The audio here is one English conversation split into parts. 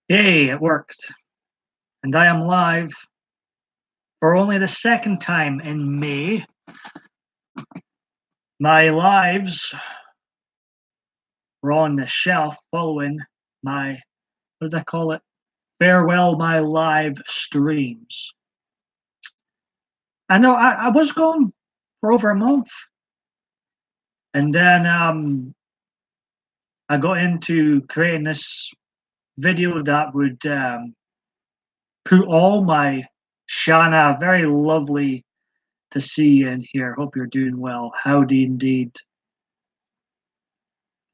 Yay, it worked. And I am live for only the second time in May. My lives were on the shelf following my, what did I call it? Farewell, my live streams. I know I was gone for over a month. And then I got into creating this video that would put all my Shana, very lovely to see you in here. Hope you're doing well. Howdy indeed.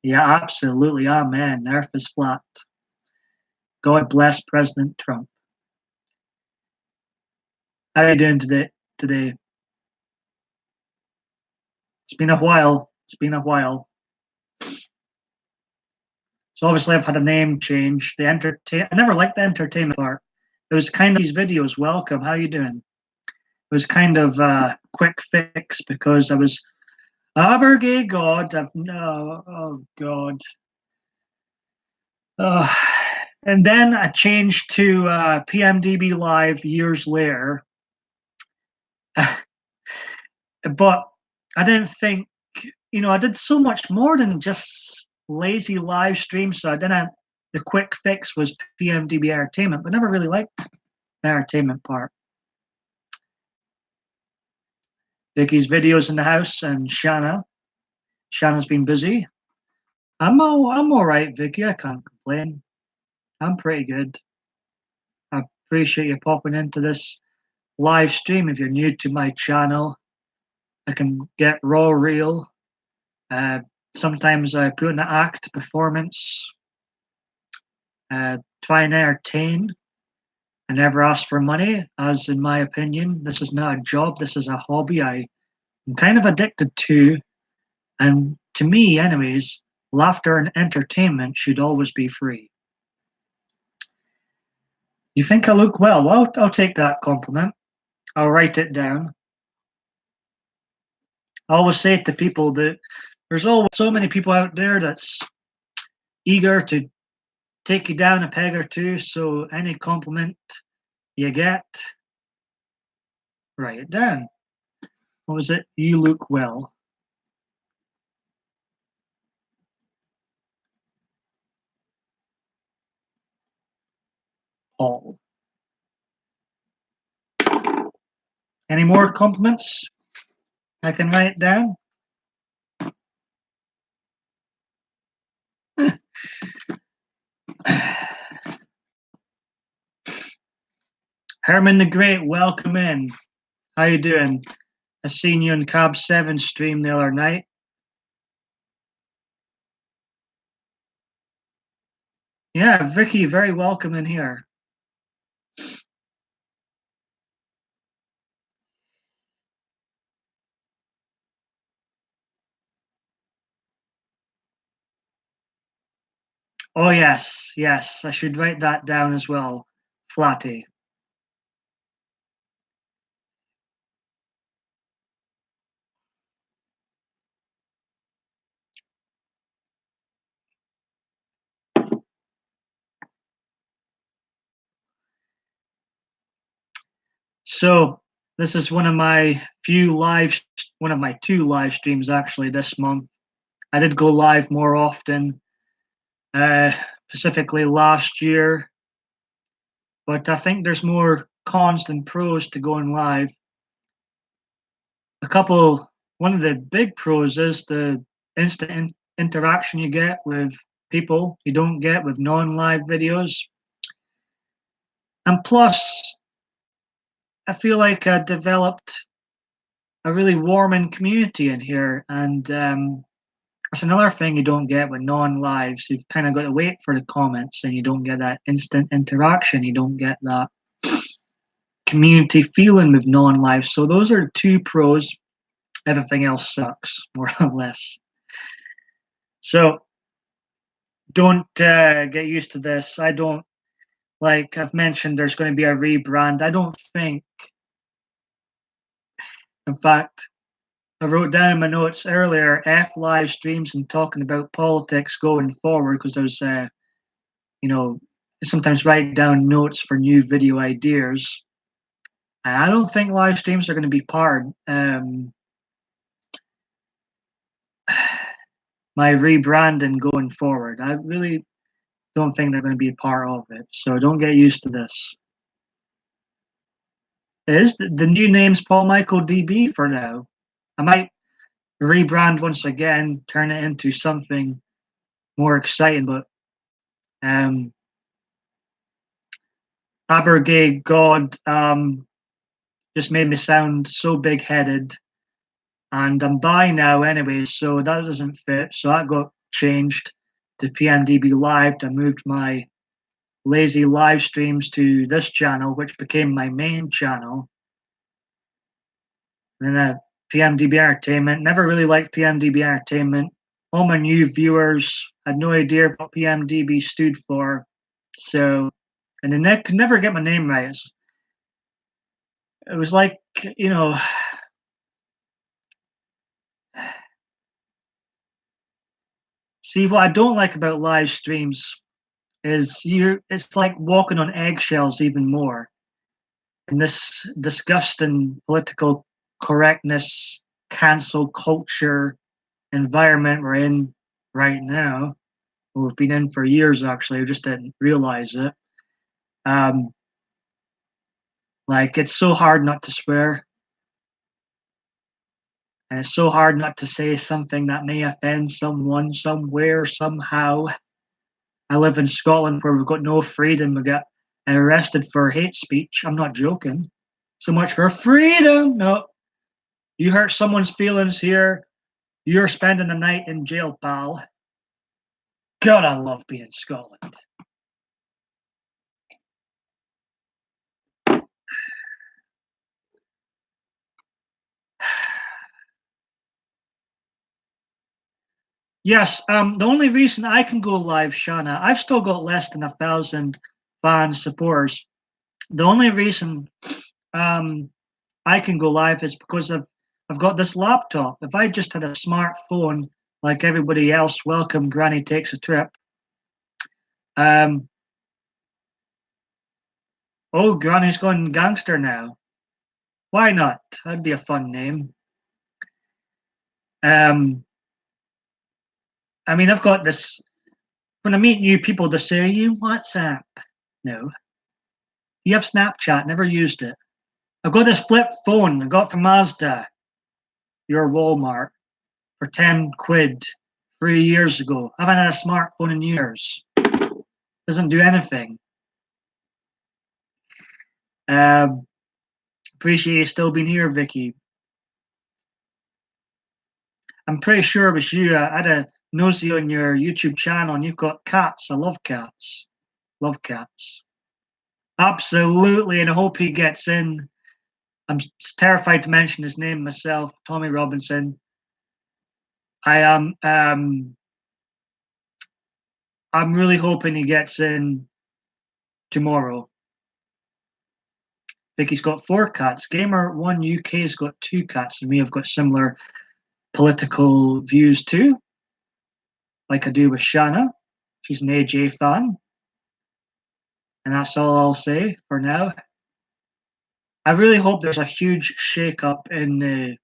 Yeah, absolutely. Amen. Earth is flat. God bless President Trump. How are you doing today? It's been a while. It's been a while. So obviously I've had a name change. I never liked the entertainment part. It was kind of these videos. Welcome. How are you doing? It was kind of a quick fix because I was Abergay God. No, oh God. And then I changed to PMDB Live years later. But I didn't think, I did so much more than just lazy live streams. So the quick fix was PMDB Entertainment, but never really liked the entertainment part. Vicky's videos in the house and Shanna. Shanna's been busy. I'm all right, Vicky. I can't complain. I'm pretty good. I appreciate you popping into this live stream. If you're new to my channel, I can get raw real. Sometimes I put in an act performance, try and entertain. I never ask for money, as in my opinion, this is not a job, this is a hobby I'm kind of addicted to. And to me, anyways, laughter and entertainment should always be free. You think I look well? Well, I'll take that compliment. I'll write it down. I always say to people that there's always so many people out there that's eager to take you down a peg or two, so any compliment you get, write it down. What was it? You look well. Paul. Any more compliments I can write down? Herman the Great, welcome in. How you doing? I seen you on Cab 7 stream the other night. Yeah, Vicky, very welcome in here. Oh yes, yes, I should write that down as well. Flatty. So this is one of my two live streams actually this month. I did go live more often, specifically last year, but I think there's more cons than pros to going live. One of the big pros is the instant interaction you get with people you don't get with non-live videos. And plus, I feel like I developed a really warming community in here, and that's another thing you don't get with non-lives. You've kind of got to wait for the comments, and you don't get that instant interaction. You don't get that community feeling with non-lives. So those are two pros. Everything else sucks, more or less. So don't get used to this. I don't, like I've mentioned, there's going to be a rebrand. I don't think, in fact, I wrote down in my notes earlier, F live streams and talking about politics going forward, because there's, sometimes write down notes for new video ideas. And I don't think live streams are going to be part my rebranding going forward. I really don't think they're going to be a part of it. So don't get used to this. It is the new name's Paul Michael DB for now. I might rebrand once again, turn it into something more exciting, but Abergay God just made me sound so big headed, and I'm bi now anyway, so that doesn't fit. So that got changed to PMDB Live. I moved my lazy live streams to this channel, which became my main channel. And then PMDB Entertainment. Never really liked PMDB Entertainment. All my new viewers had no idea what PMDB stood for. So, and they could never get my name right. It was like, you know, see, what I don't like about live streams is it's like walking on eggshells even more. In this disgusting political correctness, cancel culture environment we're in right now, we've been in for years actually, we just didn't realize it. Like, it's so hard not to swear, and it's so hard not to say something that may offend someone somewhere, somehow. I live in Scotland where we've got no freedom. We get arrested for hate speech. I'm not joking. So much for freedom. No, you hurt someone's feelings here, you're spending the night in jail, pal. God, I love being in Scotland. Yes, the only reason I can go live, Shana, I've still got less than 1,000 fan supporters. The only reason um, I can go live is because I've got this laptop. If I just had a smartphone like everybody else, welcome, Granny takes a trip. Um, oh, Granny's gone gangster now. Why not? That'd be a fun name. Um, I mean, I've got this. When I meet new people, they say, "You WhatsApp?" No. You have Snapchat? Never used it. I've got this flip phone I got from Mazda, your Walmart, for 10 quid 3 years ago. I haven't had a smartphone in years. Doesn't do anything. Um, Appreciate you still being here, Vicky. I'm pretty sure it was you. I had a nosy on your YouTube channel, and you've got cats. I love cats. Love cats. Absolutely, and I hope he gets in. I'm terrified to mention his name myself, Tommy Robinson. I am. I'm really hoping he gets in tomorrow. I think he's got 4 cats. Gamer One UK's got 2 cats, and we have got similar political views too, like I do with Shanna. She's an AJ fan, and that's all I'll say for now. I really hope there's a huge shake-up in the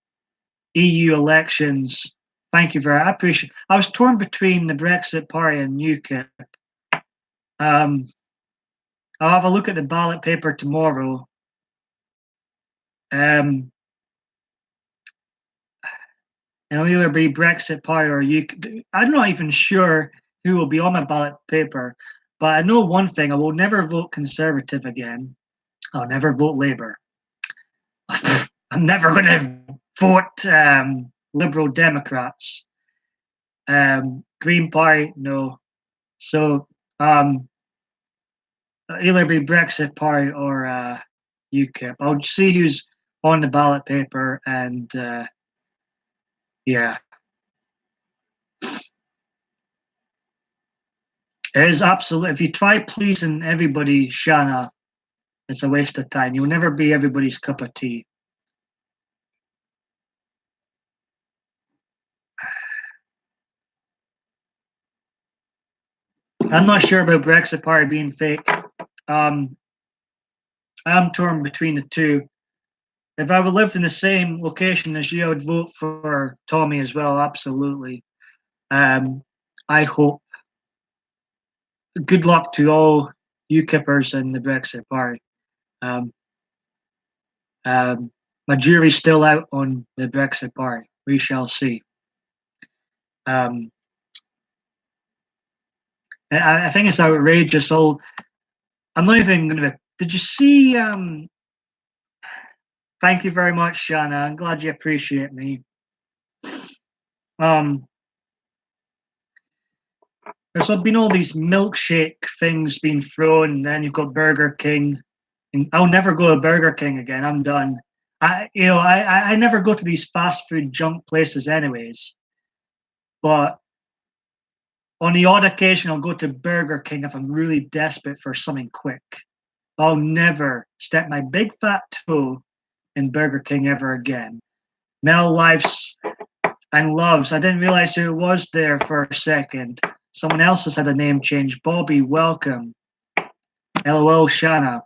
EU elections. Thank you very much. I appreciate. I was torn between the Brexit Party and UKIP. Um, I'll have a look at the ballot paper tomorrow. And it'll either be Brexit Party or UKIP. I'm not even sure who will be on my ballot paper, but I know one thing: I will never vote Conservative again. I'll never vote Labour. I'm never going to vote Liberal Democrats. Green Party, no. So either be Brexit Party or UKIP. I'll see who's on the ballot paper, and yeah, it is absolutely. If you try pleasing everybody, Shanna, it's a waste of time. You'll never be everybody's cup of tea. I'm not sure about Brexit Party being fake. I'm torn between the two. If I would lived in the same location as you, I would vote for Tommy as well. Absolutely. I hope. Good luck to all UKIPers in the Brexit Party. Um, my jury's still out on the Brexit Party. We shall see. Um, I think it's outrageous. I'm not even going to. Did you see? Thank you very much, Shanna. I'm glad you appreciate me. Um, there's been all these milkshake things being thrown, and then you've got Burger King. And I'll never go to Burger King again. I'm done. I never go to these fast food junk places, anyways. But on the odd occasion, I'll go to Burger King if I'm really desperate for something quick. I'll never step my big fat toe in Burger King ever again. Mel Lives and Loves. I didn't realize who it was there for a second. Someone else has had a name change. Bobby, welcome. LOL, Shanna.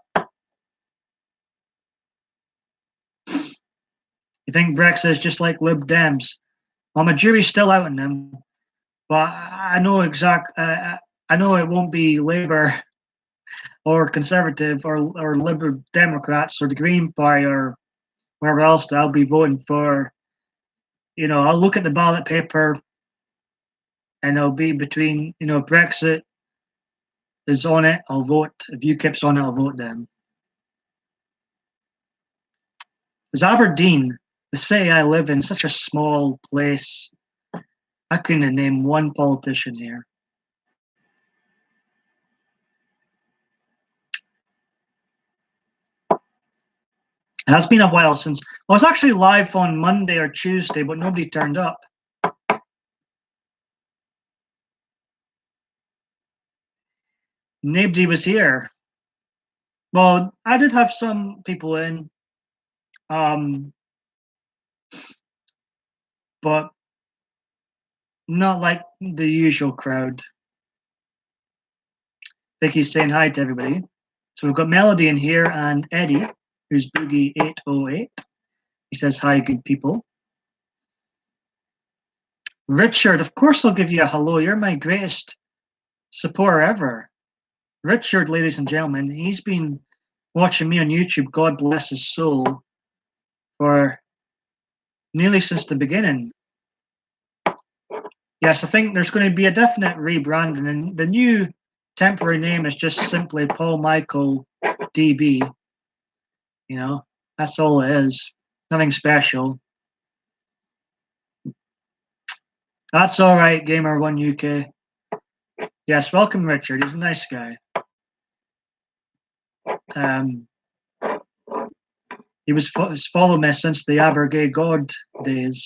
You think Brexit is just like Lib Dems? Well, my jury's still out on them, but I know I know it won't be Labour or Conservative or Liberal Democrats or the Green Party or wherever else that I'll be voting for. I'll look at the ballot paper and it'll be between, Brexit is on it, I'll vote. If UKIP's on it, I'll vote them. Because Aberdeen, the city I live in, such a small place. I couldn't name one politician here. It has been a while since I was actually live on Monday or Tuesday, but nobody turned up. Nobody was here. Well, I did have some people in, but not like the usual crowd. Vicky's saying hi to everybody. So we've got Melody in here and Eddie, who's Boogie808. He says hi, good people. Richard, of course I'll give you a hello. You're my greatest supporter ever. Richard, ladies and gentlemen, he's been watching me on YouTube, God bless his soul, for nearly since the beginning. Yes, I think there's going to be a definite rebranding, and the new temporary name is just simply Paul Michael DB. That's all it is. Nothing special. That's all right, Gamer1 UK. Yes, welcome, Richard. He's a nice guy. He was following me since the Abergay God days.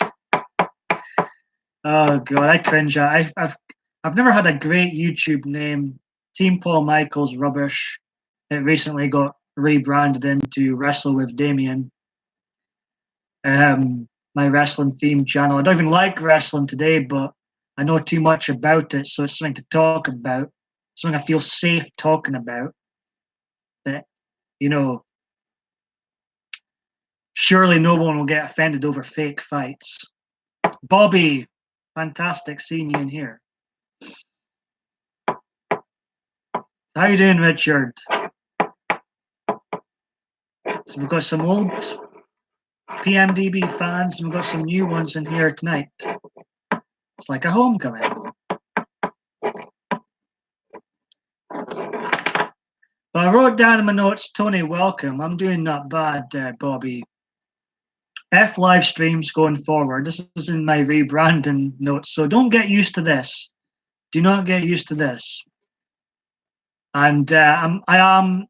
Oh God, I cringe. I've never had a great YouTube name. Team Paul Michael's rubbish. It recently got rebranded into Wrestle with Damien. My wrestling themed channel. I don't even like wrestling today, but I know too much about it, so it's something to talk about. Something I feel safe talking about. That surely no one will get offended over fake fights. Bobby, fantastic seeing you in here. How you doing, Richard? So we've got some old PMDB fans, and we've got some new ones in here tonight. It's like a homecoming. But I wrote down in my notes, Tony, welcome. I'm doing not bad, Bobby. F live streams going forward. This is in my rebranding notes, so don't get used to this. Do not get used to this. And I'm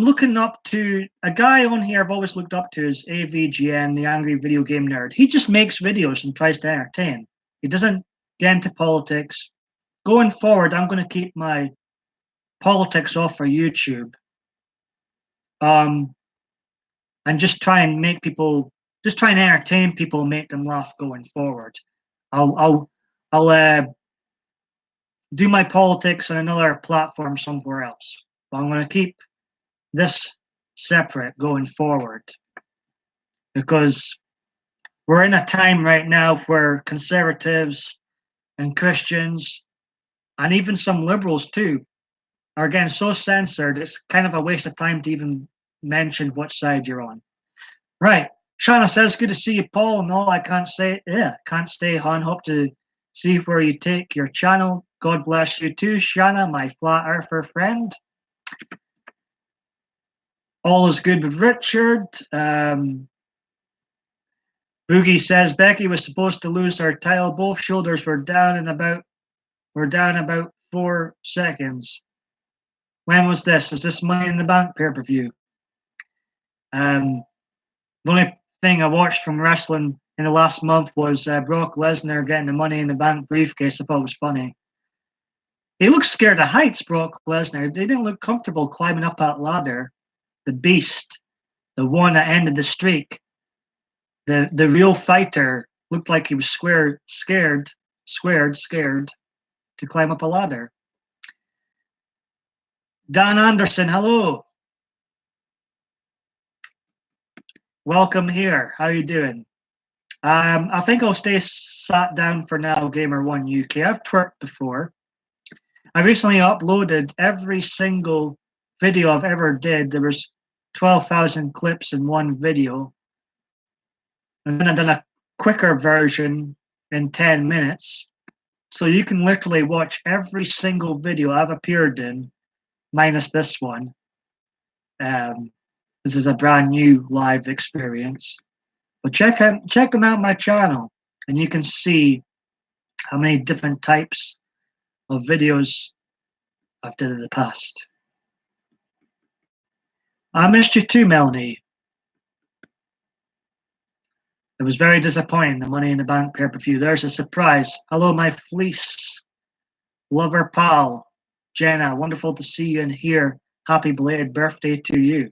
looking up to a guy on here I've always looked up to is AVGN, the Angry Video Game Nerd. He just makes videos and tries to entertain. He doesn't get into politics. Going forward, I'm going to keep my politics off for YouTube. And just try and entertain people, make them laugh going forward. I'll do my politics on another platform somewhere else. But I'm going to keep this separate going forward because we're in a time right now where conservatives and Christians and even some liberals too are getting so censored, it's kind of a waste of time to even mention what side you're on. Right. Shauna says, good to see you, Paul. No, I can't say, yeah, can't stay on. Hope to see where you take your channel. God bless you too, Shauna, my flat earther friend. All is good with Richard. Boogie says Becky was supposed to lose her title. Both shoulders were down about 4 seconds. When was this? Is this Money in the Bank pay-per-view? The only thing I watched from wrestling in the last month was Brock Lesnar getting the Money in the Bank briefcase. I thought it was funny. He looked scared of heights, Brock Lesnar. They didn't look comfortable climbing up that ladder. The beast, the one that ended the streak, the real fighter looked like he was scared to climb up a ladder. Dan Anderson, hello. Welcome here. How you doing? I think I'll stay sat down for now, Gamer1 UK. I've twerked before. I recently uploaded every single video I've ever did. There was 12,000 clips in one video. And then I've done a quicker version in 10 minutes. So you can literally watch every single video I've appeared in, minus this one. This is a brand new live experience. But check them out on my channel, and you can see how many different types of videos I've done in the past. I missed you too, Melanie. It was very disappointing, the Money in the Bank pay-per-view. There's a surprise. Hello, my fleece lover pal, Jenna. Wonderful to see you and hear. Happy belated birthday to you.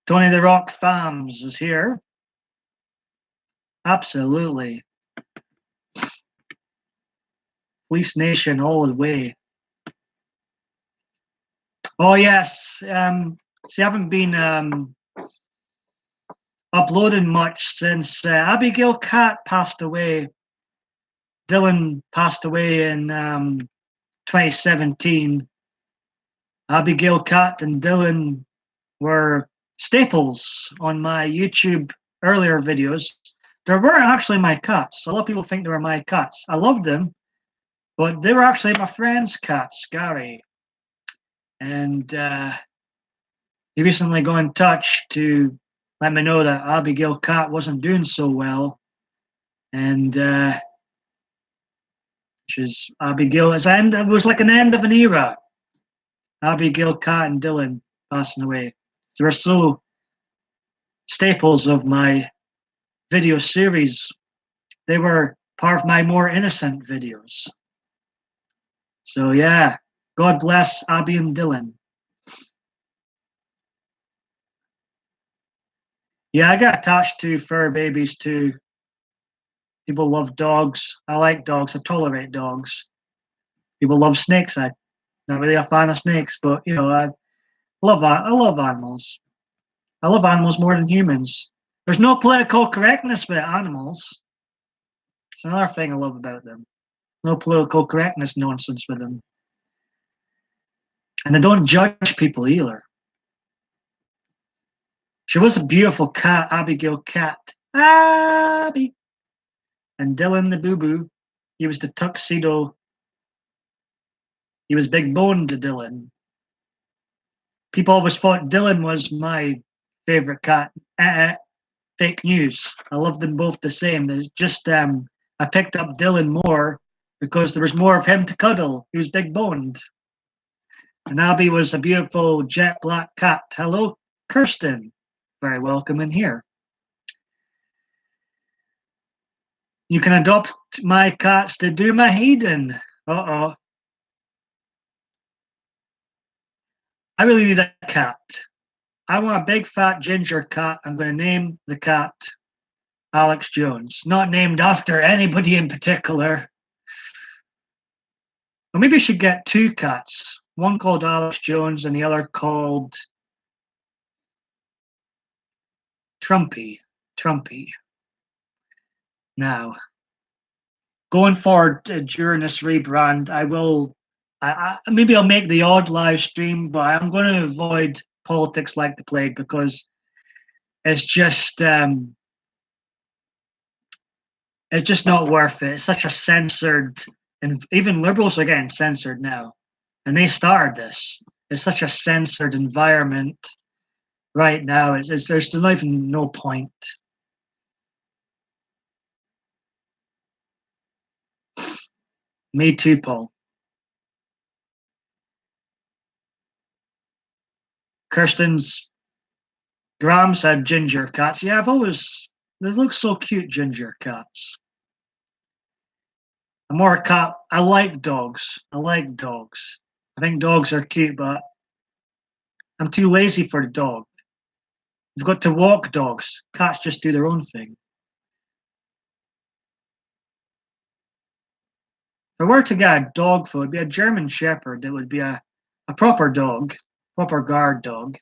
Tony the Rock Fams is here. Absolutely. Fleece Nation all the way. Oh, yes. See, I haven't been uploading much since Abigail Cat passed away. Dylan passed away in 2017. Abigail Cat and Dylan were staples on my YouTube earlier videos. They weren't actually my cats. A lot of people think they were my cats. I loved them, but they were actually my friend's cats, Gary. And he recently got in touch to let me know that Abigail Cat wasn't doing so well. And she's Abigail. It was like an end of an era. Abigail Cat and Dylan passing away. They were so staples of my video series. They were part of my more innocent videos. So yeah, God bless Abby and Dylan. Yeah, I got attached to fur babies too. People love dogs. I like dogs. I tolerate dogs. People love snakes. I'm not really a fan of snakes, but you know, I love animals. I love animals more than humans. There's no political correctness with animals. It's another thing I love about them. No political correctness nonsense with them. And they don't judge people either. She was a beautiful cat, Abigail Cat. Abby. And Dylan the Boo Boo, he was the tuxedo. He was big boned to Dylan. People always thought Dylan was my favorite cat. Fake news. I love them both the same. It's just I picked up Dylan more because there was more of him to cuddle. He was big boned. And Abby was a beautiful jet black cat. Hello, Kirsten. Very welcome in here. You can adopt my cats to do my Hayden. Uh-oh. I really need a cat. I want a big fat ginger cat. I'm going to name the cat Alex Jones. Not named after anybody in particular. Or maybe you should get two cats. One called Alex Jones and the other called Trumpy. Trumpy. Now, going forward during this rebrand, I will. Maybe I'll make the odd live stream, but I'm going to avoid politics like the plague because it's just not worth it. It's such a censored, and even liberals are getting censored now, and they started this. It's such a censored environment right now. There's not even no point. Me too, Paul. Kirsten's Grams had ginger cats. Yeah, they look so cute, ginger cats. I'm more a cat. I like dogs. I like dogs. I think dogs are cute, but I'm too lazy for the dog. You've got to walk dogs. Cats just do their own thing. If I were to get a dog food, it'd be a German Shepherd. It would be a proper dog, proper guard dog.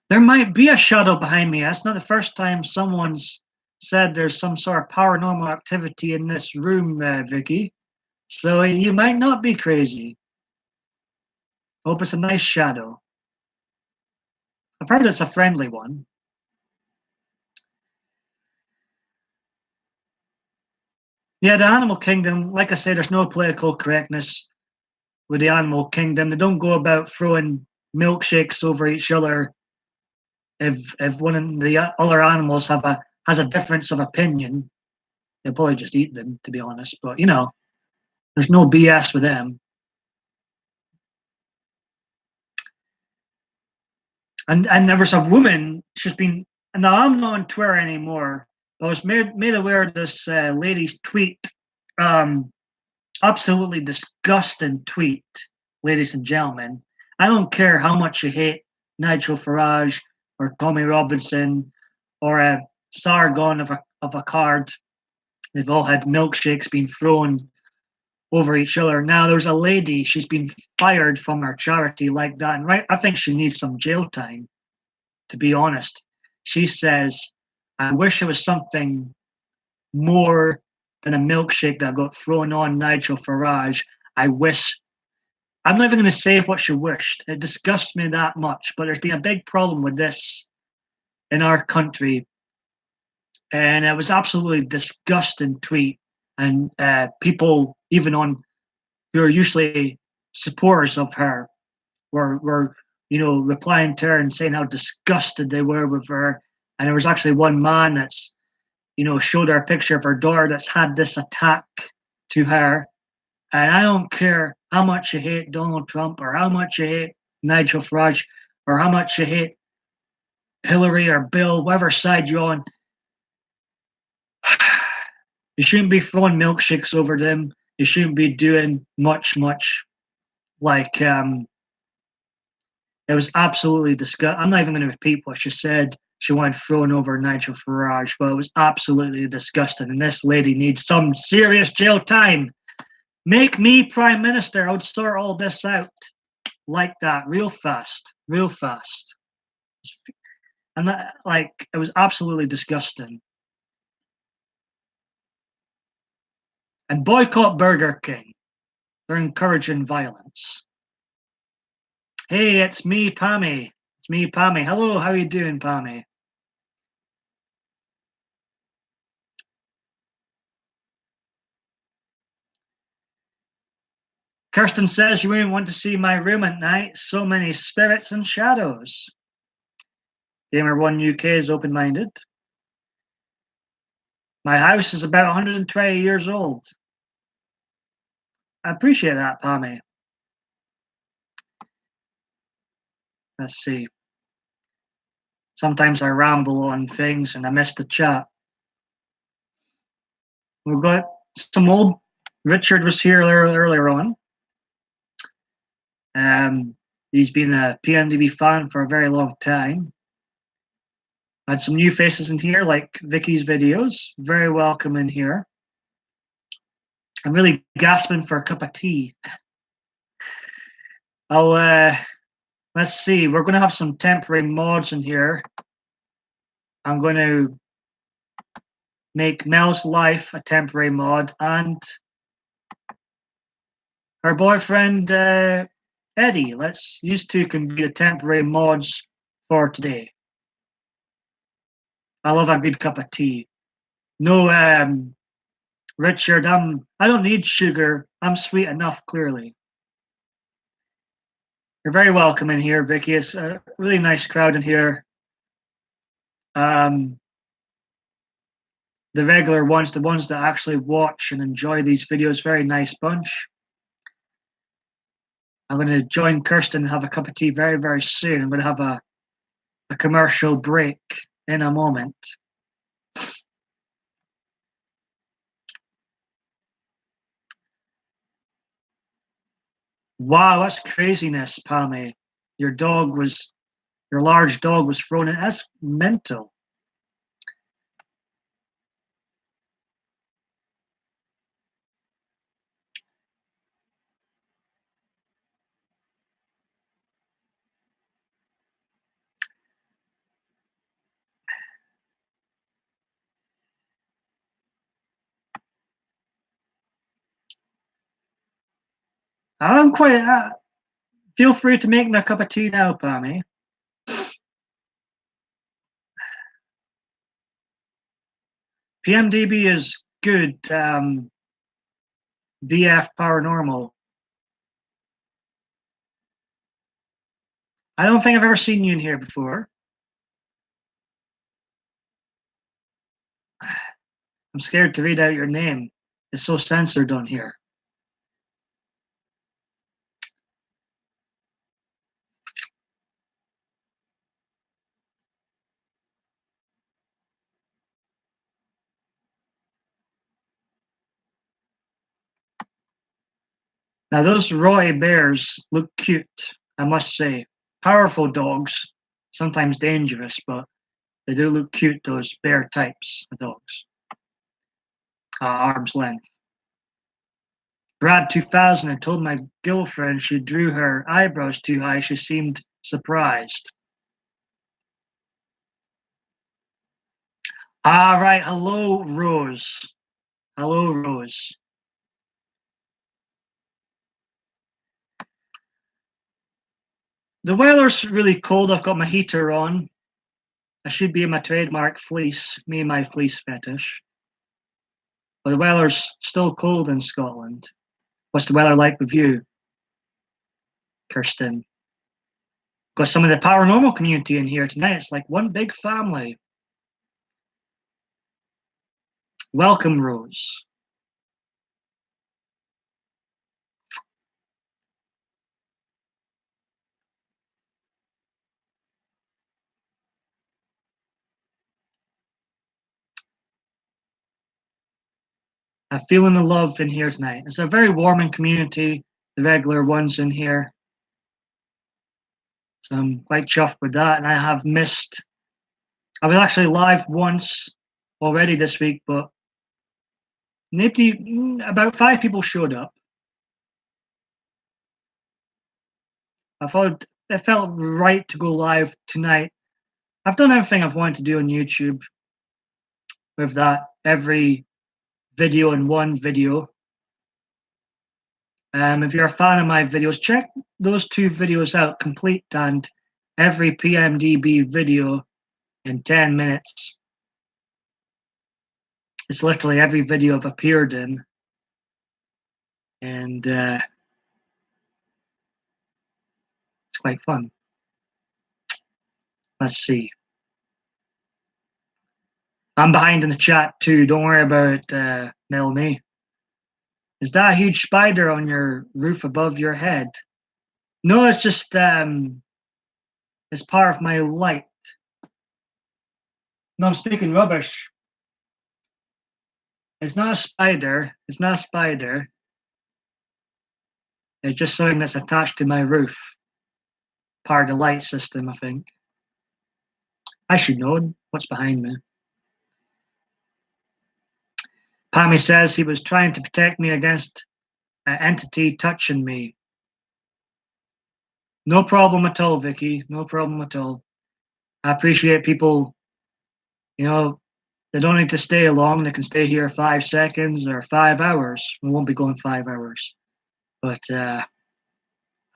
There might be a shadow behind me. That's not the first time someone's said there's some sort of paranormal activity in this room, Vicky. So you might not be crazy. Hope it's a nice shadow. I've heard it's a friendly one. Yeah, the animal kingdom, like I say, there's no political correctness with the animal kingdom. They don't go about throwing milkshakes over each other if one of the other animals has a difference of opinion. They'll probably just eat them, to be honest. But there's no BS with them. And there was a woman. She's been. Now I'm not on Twitter anymore. But I was made aware of this lady's tweet. Absolutely disgusting tweet, ladies and gentlemen. I don't care how much you hate Nigel Farage or Tommy Robinson or a Sargon of a card. They've all had milkshakes being thrown over each other. Now there's a lady, she's been fired from her charity like that. And right, I think she needs some jail time, to be honest. She says, I wish it was something more than a milkshake that got thrown on Nigel Farage. I'm not even going to say what she wished. It disgusts me that much. But there's been a big problem with this in our country. And it was absolutely disgusting tweet. And people, even on who are usually supporters of her, were replying to her and saying how disgusted they were with her. And there was actually one man that's showed her a picture of her daughter that's had this attack to her. And I don't care how much you hate Donald Trump or how much you hate Nigel Farage or how much you hate Hillary or Bill, whatever side you're on. You shouldn't be throwing milkshakes over them. You shouldn't be doing much like it was absolutely disgusting. I'm not even going to repeat what she said. She wanted thrown over Nigel Farage, but it was absolutely disgusting. And this lady needs some serious jail time. Make me prime minister. I would sort all this out like that, real fast, real fast. And that, it was absolutely disgusting. And boycott Burger King. They're encouraging violence. Hey, it's me, Pammy. It's me, Pammy. Hello, how are you doing, Pammy? Kirsten says you wouldn't want to see my room at night. So many spirits and shadows. Gamer1 UK is open-minded. My house is about 120 years old. I appreciate that, Pammy. Let's see. Sometimes I ramble on things and I miss the chat. We've got some old. Richard was here earlier on. He's been a PMDB fan for a very long time. Had some new faces in here, like Vicky's videos. Very welcome in here. I'm really gasping for a cup of tea. I'll let's see. We're going to have some temporary mods in here. I'm going to make Mel's life a temporary mod, and her boyfriend Eddie. Let's use two can be the temporary mods for today. I love a good cup of tea. No, Richard, I don't need sugar. I'm sweet enough, clearly. You're very welcome in here, Vicky. It's a really nice crowd in here. Um, the regular ones, the ones that actually watch and enjoy these videos, very nice bunch. I'm going to join Kirsten and have a cup of tea very, very soon. I'm going to have a commercial break in a moment. Wow, that's craziness, Pammy. Your large dog was thrown in. That's mental. I'm quite. Feel free to make me a cup of tea now, Pammy. PMDB is good. BF Paranormal. I don't think I've ever seen you in here before. I'm scared to read out your name. It's so censored on here. Now, those Roy bears look cute, I must say. Powerful dogs, sometimes dangerous, but they do look cute, those bear types of dogs. Arm's length. Brad 2000, I told my girlfriend she drew her eyebrows too high. She seemed surprised. Right. Hello, Rose. Hello, Rose. The weather's really cold. I've got my heater on. I should be in my trademark fleece, me and my fleece fetish. But the weather's still cold in Scotland. What's the weather like with you, Kirsten? Got some of the paranormal community in here tonight. It's like one big family. Welcome, Rose. I'm feeling the love in here tonight. It's a very warming community, the regular ones in here. So I'm quite chuffed with that. And I have missed, I was actually live once already this week, but about 5 people showed up. I thought it felt right to go live tonight. I've done everything I've wanted to do on YouTube with that, every video in one video. If you're a fan of my videos, check those 2 videos out, complete and every PMDB video in 10 minutes. It's literally every video I've appeared in. And it's quite fun. Let's see. I'm behind in the chat too. Don't worry about Melanie. Is that a huge spider on your roof above your head? No, it's just it's part of my light. No, I'm speaking rubbish. It's not a spider. It's not a spider. It's just something that's attached to my roof. Part of the light system, I think. I should know what's behind me. Pammy says he was trying to protect me against an entity touching me. No problem at all, Vicky. No problem at all. I appreciate people, you know, they don't need to stay long. They can stay here 5 seconds or 5 hours. We won't be going 5 hours. But I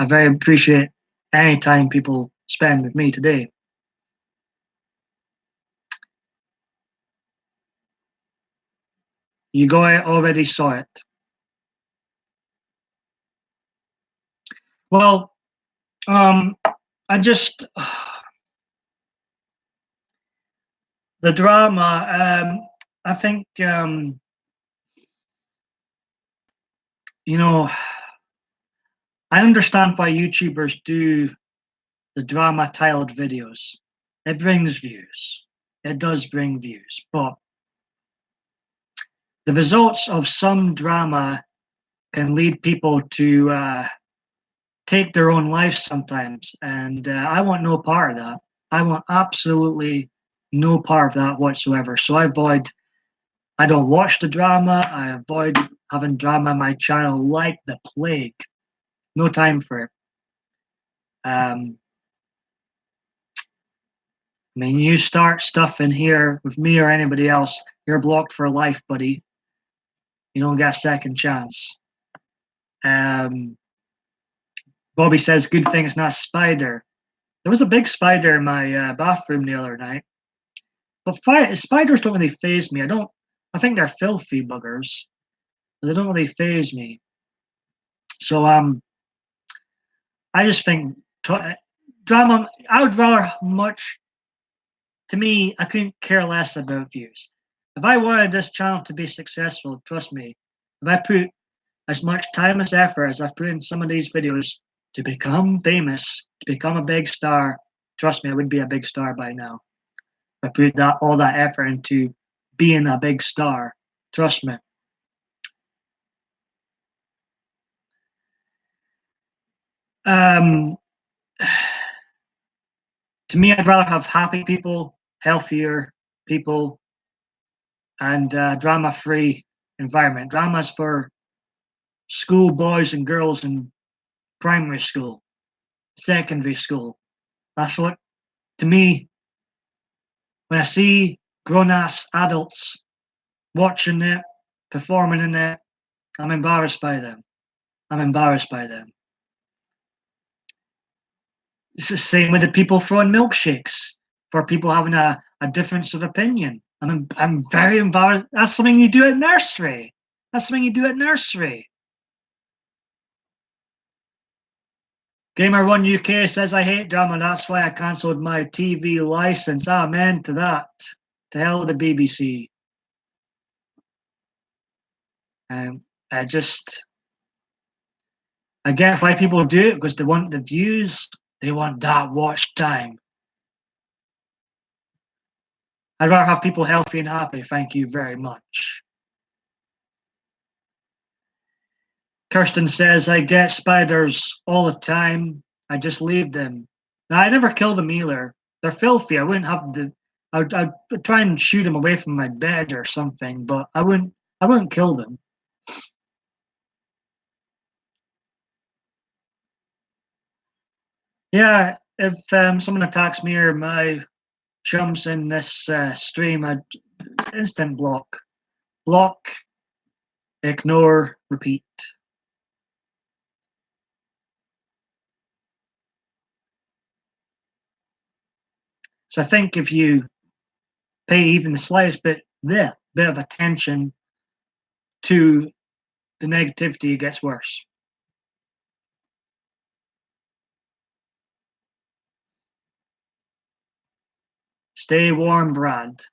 very appreciate any time people spend with me today. You already saw it. Well, I just the drama. I think you know. I understand why YouTubers do the drama tiled videos. It brings views. It does bring views, but the results of some drama can lead people to take their own lives sometimes, and I want no part of that. I want absolutely no part of that whatsoever. So I don't watch the drama. I avoid having drama on my channel like the plague. No time for it. I mean, you start stuff in here with me or anybody else, you're blocked for life, buddy. You don't get a second chance. Bobby says, good thing it's not a spider. There was a big spider in my bathroom the other night. But spiders don't really faze me. I think they're filthy buggers, but they don't really faze me. So I just think drama. I would rather much. To me, I couldn't care less about views. If I wanted this channel to be successful, trust me, if I put as much time as effort as I've put in some of these videos to become famous, to become a big star, trust me, I would be a big star by now. I put all that effort into being a big star. Trust me. To me, I'd rather have happy people, healthier people, and drama-free environment. Drama's for school boys and girls in primary school, secondary school. That's what, to me, when I see grown-ass adults watching it, performing in it, I'm embarrassed by them. I'm embarrassed by them. It's the same with the people throwing milkshakes for people having a difference of opinion. I'm very embarrassed. That's something you do at nursery. That's something you do at nursery. Gamer1 UK says, I hate drama, that's why I cancelled my TV license. Amen to that. To hell with the BBC. I get why people do it, because they want the views, they want that watch time. I'd rather have people healthy and happy, thank you very much. Kirsten says, I get spiders all the time. I just leave them. Now, I never kill them either. They're filthy. I wouldn't have I'd try and shoot them away from my bed or something, but I wouldn't kill them. Yeah, if someone attacks me or my chums in this stream, I'd instant block. Block, ignore, repeat. So I think if you pay even the slightest bit of attention to the negativity, it gets worse. Stay warm, Brad.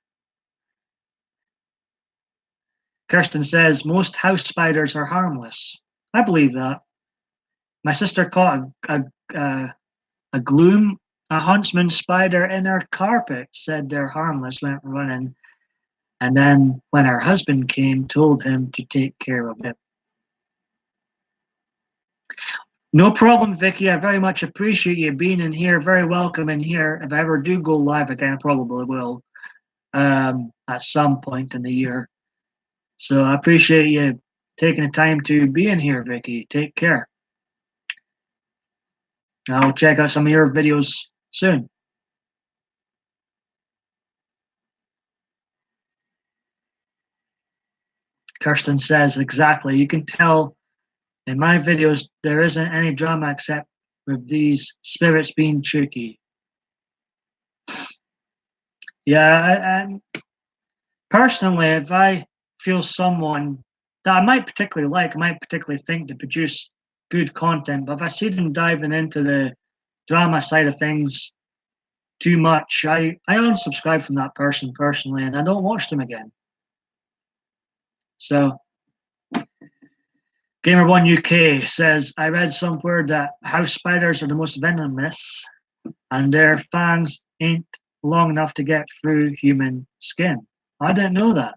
Kirsten says, most house spiders are harmless. I believe that. My sister caught a gloom, a huntsman spider in her carpet, said they're harmless, went running. And then when her husband came, told him to take care of it. No problem, Vicky. I very much appreciate you being in here. Very welcome in here. If I ever do go live again, I probably will at some point in the year. So I appreciate you taking the time to be in here, Vicky. Take care. I'll check out some of your videos soon. Kirsten says, exactly. You can tell in my videos there isn't any drama except with these spirits being tricky. Yeah, personally, if I feel someone that I might particularly like, I might particularly think to produce good content, but if I see them diving into the drama side of things too much, I unsubscribe from that person personally and I don't watch them again. So Gamer1 UK says, I read somewhere that house spiders are the most venomous and their fangs ain't long enough to get through human skin. I didn't know that.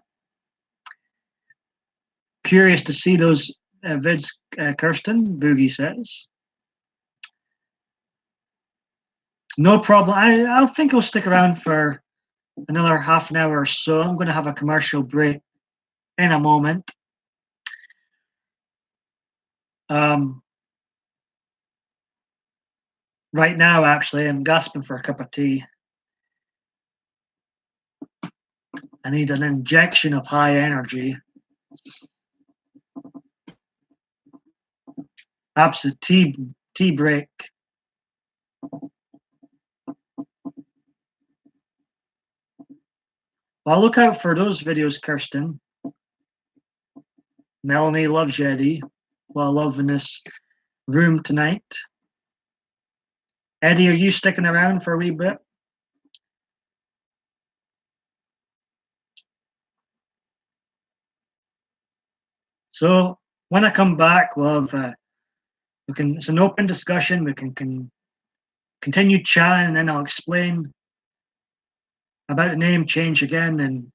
Curious to see those vids, Kirsten, Boogie says. No problem. I think I'll stick around for another half an hour or so. I'm going to have a commercial break in a moment. Um, right now, actually, I'm gasping for a cup of tea. I need an injection of high energy. Absolute tea break. Well, look out for those videos, Kirsten. Melanie loves Eddie. Well, love in this room tonight. Eddie, are you sticking around for a wee bit? So when I come back, we can. It's an open discussion. We can continue chatting, and then I'll explain about the name change again, and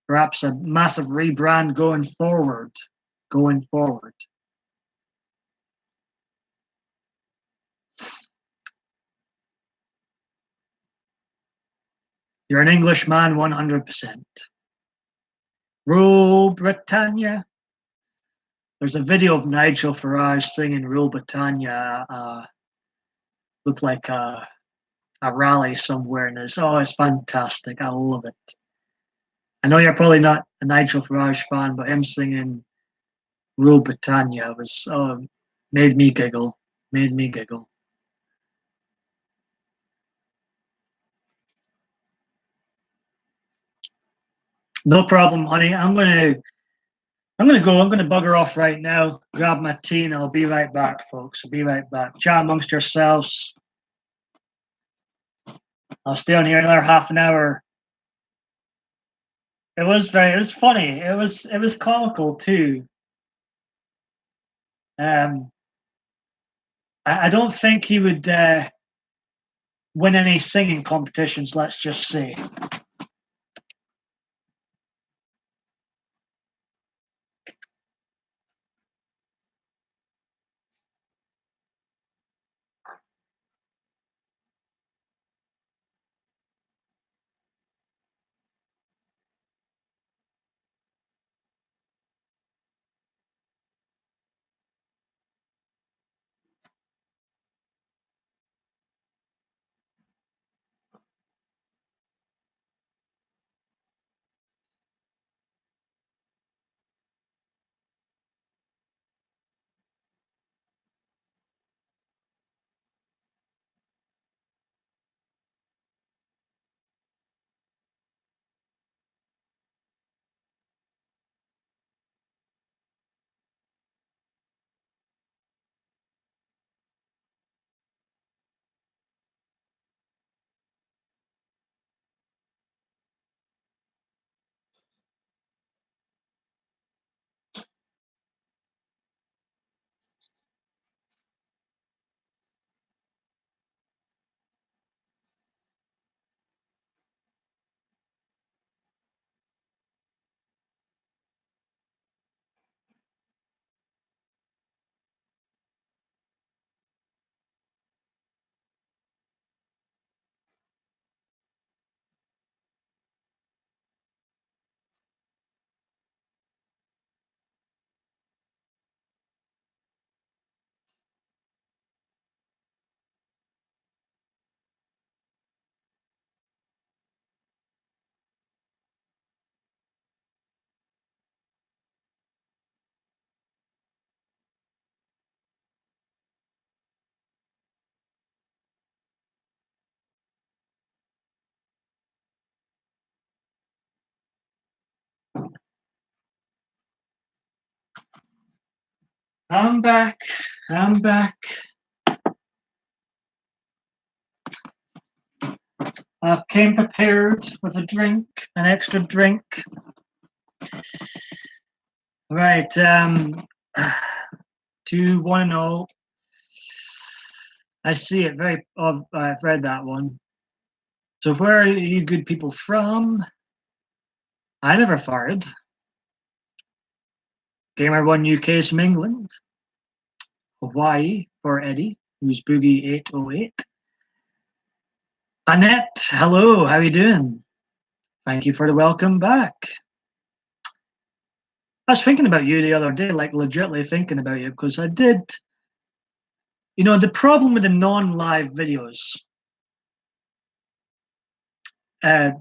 perhaps a massive rebrand going forward. Going forward. You're an Englishman, 100%. Rule Britannia. There's a video of Nigel Farage singing Rule Britannia. Looked like a rally somewhere, and it's fantastic. I love it. I know you're probably not a Nigel Farage fan, but him singing Rule Britannia was made me giggle. Made me giggle. No problem, honey. I'm gonna go. I'm gonna bugger off right now. Grab my tea, and I'll be right back, folks. I'll be right back. Chat amongst yourselves. I'll stay on here another half an hour. It was funny. It was comical too. Um, I don't think he would win any singing competitions. Let's just say. I'm back. I'm back. I've came prepared with a drink, an extra drink. Right. To one and all, I see it. I've read that one. So where are you good people from? I never fired. Gamer One UK is from England. Hawaii for Eddie, who's Boogie 808. Annette, hello. How you doing? Thank you for the welcome back. I was thinking about you the other day, like legitimately thinking about you, because I did. You know, the problem with the non-live videos.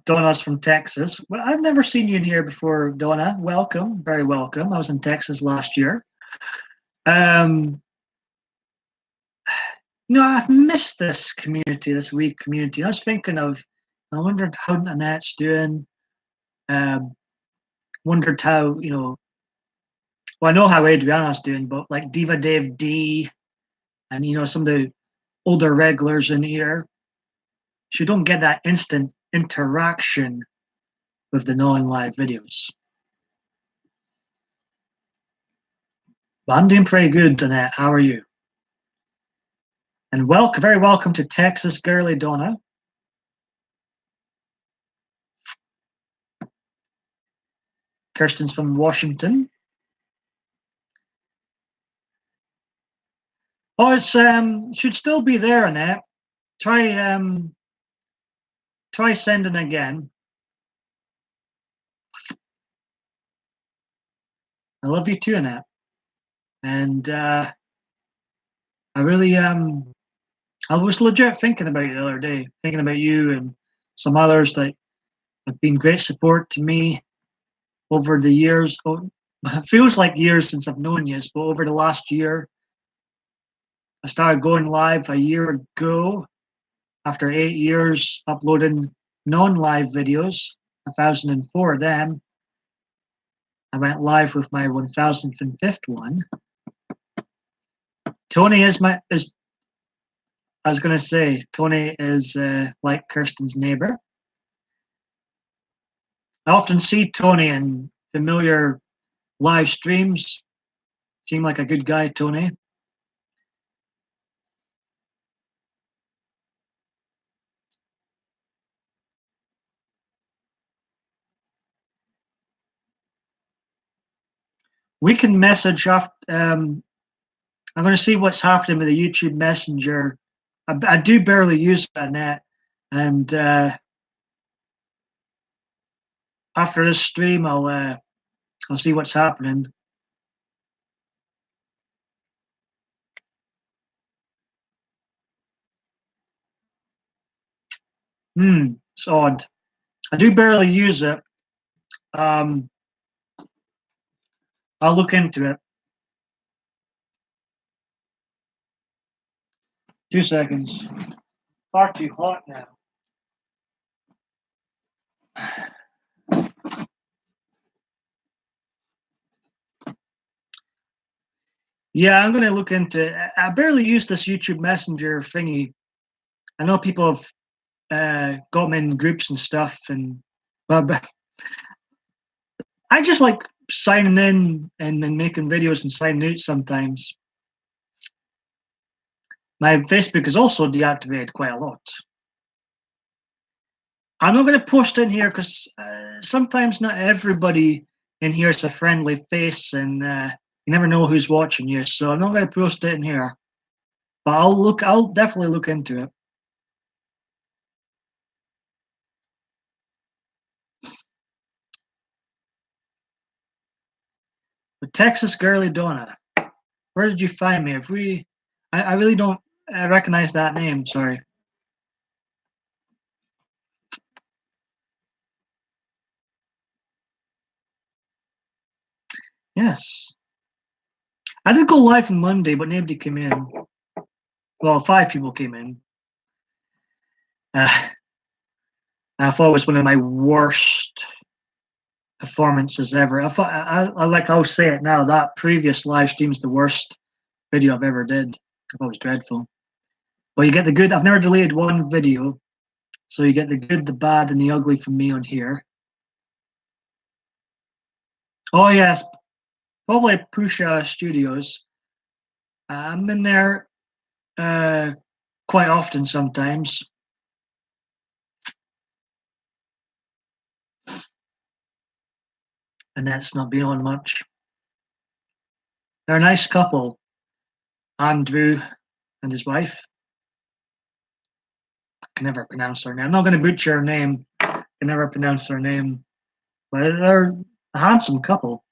Donna's from Texas. Well, I've never seen you in here before, Donna. Welcome, very welcome. I was in Texas last year. You know, I've missed this community, this week community. I was thinking of, I wondered how Annette's doing. Wondered how, you know, well, I know how Adriana's doing, but like Diva Dave D and, you know, some of the older regulars in here, you don't get that instant interaction with the non-live videos. But I'm doing pretty good, Annette. How are you? And very welcome to Texas, girly Donna. Kirsten's from Washington. Oh, it's should still be there, Annette. Try sending again. I love you too, Annette. And I really I was legit thinking about you the other day, thinking about you and some others that have been great support to me over the years. Oh, it feels like years since I've known you, but over the last year, I started going live a year ago after 8 years uploading non-live videos, 1,004 of them. I went live with my 1,005th one. Tony is I was going to say, Tony is like Kirsten's neighbor. I often see Tony in familiar live streams. Seemed like a good guy, Tony. We can message off. I'm going to see what's happening with the YouTube Messenger. I do barely use that net, and after this stream, I'll see what's happening. It's odd. I do barely use it. I'll look into it. 2 seconds. Far too hot now. Yeah, I'm going to look into it. I barely use this YouTube Messenger thingy. I know people have got me in groups and stuff, but I just like signing in and making videos and signing out sometimes. My Facebook is also deactivated quite a lot. I'm not going to post in here because sometimes not everybody in here is a friendly face, and you never know who's watching you. So I'm not going to post it in here, but I'll definitely look into it. But Texas girly Donna, where did you find me? I really don't recognize that name. Sorry. Yes. I did go live on Monday, but nobody came in. Well, 5 people came in. I thought it was one of my worst performances ever. I thought, I'll say it now, that previous live stream is the worst video I've ever did. I thought it was dreadful. But you get the good. I've never deleted one video, so you get the good, the bad, and the ugly from me on here. Oh yes, probably Pusha Studios. I'm in there uh, quite often sometimes. And that's not been on much. They're a nice couple, Andrew and his wife. I can never pronounce her name. I'm not going to butcher her name. I can never pronounce her name. But they're a handsome couple.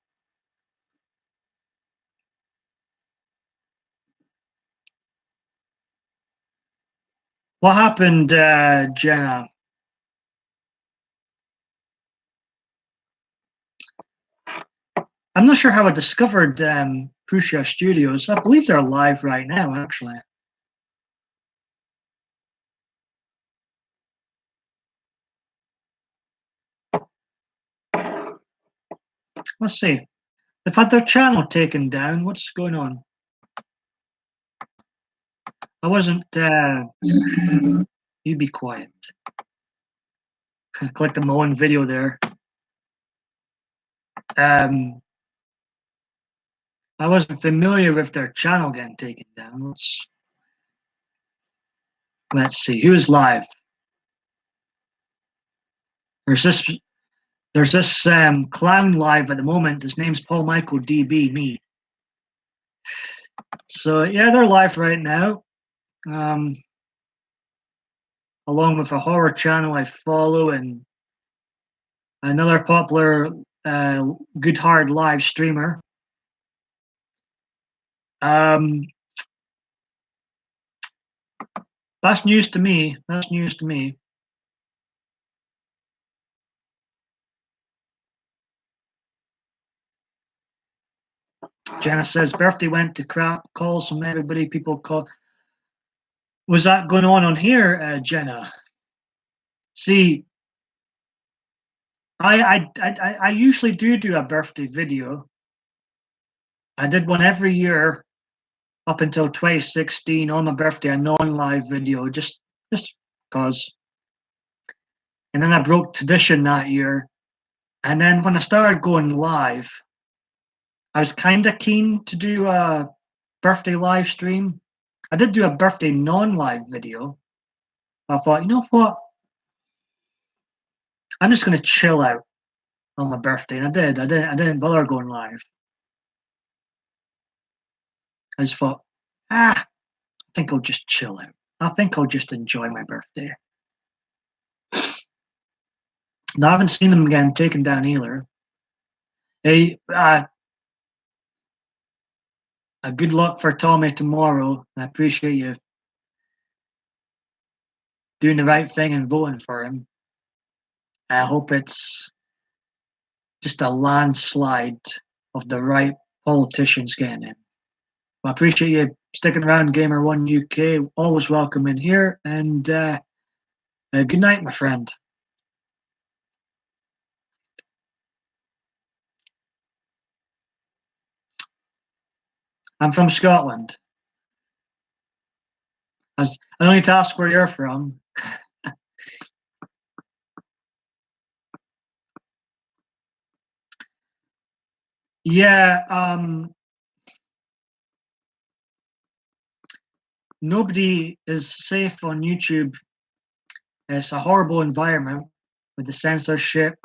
What happened, Jenna? I'm not sure how I discovered Pusha Studios. I believe they're live right now, actually. Let's see. They've had their channel taken down. What's going on? I wasn't. You be quiet. I clicked on my own video there. I wasn't familiar with their channel getting taken down. Let's see. Who is live? There's this. There's this clown live at the moment. His name's Paul Michael DB. Me. So yeah, they're live right now. Along with a horror channel I follow and another popular good hard live streamer. That's news to me. That's news to me. Jenna says birthday went to crap. Calls from everybody. People call. Was that going on here, Jenna? See, I usually do a birthday video. I did one every year up until 2016 on my birthday, a non-live video, just because. And then I broke tradition that year. And then when I started going live, I was kind of keen to do a birthday live stream. I did do a birthday non-live video. I thought, you know what? I'm just going to chill out on my birthday, and I did. I didn't bother going live. I just thought, I think I'll just chill out. I think I'll just enjoy my birthday. And I haven't seen them again taken down either. Hey, good luck for Tommy tomorrow. I appreciate you doing the right thing and voting for him. I hope it's just a landslide of the right politicians getting in. Well, I appreciate you sticking around, Gamer One UK. Always welcome in here, and good night, my friend. I'm from Scotland. I don't need to ask where you're from. Yeah, nobody is safe on YouTube. It's a horrible environment with the censorship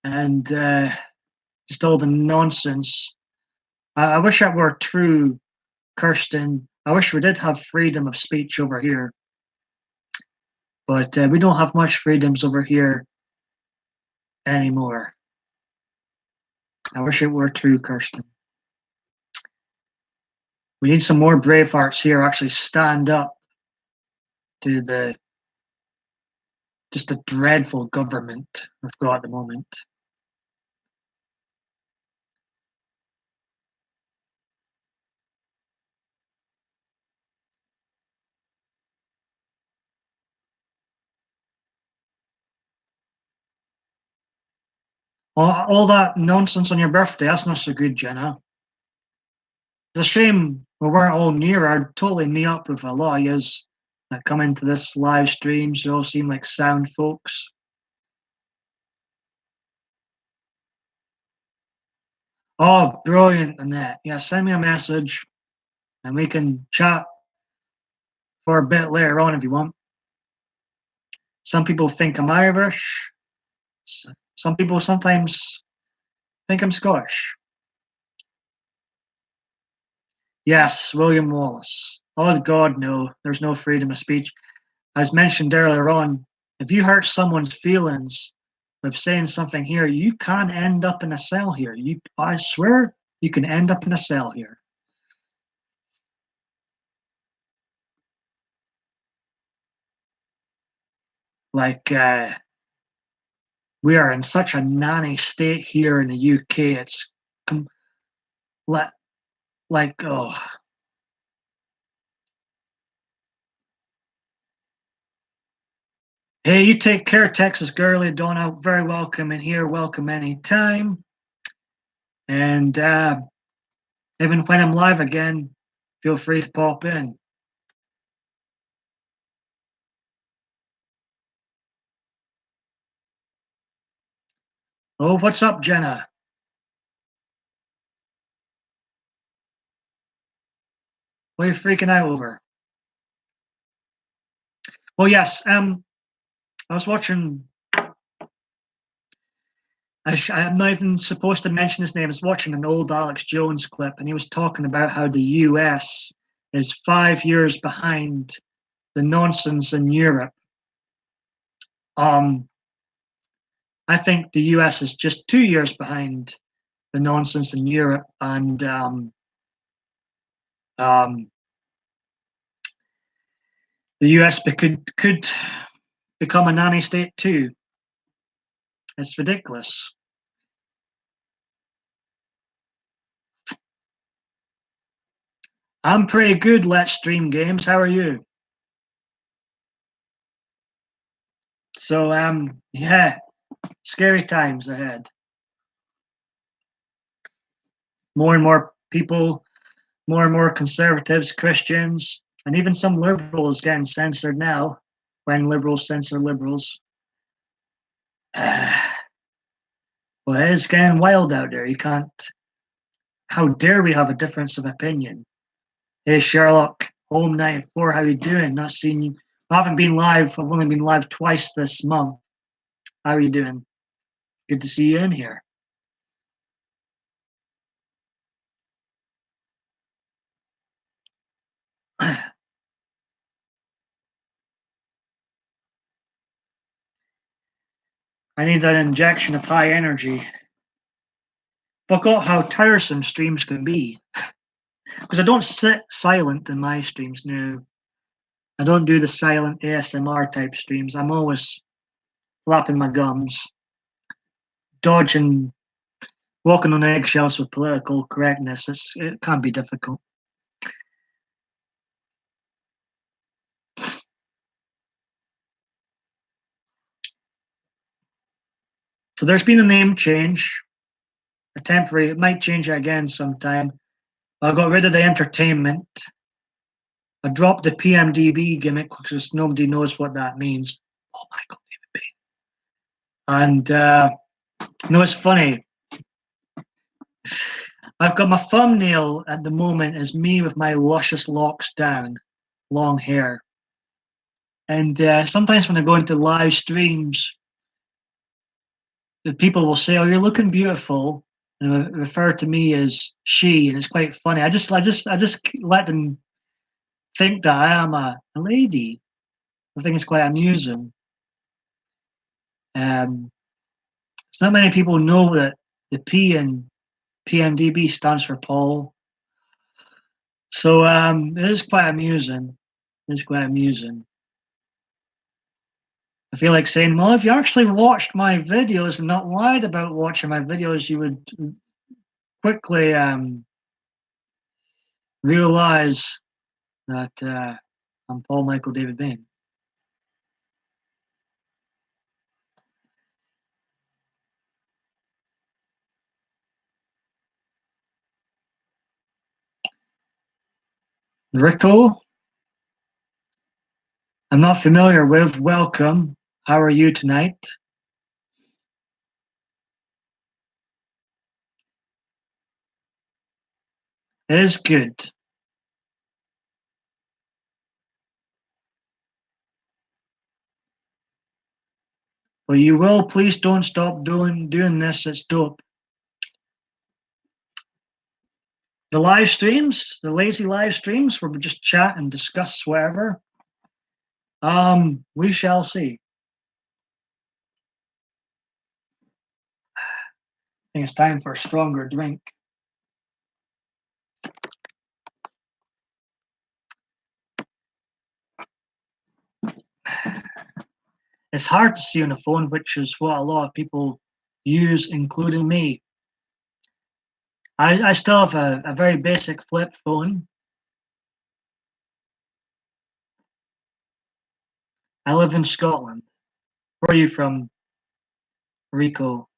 and just all the nonsense. I wish that were true, Kirsten. I wish we did have freedom of speech over here, but we don't have much freedoms over here anymore. I wish it were true, Kirsten. We need some more brave hearts here actually stand up to the just the dreadful government we've got at the moment. All that nonsense on your birthday, that's not so good, Jenna. It's a shame we weren't all near. I'd totally meet up with a lot of yous that come into this live streams. You all seem like sound folks. Oh, brilliant, Annette. Yeah, send me a message and we can chat for a bit later on if you want. Some people think I'm Irish. Some people sometimes think I'm Scottish. Yes, William Wallace. Oh, God, no. There's no freedom of speech. As mentioned earlier on, if you hurt someone's feelings with saying something here, you can end up in a cell here. I swear, you can end up in a cell here. Like, we are in such a nanny state here in the UK. It's com- like, oh, hey, you take care, Texas girlie. Donna, very welcome in here. Welcome anytime. And even when I'm live again, feel free to pop in. Oh, what's up, Jenna? What are you freaking out over? Well, yes. I was watching. I'm not even supposed to mention his name. I was watching an old Alex Jones clip, and he was talking about how the US is 5 years behind the nonsense in Europe. Um, I think the US is just 2 years behind the nonsense in Europe, and um, the US could become a nanny state too. It's ridiculous. I'm pretty good. Let's stream games. How are you? So yeah, scary times ahead. More and more people, more and more conservatives, Christians, and even some liberals getting censored now. When liberals censor liberals, well, it's getting wild out there. You can't. How dare we have a difference of opinion? Hey, Sherlock, home 94, how you doing? Not seen you. I haven't been live. I've only been live twice this month. How are you doing? Good to see you in here. I need that injection of high energy. Forgot how tiresome streams can be. Because I don't sit silent in my streams. No, I don't do the silent ASMR type streams. I'm always flapping my gums, dodging, walking on eggshells with political correctness. It can be difficult. So there's been a name change, a temporary. It might change again sometime. I got rid of the entertainment. I dropped the PMDB gimmick because nobody knows what that means. Oh my God, David Bain. And no, it's funny. I've got my thumbnail at the moment is me with my luscious locks down, long hair. And sometimes when I go into live streams, the people will say, "Oh, you're looking beautiful," and refer to me as she, and it's quite funny. I just let them think that I am a lady. I think it's quite amusing. Um, so not many people know that the P in PMDB stands for Paul. So it is quite amusing. It's quite amusing. I feel like saying, well, if you actually watched my videos and not lied about watching my videos, you would quickly realize that I'm Paul Michael David Bain. Rico, I'm not familiar with. Welcome. How are you tonight? It is good. Well, you will. Please don't stop doing this. It's dope. The live streams, the lazy live streams, where we just chat and discuss whatever. We shall see. I think it's time for a stronger drink. It's hard to see on the phone, which is what a lot of people use, including me. I still have a very basic flip phone. I live in Scotland. Where are you from, Rico?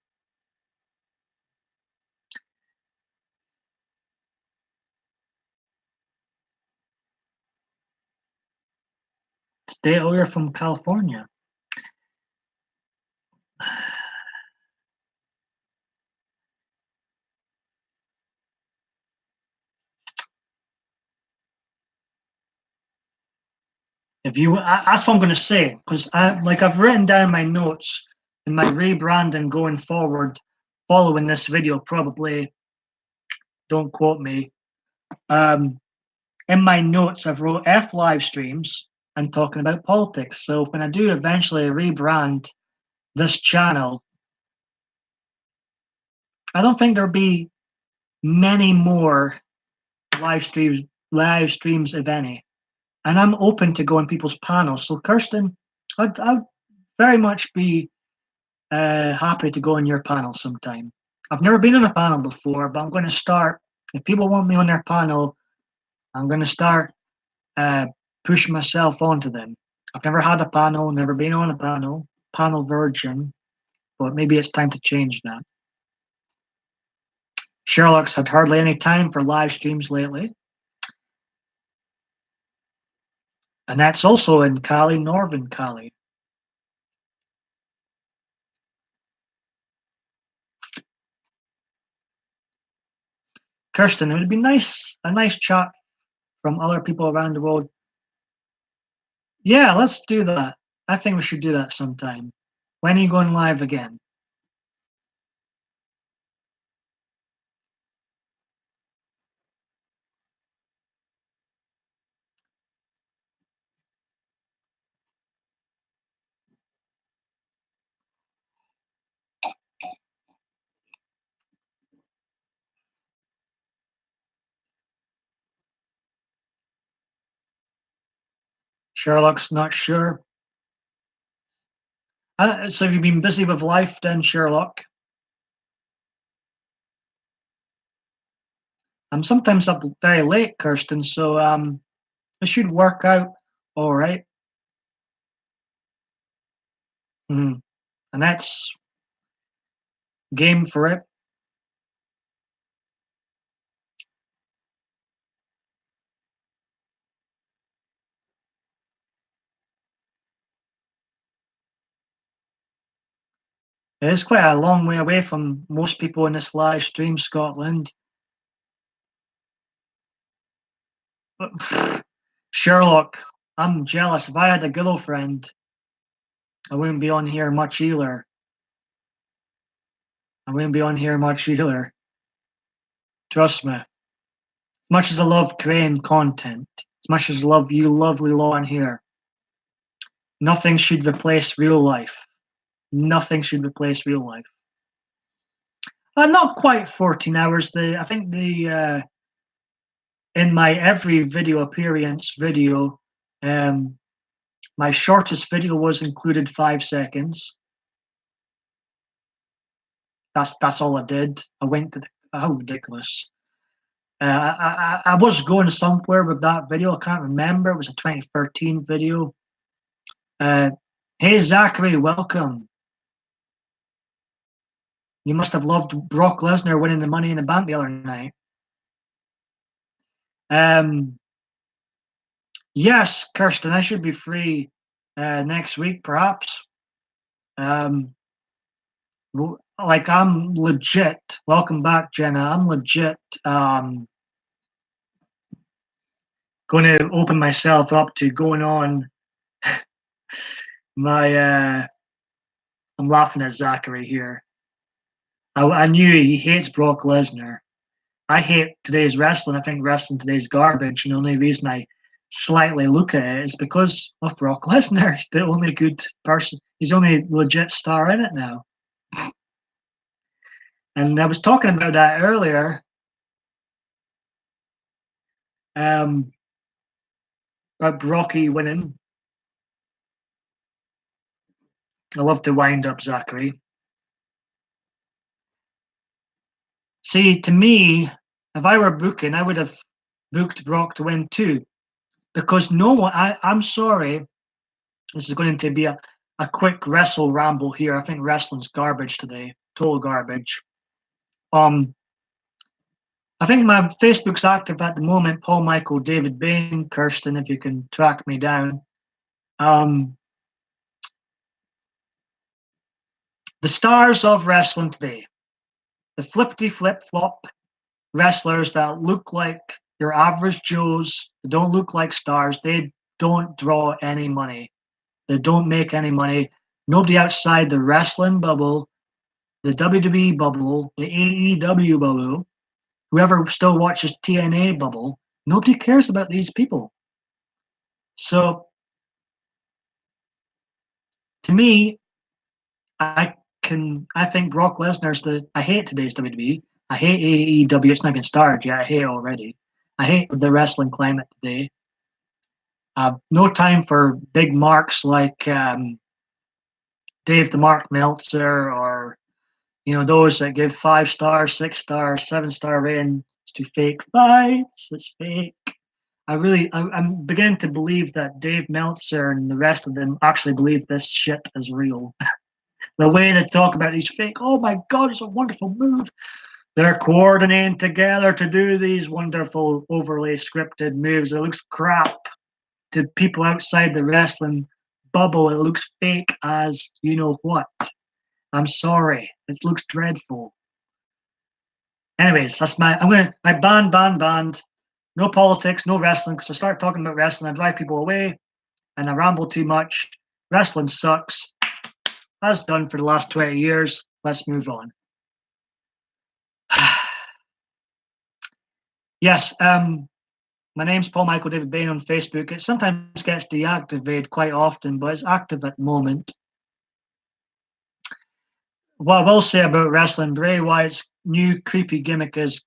State, oh, you're from California. If you, that's what I'm going to say, because I've written down my notes in my rebranding going forward, following this video. Probably don't quote me. Um, in my notes, I've wrote F live streams and talking about politics. So when I do eventually rebrand this channel, I don't think there'll be many more live streams, if any. And I'm open to going people's panels. So Kirsten, I'd very much be happy to go on your panel sometime. I've never been on a panel before, but I'm going to start. If people want me on their panel, I'm going to start uh, pushing myself onto them. I've never had a panel, never been on a panel virgin, but maybe it's time to change that. Sherlock's had hardly any time for live streams lately. And that's also in Cali, Northern Cali. Kirsten, it would be a nice chat from other people around the world. Yeah, let's do that. I think we should do that sometime. When are you going live again? Sherlock's not sure. So have you been busy with life then, Sherlock? I'm sometimes up very late, Kirsten, so it should work out all right. Mm. And that's game for it. It is quite a long way away from most people in this live stream, Scotland. But, Sherlock, I'm jealous. If I had a girlfriend, I wouldn't be on here much either. I wouldn't be on here much either. Trust me. As much as I love creating content, as much as I love you lovely lot on here, nothing should replace real life. Nothing should replace real life. Not quite 14 hours. I think in my every video appearance video, um, my shortest video was included 5 seconds. That's all I did. I went to how ridiculous. I was going somewhere with that video. I can't remember. It was a 2013 video. Hey Zachary, welcome. You must have loved Brock Lesnar winning the Money in the Bank the other night. Um, Yes, Kirsten, I should be free next week, perhaps. Um, like I'm legit. Welcome back, Jenna. I'm legit. Going to open myself up to going on my. I'm laughing at Zachary here. I knew he hates Brock Lesnar. I hate today's wrestling. I think wrestling today's garbage. And the only reason I slightly look at it is because of Brock Lesnar. He's the only good person. He's the only legit star in it now. And I was talking about that earlier. Um, about Brocky winning. I love to wind up Zachary. See, to me, if I were booking, I would have booked Brock to win too. Because no one, I'm sorry, this is going to be a quick wrestle ramble here. I think wrestling's garbage today, total garbage. Um, I think my Facebook's active at the moment. Paul Michael, David Bain, Kirsten, if you can track me down. The stars of wrestling today, the flippity flip flop wrestlers that look like your average Joes, they don't look like stars. They don't draw any money. They don't make any money. Nobody outside the wrestling bubble, the WWE bubble, the AEW bubble, whoever still watches TNA bubble, nobody cares about these people. So to me, I think Brock Lesnar's I hate today's WWE. I hate AEW. It's not even started yet. I hate it already. I hate the wrestling climate today. No time for big marks like Dave the Mark Meltzer or those that give 5 stars, 6 stars, 7-star ratings to fake fights. It's fake. I'm beginning to believe that Dave Meltzer and the rest of them actually believe this shit is real. The way they talk about these fake, oh my God, it's a wonderful move. They're coordinating together to do these wonderful, overly scripted moves. It looks crap to people outside the wrestling bubble. It looks fake as you know what. I'm sorry. It looks dreadful. Anyways, that's my band. No politics, no wrestling. Because I start talking about wrestling, I drive people away, and I ramble too much. Wrestling sucks. That's done for the last 20 years. Let's move on. Yes, my name's Paul Michael David Bain on Facebook. It sometimes gets deactivated quite often, but it's active at the moment. What I will say about wrestling, Bray Wyatt's new creepy gimmick is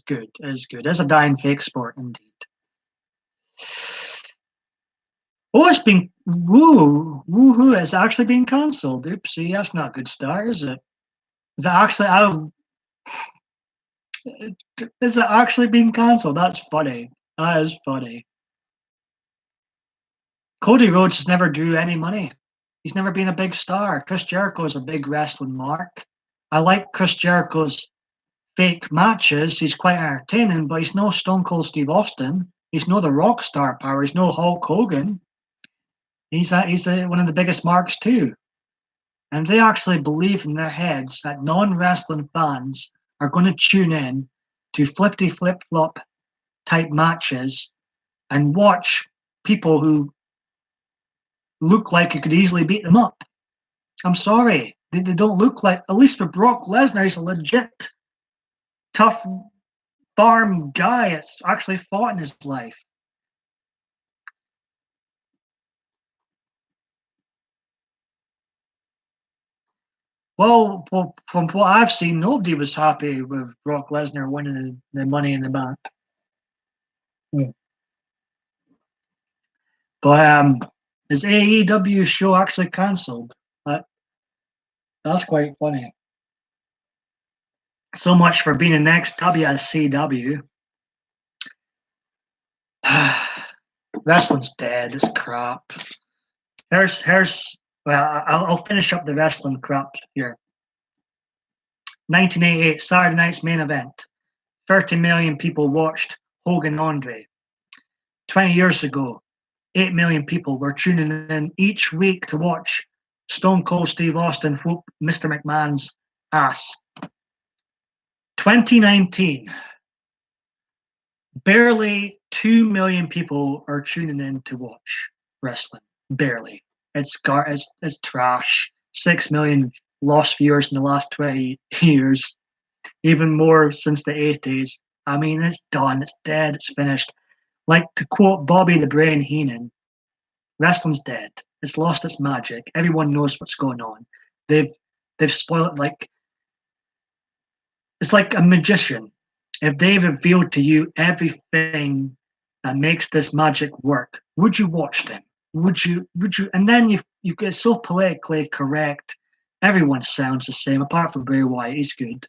good. It's a dying fake sport indeed. Oh, it's been woohoo! It's actually been cancelled. Oopsie, that's not a good start, is it? Is that actually out? Is it actually being cancelled? That's funny. That is funny. Cody Rhodes has never drew any money. He's never been a big star. Chris Jericho is a big wrestling mark. I like Chris Jericho's fake matches. He's quite entertaining, but he's no Stone Cold Steve Austin. He's no the rock star power. He's no Hulk Hogan. He's one of the biggest marks too. And they actually believe in their heads that non-wrestling fans are going to tune in to flippity flip flop type matches and watch people who look like you could easily beat them up. I'm sorry. They don't look like, at least for Brock Lesnar, he's a legit tough farm guy that's actually fought in his life. Well, from what I've seen, nobody was happy with Brock Lesnar winning the Money in the Bank. Hmm. But is AEW show actually cancelled? That's quite funny. So much for being the next WSCW. Wrestling's dead. It's crap. Here's well, I'll finish up the wrestling crap here. 1988 Saturday night's main event. 30 million people watched Hogan Andre. 20 years ago, 8 million people were tuning in each week to watch Stone Cold Steve Austin whoop Mr. McMahon's ass. 2019, barely 2 million people are tuning in to watch wrestling. Barely. It's trash. 6 million lost viewers in the last 20 years, even more since the 80s. I mean, it's done, it's dead, it's finished. Like to quote Bobby the Brain Heenan, wrestling's dead. It's lost its magic. Everyone knows what's going on. They've they've spoiled it like it's like a magician. If they revealed to you everything that makes this magic work, would you watch them? Would you and then you get so politically correct. Everyone sounds the same, apart from Bray Wyatt, he's good.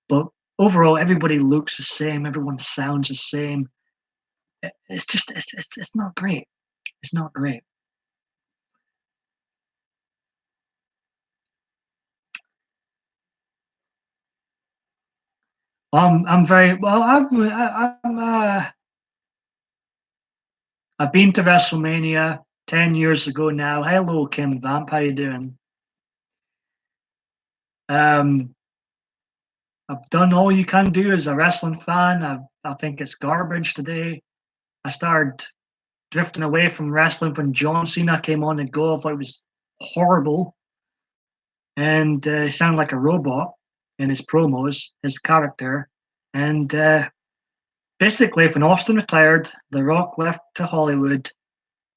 But overall everybody looks the same, everyone sounds the same. It's just it's not great. It's not great. I'm very well. I've been to WrestleMania 10 years ago now. Hello, Kim Vamp. How you doing? Um, I've done all you can do as a wrestling fan. I think it's garbage today. I started drifting away from wrestling when John Cena came on and go. I thought it was horrible, and he sounded like a robot in his promos, his character, and basically when Austin retired, The Rock left to Hollywood.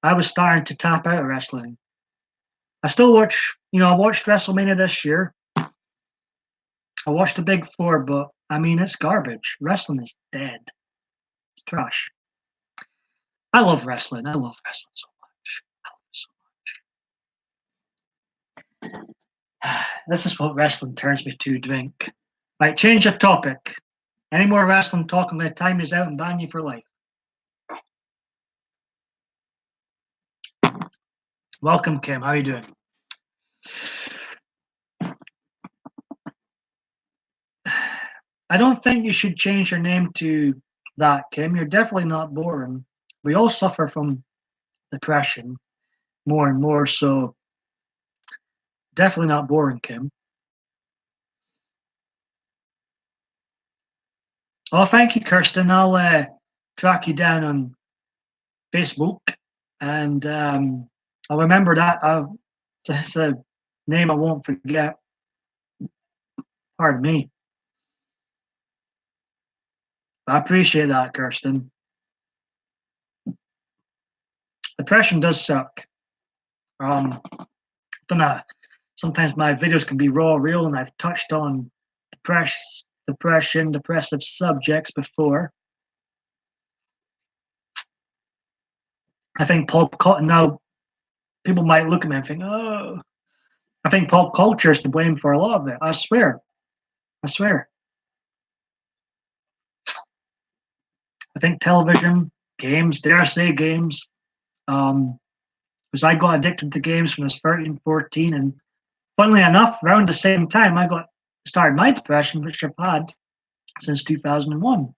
I was starting to tap out of wrestling. I still watch, I watched WrestleMania this year. I watched the Big Four, but I mean, it's garbage. Wrestling is dead. It's trash. I love wrestling. I love wrestling so much. I love it so much. This is what wrestling turns me to drink. Right, change the topic. Any more wrestling talk and the time is out and ban you for life. Welcome, Kim. How are you doing? I don't think you should change your name to that, Kim. You're definitely not boring. We all suffer from depression more and more, so definitely not boring, Kim. Oh, thank you, Kirsten. I'll track you down on Facebook, and I'll remember that. It's a name I won't forget. Pardon me. I appreciate that, Kirsten. Depression does suck. Don't know. Sometimes my videos can be raw, real, and I've touched on depression, depressive subjects before. I think now people might look at me and think, oh, I think pop culture is to blame for a lot of it. I swear. I swear. I think television, games, dare I say games, because I got addicted to games when I was 13, 14, and funnily enough, around the same time I got started my depression, which I've had since 2001.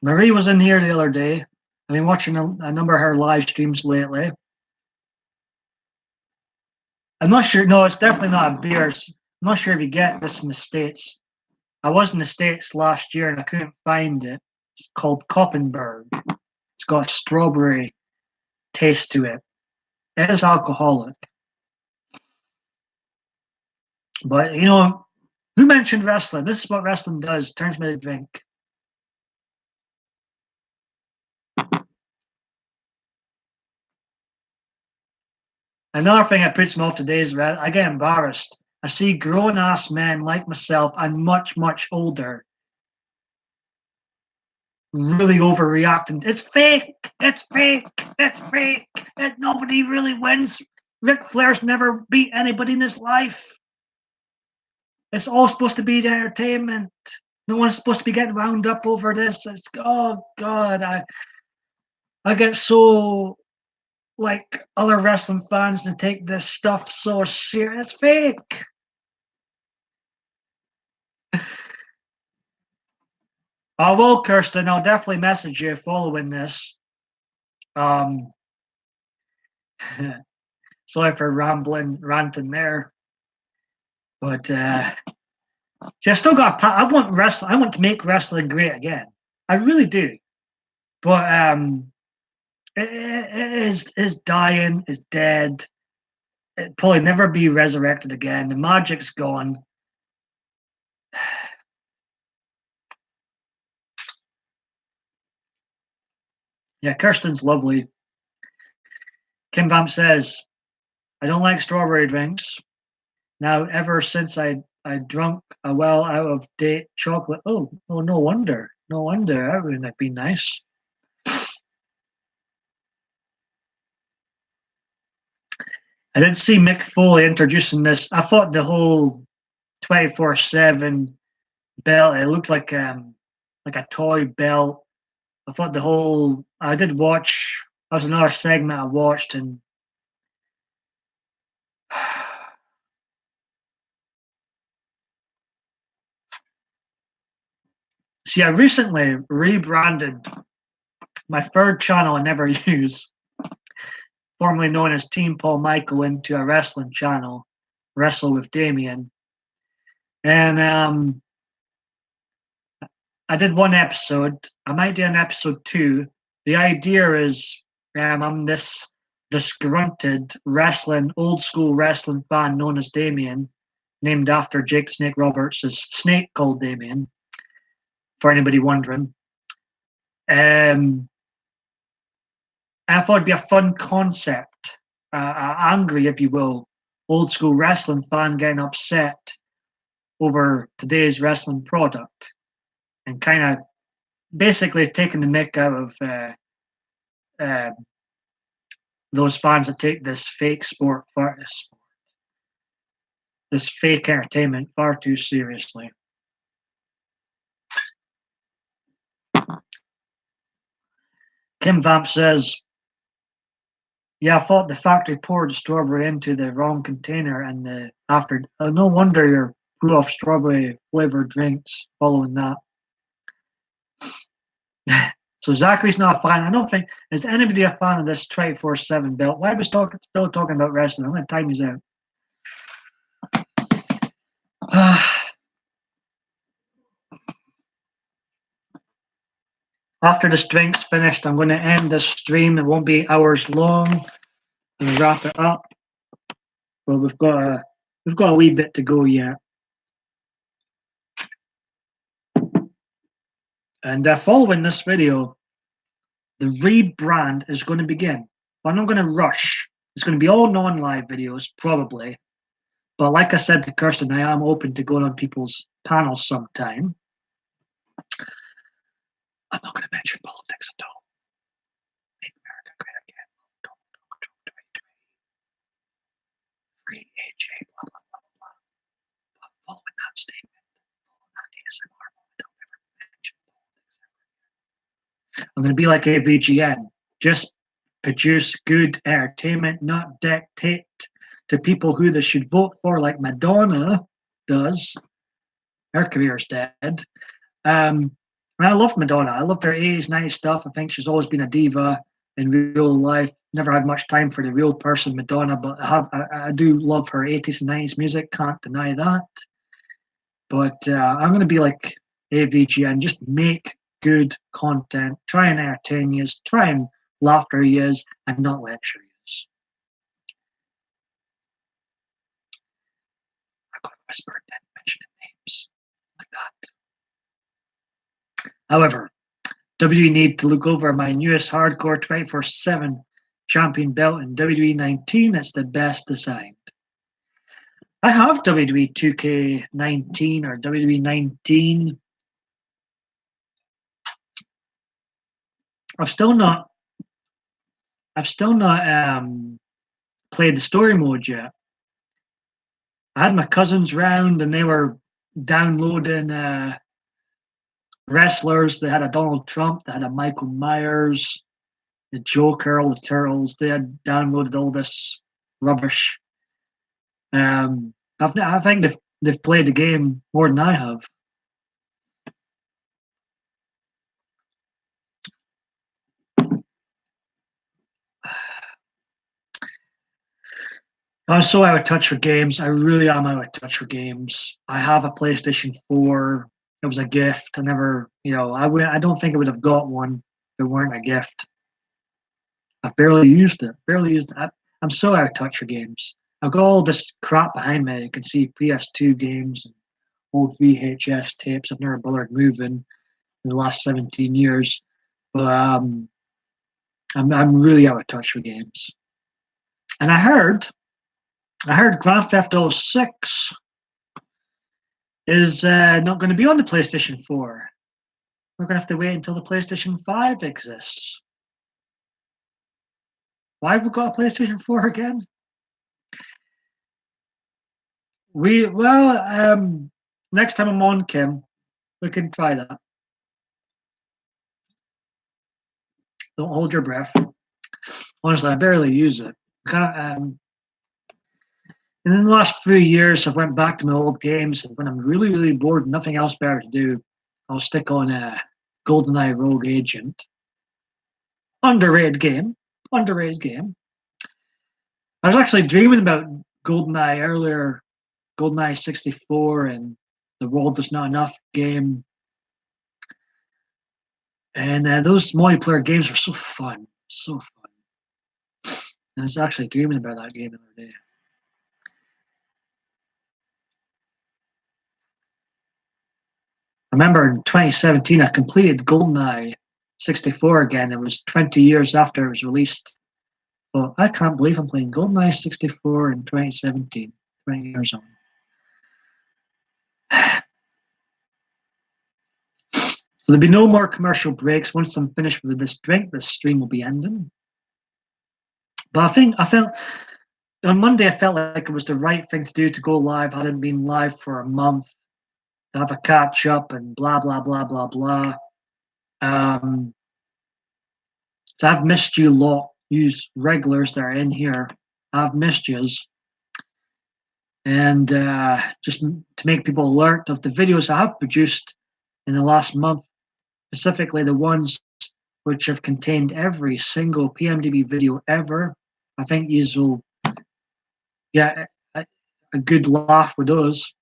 Marie was in here the other day. I've been watching a number of her live streams lately. I'm not sure. No, it's definitely not a beer. I'm not sure if you get this in the States. I was in the States last year and I couldn't find it. It's called Koppenberg. It's got a strawberry taste to it. It is alcoholic. But, who mentioned wrestling? This is what wrestling does. Turns me to drink. Another thing that puts me off today is I get embarrassed. I see grown ass men like myself and much, much older really overreacting. It's fake. It's fake. It's fake. Nobody really wins. Ric Flair's never beat anybody in his life. It's all supposed to be entertainment. No one's supposed to be getting wound up over this. It's oh god, I get so like other wrestling fans to take this stuff so serious. It's fake. Oh, well, Kirsten, I'll definitely message you following this. Um, sorry for ranting there, but see, I still got. I want wrestling. I want to make wrestling great again. I really do. But it is dying, is dead. It probably never be resurrected again. The magic's gone. Yeah, Kirsten's lovely. Kim Vamp says, I don't like strawberry drinks. Now, ever since I drunk a well out of date chocolate. Oh, no wonder. No wonder. That wouldn't have been nice. I did see Mick Foley introducing this. I thought the whole 24/7 belt, it looked like a toy belt. I thought the whole I did watch that was another segment I watched and see I recently rebranded my third channel I never use, formerly known as Team Paul Michael, into a wrestling channel, Wrestle with Damien. And I did one episode. I might do an episode two. The idea is I'm this disgruntled wrestling, old school wrestling fan known as Damien, named after Jake the Snake Roberts' snake called Damien, for anybody wondering. I thought it'd be a fun concept, angry, if you will, old school wrestling fan getting upset over today's wrestling product and kind of basically taking the mick out of uh, those fans that take this fake this fake entertainment far too seriously. Kim Vamp says, yeah, I thought the factory poured the strawberry into the wrong container and after no wonder you're grew off strawberry flavored drinks following that. So Zachary's not a fan. I don't think is anybody a fan of this 24/7 belt. Why are we still talking about wrestling? I'm gonna time these out. After this drink's finished, I'm going to end this stream. It won't be hours long. I'm going to wrap it up. But we've got a wee bit to go yet. And following this video, the rebrand is going to begin. I'm not going to rush. It's going to be all non-live videos, probably. But like I said to Kirsten, I am open to going on people's panels sometime. I'm not going to mention politics at all. Make America great again. Don't free AJ, blah, blah, blah, blah. But following that statement, following that ASMR moment, I'll never mention politics. I'm going to be like AVGN. Just produce good entertainment, not dictate to people who they should vote for, like Madonna does. Her career's dead. I love Madonna. I loved her 80s, 90s stuff. I think she's always been a diva in real life. Never had much time for the real person, Madonna, but I do love her 80s and 90s music. Can't deny that. But I'm going to be like AVG and just make good content. Try and entertain you, try and laughter you, and not lecture you. I got whispered and mentioning names like that. However, WWE need to look over my newest hardcore 24/7 champion belt in WWE 19. It's the best designed. I have WWE 2K19 or WWE 19. I've still not played the story mode yet. I had my cousins round and they were downloading wrestlers. They had a Donald Trump, they had a Michael Myers, the Joker, all the Turtles. They had downloaded all this rubbish. I think they've played the game more than I have. I'm so out of touch with games. I really am out of touch with games. I have a PlayStation 4. It was a gift. I never, I don't think I would have got one if it weren't a gift. I've barely used it. Barely used it. I'm so out of touch with games. I've got all this crap behind me. You can see PS2 games and old VHS tapes I've never bothered moving in the last 17 years. But I'm really out of touch with games. And I heard Grand Theft Auto 6 is not going to be on the PlayStation 4. We're going to have to wait until the PlayStation 5 exists. Why have we got a PlayStation 4 again? Next time I'm on, Kim, we can try that. Don't hold your breath. Honestly, I barely use it. And in the last few years, I've went back to my old games, and when I'm really, really bored, nothing else better to do, I'll stick on a GoldenEye Rogue Agent. Underrated game. Underrated game. I was actually dreaming about GoldenEye earlier, GoldenEye 64 and the World Is Not Enough game. And those multiplayer games are so fun. So fun. I was actually dreaming about that game the other day. I remember in 2017, I completed GoldenEye 64 again. It was 20 years after it was released. But I can't believe I'm playing GoldenEye 64 in 2017, 20 years on. So there'll be no more commercial breaks. Once I'm finished with this drink, this stream will be ending. But I felt on Monday, I felt like it was the right thing to do to go live. I hadn't been live for a month, to have a catch up and blah, blah, blah, blah, blah. So I've missed you lot, use regulars that are in here. I've missed yous. And just to make people alert of the videos I have produced in the last month, specifically the ones which have contained every single PMDB video ever. I think you will get a good laugh with those.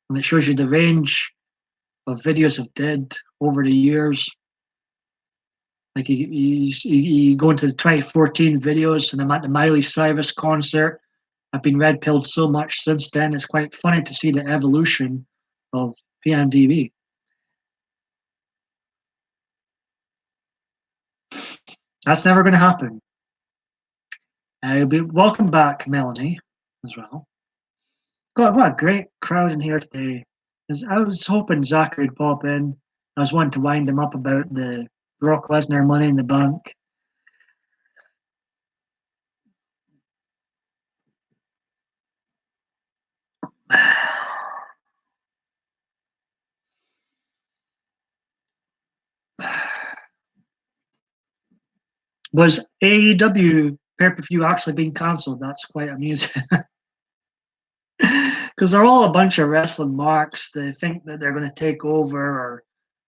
And it shows you the range of videos I've did over the years. Like you go into the 2014 videos, and I'm at the Miley Cyrus concert. I've been red pilled so much since then. It's quite funny to see the evolution of PMDB. That's never going to happen. You'll be welcome back, Melanie, as well. God, what a great crowd in here today. I was hoping Zachary would pop in. I was wanting to wind him up about the Brock Lesnar Money in the Bank. Was AEW pay-per-view actually being cancelled? That's quite amusing. Because they're all a bunch of wrestling marks. They think that they're going to take over,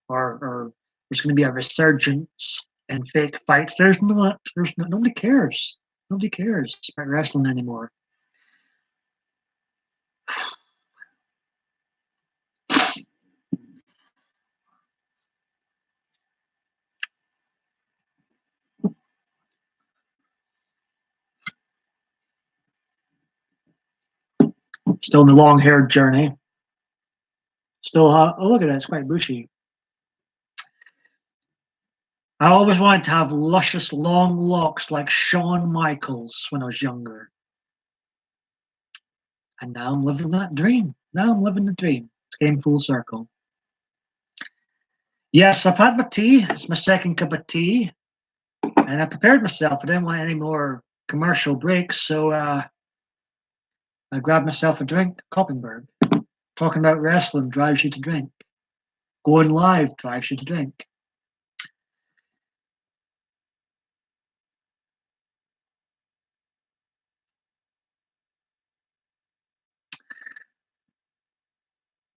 or there's going to be a resurgence in fake fights. Nobody cares. Nobody cares about wrestling anymore. Still in the long haired journey. Still, oh, look at that. It's quite bushy. I always wanted to have luscious long locks like Shawn Michaels when I was younger. And now I'm living that dream. Now I'm living the dream. It's came full circle. Yes, I've had my tea. It's my second cup of tea. And I prepared myself. I didn't want any more commercial breaks, so I grabbed myself a drink, Koppenberg. Talking about wrestling drives you to drink. Going live drives you to drink.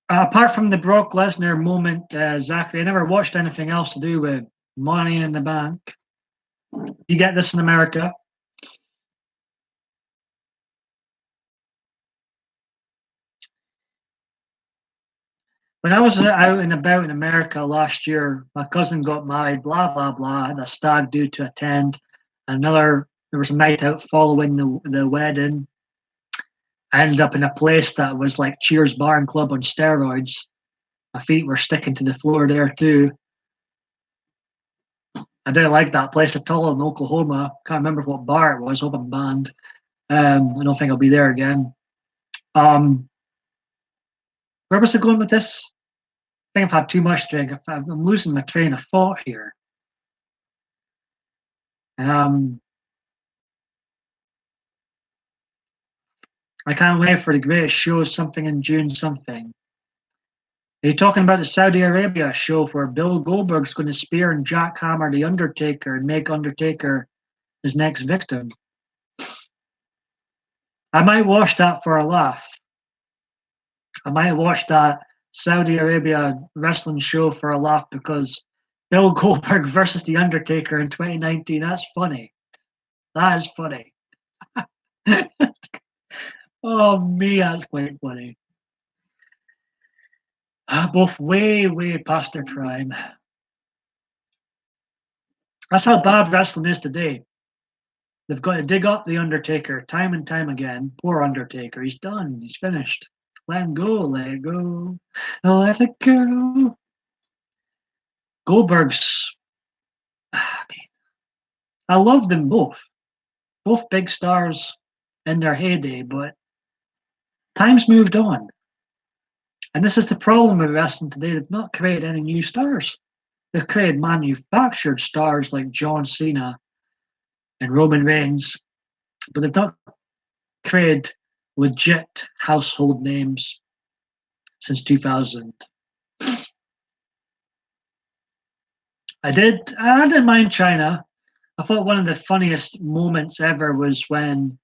Apart from the Brock Lesnar moment, Zachary, I never watched anything else to do with Money in the Bank. You get this in America. When I was out and about in America last year, my cousin got married, blah, blah, blah, had a stag do to attend. There was a night out following the wedding. I ended up in a place that was like Cheers Bar and Club on steroids. My feet were sticking to the floor there too. I didn't like that place at all in Oklahoma. Can't remember what bar it was, open band. I don't think I'll be there again. Um, where was I going with this? I think I've had too much drink. I'm losing my train of thought here. Um, I can't wait for the greatest show, something in June, something. Are you talking about the Saudi Arabia show where Bill Goldberg's going to spear and jackhammer the Undertaker and make Undertaker his next victim? I might watch that for a laugh. I might watch that Saudi Arabia wrestling show for a laugh because Bill Goldberg versus The Undertaker in 2019, that's funny. That is funny. Oh, me, that's quite funny. Both way, way past their prime. That's how bad wrestling is today. They've got to dig up The Undertaker time and time again. Poor Undertaker. He's done. He's finished. Let him go. Let it go. Let it go. Goldberg's. I mean, I love them both. Both big stars in their heyday, but time's moved on. And this is the problem with wrestling today. They've not created any new stars. They've created manufactured stars like John Cena and Roman Reigns, but they've not created legit household names since 2000. I didn't mind China. I thought one of the funniest moments ever was when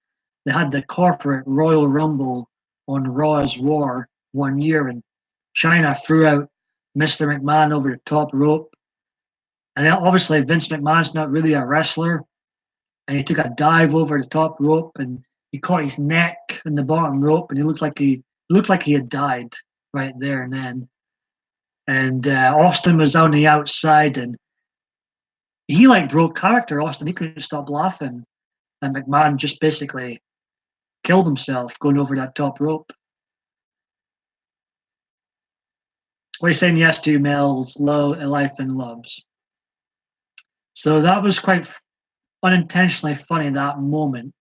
they had the corporate Royal Rumble on Raw's War one year, and China threw out Mr. McMahon over the top rope. And obviously, Vince McMahon's not really a wrestler, and he took a dive over the top rope, and he caught his neck in the bottom rope, and he looked like he had died right there and then. And Austin was on the outside, and he like broke character. Austin, he couldn't stop laughing, and McMahon just basically killed himself going over that top rope. What he's saying yes to Mel's life and loves. So that was quite unintentionally funny, that moment.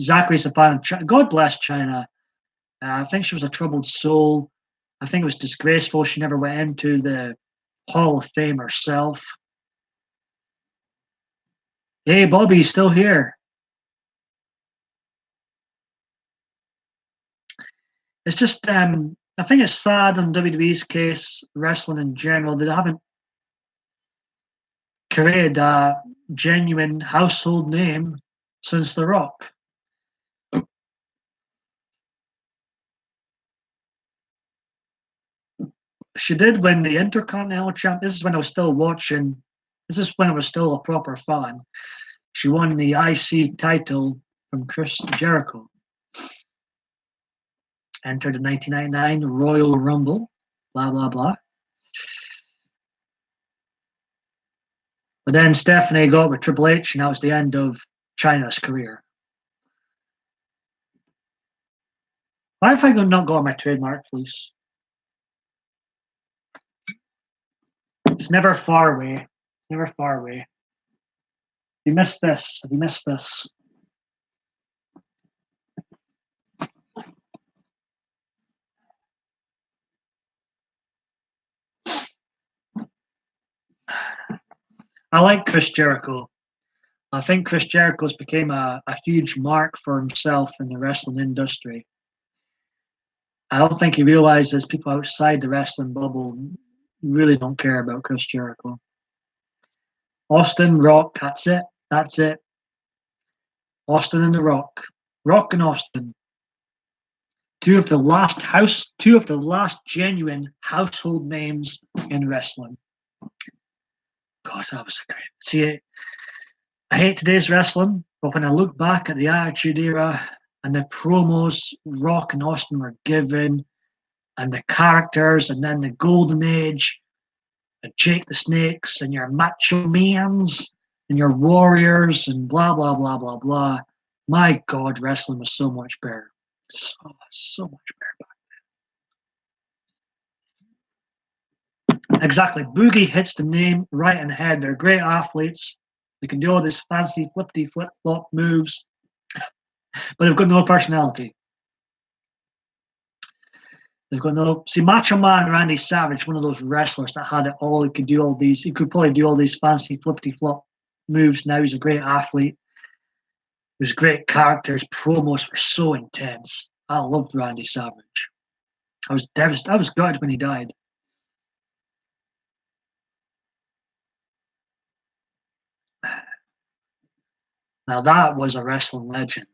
Zachary's a fan of China. God bless China. I think she was a troubled soul. I think it was disgraceful she never went into the Hall of Fame herself. Hey, Bobby's still here. It's just, I think it's sad in WWE's case, wrestling in general, they haven't created a genuine household name since The Rock. She did win the Intercontinental Champ. This is when I was still watching. This is when I was still a proper fan. She won the IC title from Chris Jericho. Entered the 1999 Royal Rumble. Blah, blah, blah. But then Stephanie got with Triple H, and that was the end of Chyna's career. Why have I not got my trademark, please? It's never far away. Never far away. You missed this. Have you missed this? I like Chris Jericho. I think Chris Jericho's became a huge mark for himself in the wrestling industry. I don't think he realizes people outside the wrestling bubble really don't care about Chris Jericho. Austin, Rock, that's it. That's it. Austin and The Rock. Rock and Austin. Two of the last genuine household names in wrestling. God, that was great. See, I hate today's wrestling, but when I look back at the Attitude Era and the promos Rock and Austin were given, and the characters, and then the golden age, and Jake the Snakes, and your macho mans, and your warriors, and blah blah blah blah blah. My God, wrestling was so much better. So much better. Exactly. Boogie hits the name right in the head. They're great athletes. They can do all these fancy flippy flip flop moves, but they've got no personality. They've got no. See, Macho Man Randy Savage, one of those wrestlers that had it all. He could do all these. He could probably do all these fancy flippy flop moves. Now he's a great athlete. He was great character. His promos were so intense. I loved Randy Savage. I was devastated. I was gutted when he died. Now that was a wrestling legend.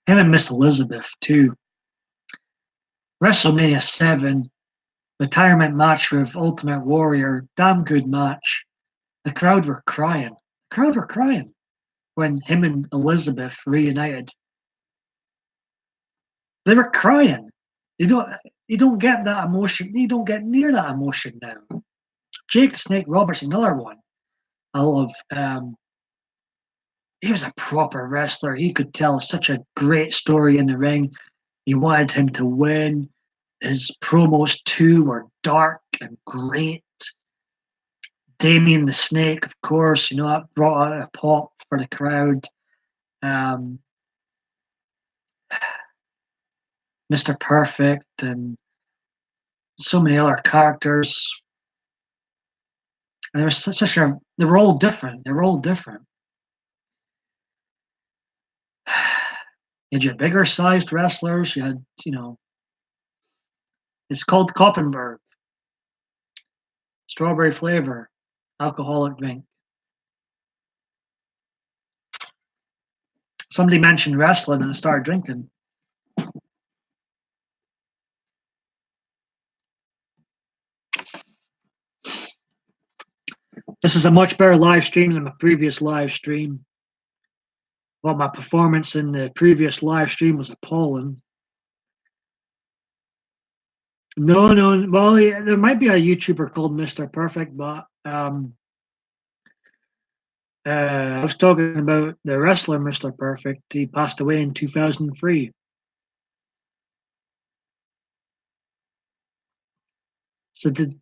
Him and Miss Elizabeth too. WrestleMania 7 retirement match with Ultimate Warrior. Damn good match. The crowd were crying. The crowd were crying when him and Elizabeth reunited. They were crying. You don't get that emotion. You don't get near that emotion now. Jake the Snake Roberts, another one. I love. He was a proper wrestler. He could tell such a great story in the ring. You wanted him to win. His promos too were dark and great. Damien the Snake, of course, that brought out a pop for the crowd. Mr. Perfect and so many other characters. And there was they were all different. They were all different. You had your bigger sized wrestlers. You had, it's called Koppenberg. Strawberry flavor, alcoholic drink. Somebody mentioned wrestling and I started drinking. This is a much better live stream than my previous live stream. Well, my performance in the previous live stream was appalling. No. Well, yeah, there might be a YouTuber called Mr. Perfect, but I was talking about the wrestler Mr. Perfect. He passed away in 2003. So the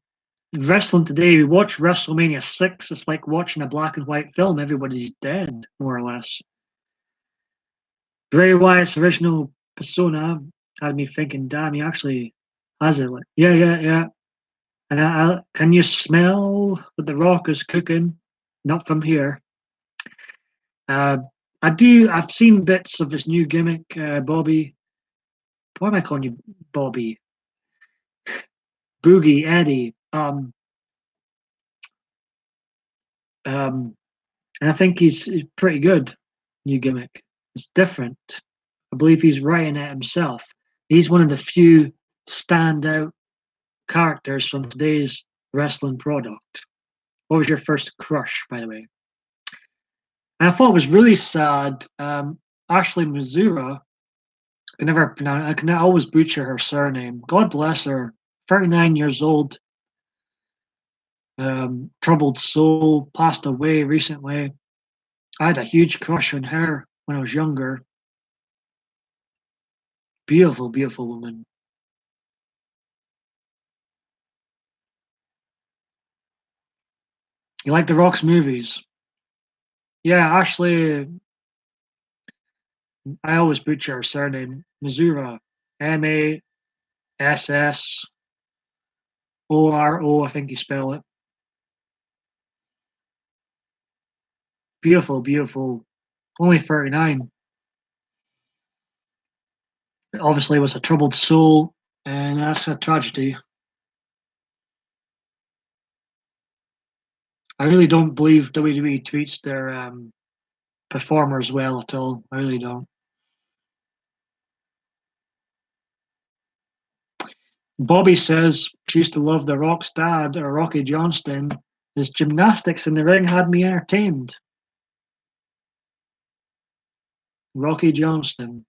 wrestling today, we watch WrestleMania 6. It's like watching a black and white film. Everybody's dead, more or less. Bray Wyatt's original persona had me thinking, damn, he actually has it. Like, yeah. And can you smell what the Rock is cooking? Not from here. I've seen bits of his new gimmick, Bobby. Why am I calling you Bobby? Boogie, Eddie. And I think he's pretty good. New gimmick. It's different. I believe he's writing it himself. He's one of the few standout characters from today's wrestling product. What was your first crush, by the way? And I thought it was really sad. Ashley Missoura, I can always butcher her surname. God bless her. 39 years old. Troubled soul, passed away recently. I had a huge crush on her when I was younger. Beautiful, beautiful woman. You like The Rock's movies? Yeah, Ashley, I always butcher her surname. Missoura. Massoro, I think you spell it. Beautiful, beautiful. Only 39. Obviously was a troubled soul, and that's a tragedy. I really don't believe WWE treats their performers well at all. I really don't. Bobby says she used to love The Rock's dad, or Rocky Johnston. His gymnastics in the ring had me entertained. Rocky Johnston.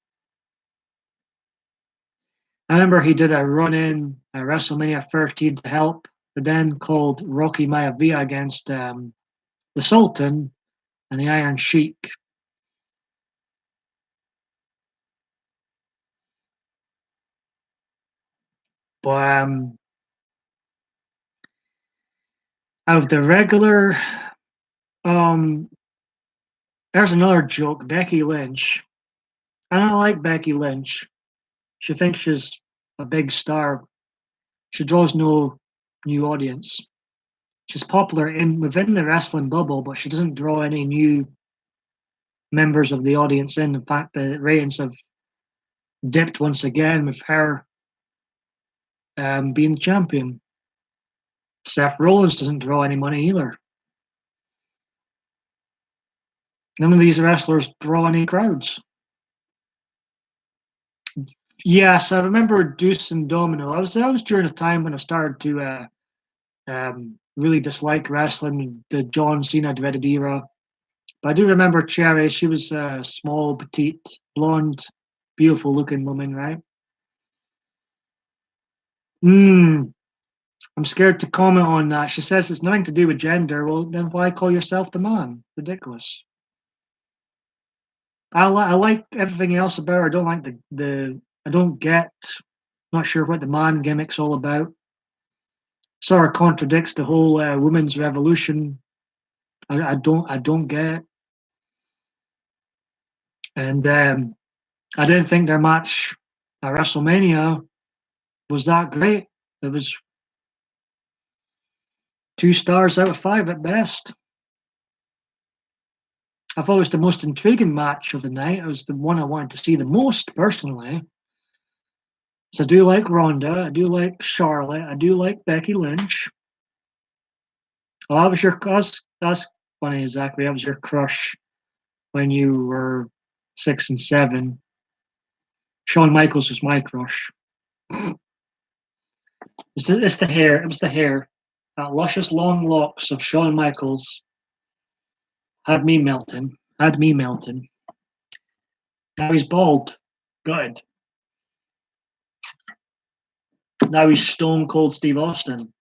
I remember he did a run in at WrestleMania 13 to help the then called Rocky Maivia against the Sultan and the Iron Sheik. But out of the regular, um, there's another joke. Becky Lynch. I don't like Becky Lynch. She thinks she's a big star. She draws no new audience. She's popular in within the wrestling bubble, but she doesn't draw any new members of the audience in. In fact, the ratings have dipped once again with her being the champion. Seth Rollins doesn't draw any money either. None of these wrestlers draw any crowds. Yes, I remember Deuce and Domino. I was during a time when I started to really dislike wrestling, the John Cena dreaded era. But I do remember Cherry. She was a small, petite, blonde, beautiful looking woman, right? Hmm. I'm scared to comment on that. She says it's nothing to do with gender. Well, then why call yourself the man? Ridiculous. I like everything else about her. I don't like the I don't get. Not sure what the man gimmick's all about. Sort of contradicts the whole women's revolution. I don't get it. And I didn't think their match at WrestleMania was that great. It was 2 stars out of five at best. I thought it was the most intriguing match of the night. It was the one I wanted to see the most personally. So I do like Ronda. I do like Charlotte. I do like Becky Lynch. Oh, that's funny, Zachary. That was your crush when you were 6 and 7. Shawn Michaels was my crush. It's the hair. It was the hair. That luscious long locks of Shawn Michaels had me melting. Had me melting. Now he's bald. Good. Now he's Stone Cold Steve Austin.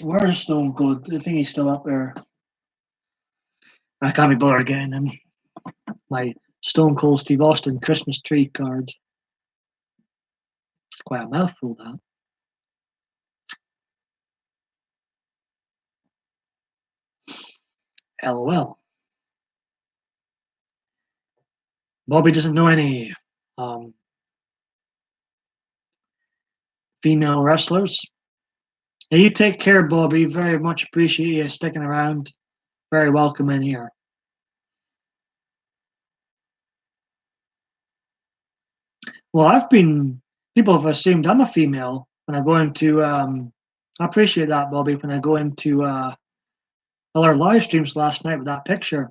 Where's Stone Cold? I think he's still up there. I can't be bothered getting him. My Stone Cold Steve Austin Christmas tree card. It's quite a mouthful, that. LOL. Bobby doesn't know any um, female wrestlers. Hey, you take care, Bobby. Very much appreciate you sticking around. Very welcome in here. Well, people have assumed I'm a female when I go into, I appreciate that, Bobby, when I go into other live streams last night with that picture.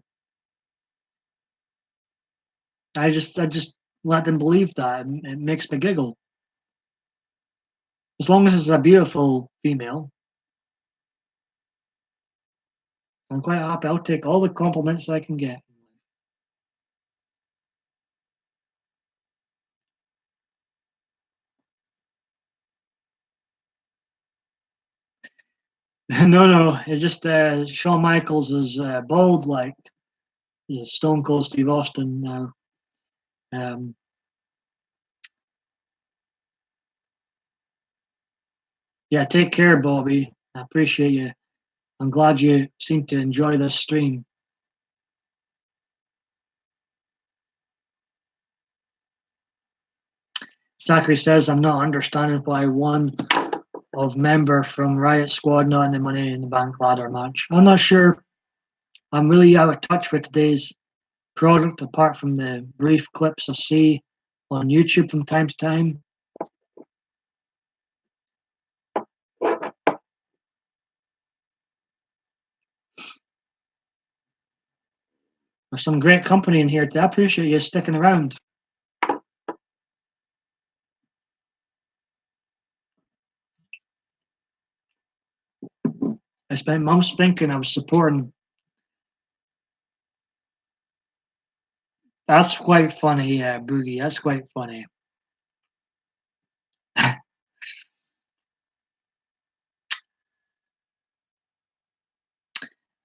I just let them believe that. It makes me giggle. As long as it's a beautiful female, I'm quite happy. I'll take all the compliments I can get. No, it's just Shawn Michaels is bald like Stone Cold Steve Austin now. Um, yeah, take care, Bobby. I appreciate you. I'm glad you seem to enjoy this stream. Zachary says I'm not understanding why one of member from Riot Squad not in the Money in the Bank ladder match. I'm not sure. I'm really out of touch with today's product apart from the brief clips I see on YouTube from time to time. There's some great company in here today. I appreciate you sticking around. I spent months thinking I was supporting That's quite funny, yeah, Boogie. That's quite funny.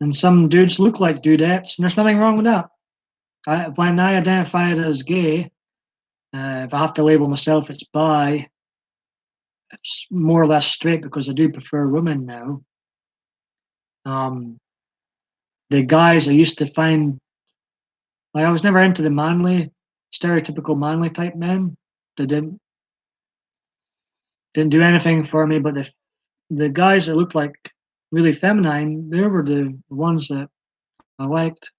And some dudes look like dudettes, and there's nothing wrong with that. When I identify as gay, if I have to label myself, it's bi. It's more or less straight because I do prefer women now. Um, the guys I used to find, like, I was never into the manly, stereotypical manly type men. They didn't do anything for me. But the guys that looked like really feminine, they were the ones that I liked.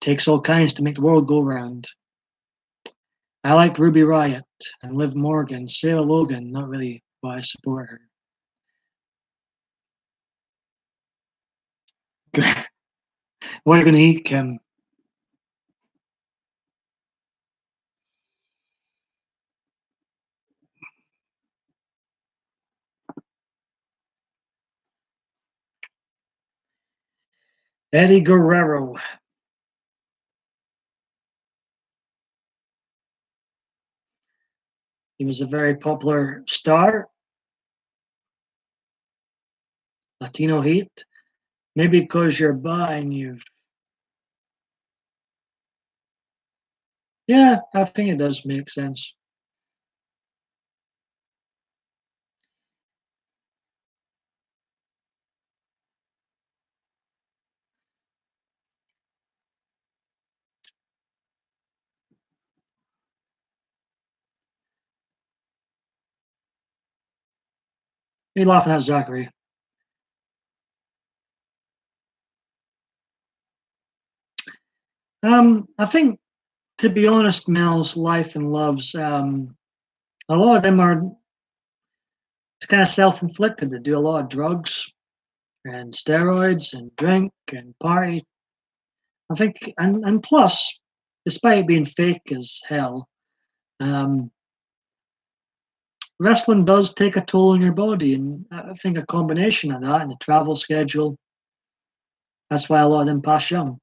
Takes all kinds to make the world go round. I like Ruby Riot and Liv Morgan, Sarah Logan. Not really why I support her. What are you gonna eat, Kim? Eddie Guerrero. He was a very popular star, Latino heat. Maybe because you're bi and you've. Yeah, I think it does make sense. Are you laughing at Zachary? I think, to be honest, Mel's life and loves. A lot of them are it's kind of self-inflicted. They do a lot of drugs and steroids and drink and party. I think, and plus, despite it being fake as hell, um, wrestling does take a toll on your body, and I think a combination of that and the travel schedule. That's why a lot of them pass young.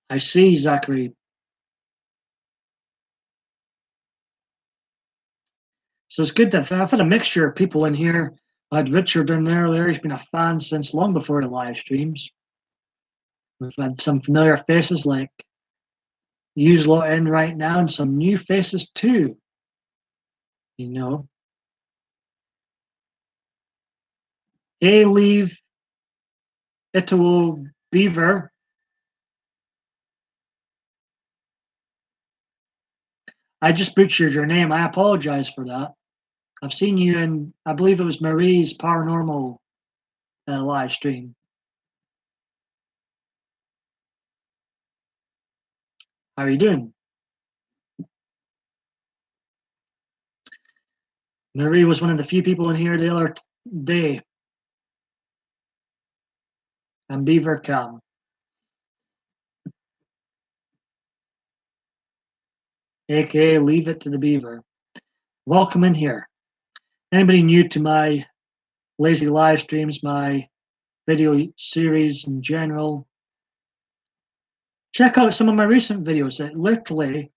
I see, Zachary. So it's good that I've had a mixture of people in here. I had Richard in there earlier. He's been a fan since long before the live streams. We've had some familiar faces like Use Lot in right now, and some new faces too. You know, A Leave, Ito Beaver. I just butchered your name. I apologize for that. I've seen you in, I believe it was Marie's paranormal live stream. How are you doing? Marie was one of the few people in here the other day, and Beaver Cam, aka Leave It to the Beaver. Welcome in here. Anybody new to my lazy live streams, my video series in general, check out some of my recent videos. It literally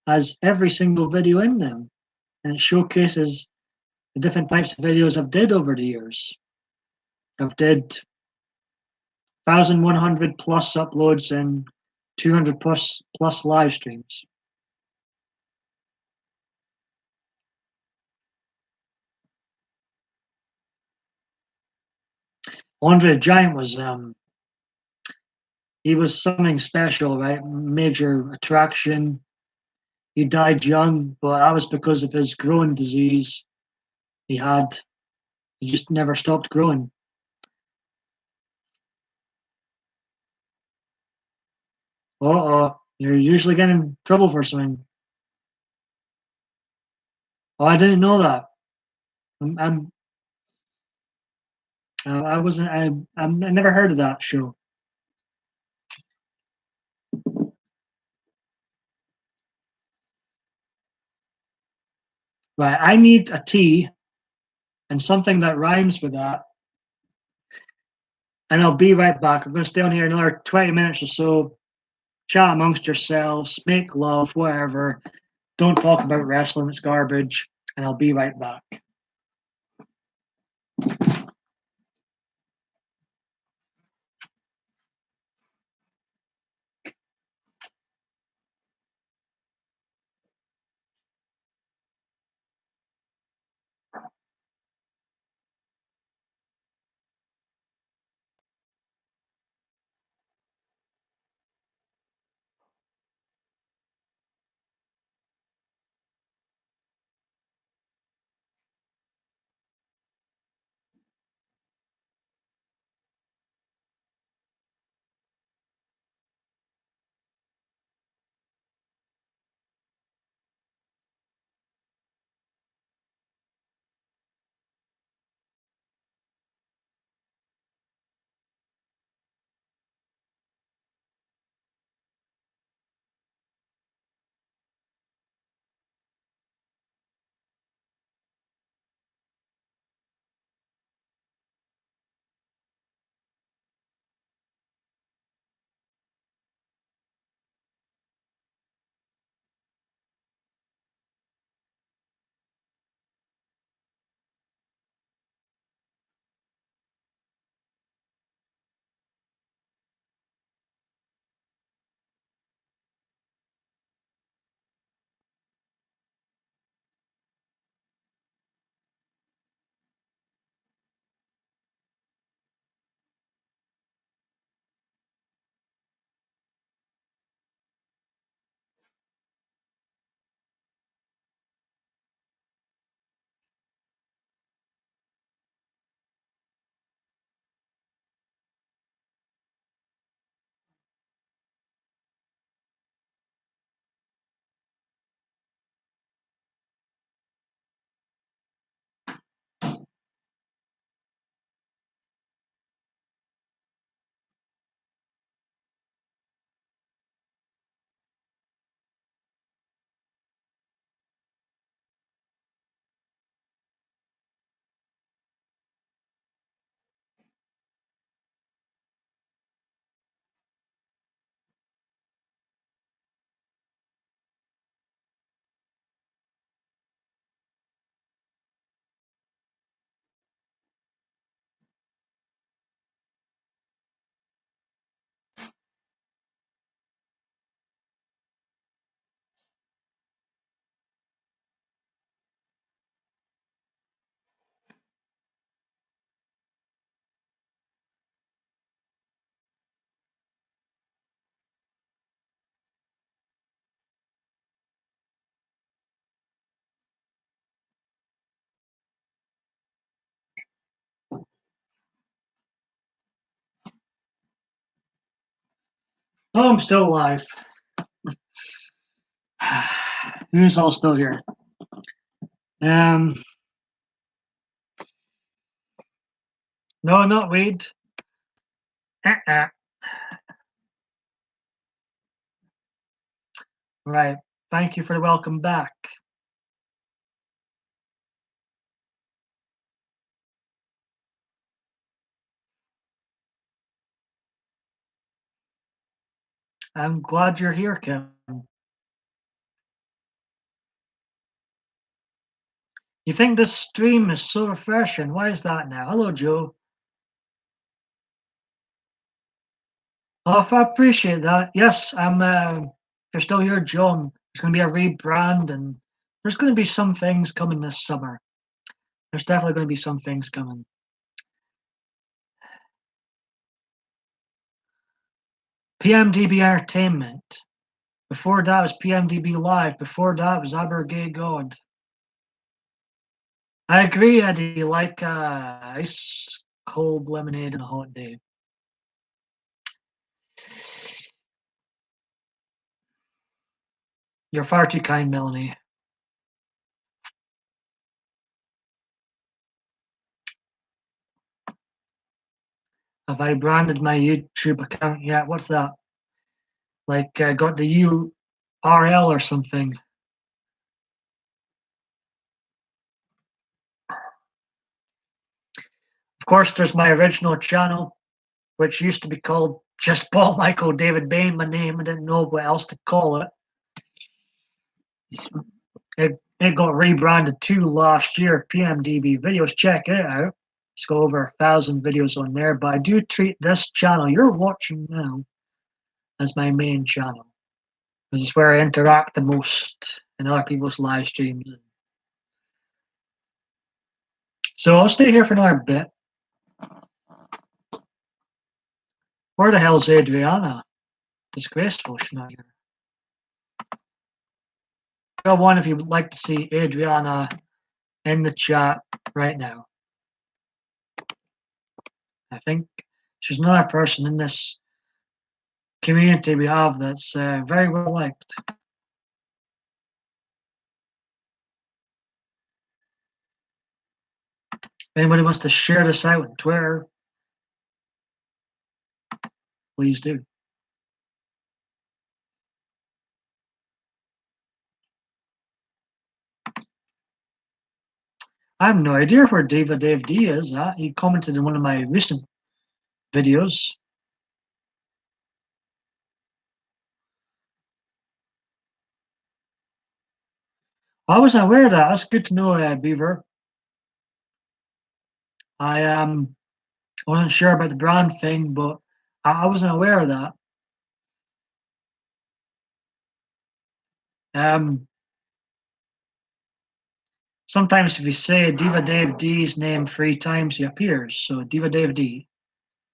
has every single video in them, and it showcases the different types of videos I've did over the years. I've did 1,100 plus uploads and 200 plus live streams. Andre the Giant was he was something special, right? Major attraction. He died young, but that was because of his growing disease. He had he just never stopped growing. Oh, you're usually getting in trouble for something. Oh, I didn't know that. I'm I wasn't I never heard of that show. Right, I need a tea and something that rhymes with that, and I'll be right back. I'm going to stay on here another 20 minutes or so, chat amongst yourselves, make love, whatever. Don't talk about wrestling, it's garbage, and I'll be right back. Oh, I'm still alive. Who's all still here? Um, no, not Wade. Uh-uh. Right. Thank you for the welcome back. I'm glad you're here, Kim. You think this stream is so refreshing? Why is that now? Hello, Joe. Oh, I appreciate that. Yes, I'm. If you're still here, John, there's going to be a rebrand, and there's going to be some things coming this summer. There's definitely going to be some things coming. PMDB Entertainment. Before that was PMDB Live. Before that was Aber Gay God. I agree, Eddie. Like ice cold lemonade and a hot day. You're far too kind, Melanie. Have I branded my YouTube account yet? What's that? Like, got the URL or something? Of course, there's my original channel, which used to be called just Paul Michael David Bain, my name. I didn't know what else to call it. It got rebranded too last year, PMDB videos. Check it out. It's got over 1,000 videos on there, but I do treat this channel you're watching now as my main channel. This is where I interact the most in other people's live streams. So I'll stay here for another bit. Where the hell's Adriana? Disgraceful, she's not here. Go one if you'd like to see Adriana in the chat right now. I think she's another person in this community we have that's very well liked. If anybody wants to share this out on Twitter, please do. I have no idea where Diva Dave D is at. He commented in one of my recent videos. I wasn't aware of that. That's good to know, Beaver. I wasn't sure about the brand thing, but I wasn't aware of that. Sometimes if you say Diva Dave D's name 3 times, he appears. So Diva Dave D.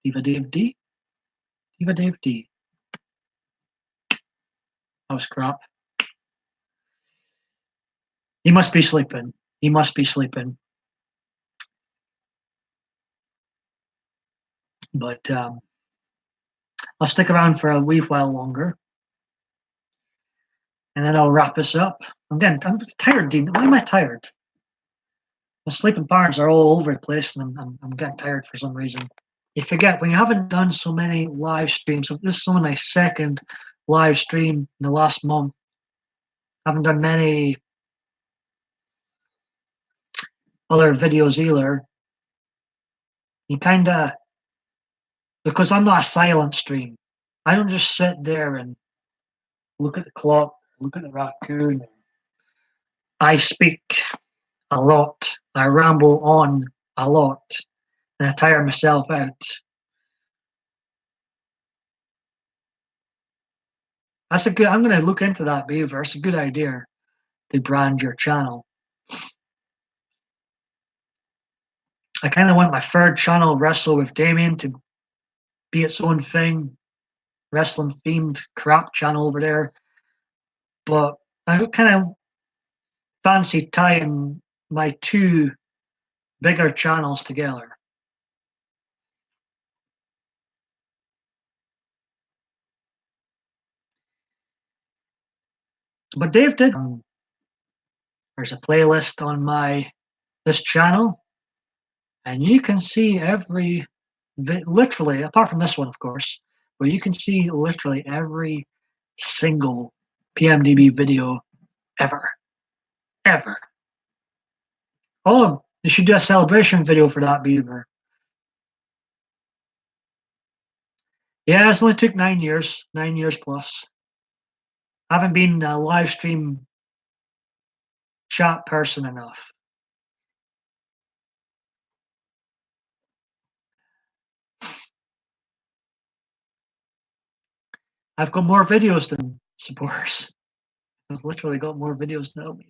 Diva Dave D? Diva Dave D. That was crap. He must be sleeping. He must be sleeping. But I'll stick around for a wee while longer. And then I'll wrap this up. I'm tired, Dean. Why am I tired? My sleeping patterns are all over the place, and I'm getting tired for some reason. You forget when you haven't done so many live streams. This is only my second live stream in the last month. I haven't done many other videos either. You kind of, because I'm not a silent stream. I don't just sit there and look at the clock, look at the raccoon. I speak a lot. I ramble on a lot, and I tire myself out. That's a good. I'm going to look into that, Beaver. It's a good idea to brand your channel. I kind of want my third channel, Wrestle with Damien, to be its own thing, wrestling themed crap channel over there. But I kind of fancy tying my 2 bigger channels together. But Dave did. There's a playlist on this channel, and you can see literally, apart from this one, of course, but you can see literally every single PMDB video ever. Oh, you should do a celebration video for that, Beaver. Yeah, it's only took 9 years plus. I haven't been a live stream chat person enough. I've got more videos than supporters. I've literally got more videos than help me.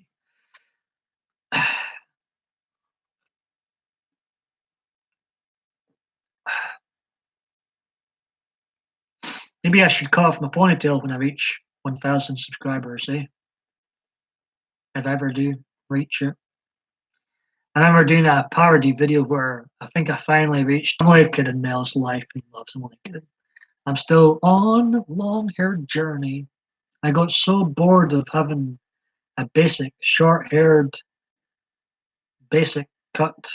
Maybe I should cut off my ponytail when I reach 1,000 subscribers, eh? If I ever do reach it. I remember doing a parody video where I think I finally reached. I'm only kidding, Mel's life and loves. I'm only kidding. I'm still on the long-haired journey. I got so bored of having a basic, short-haired, basic cut.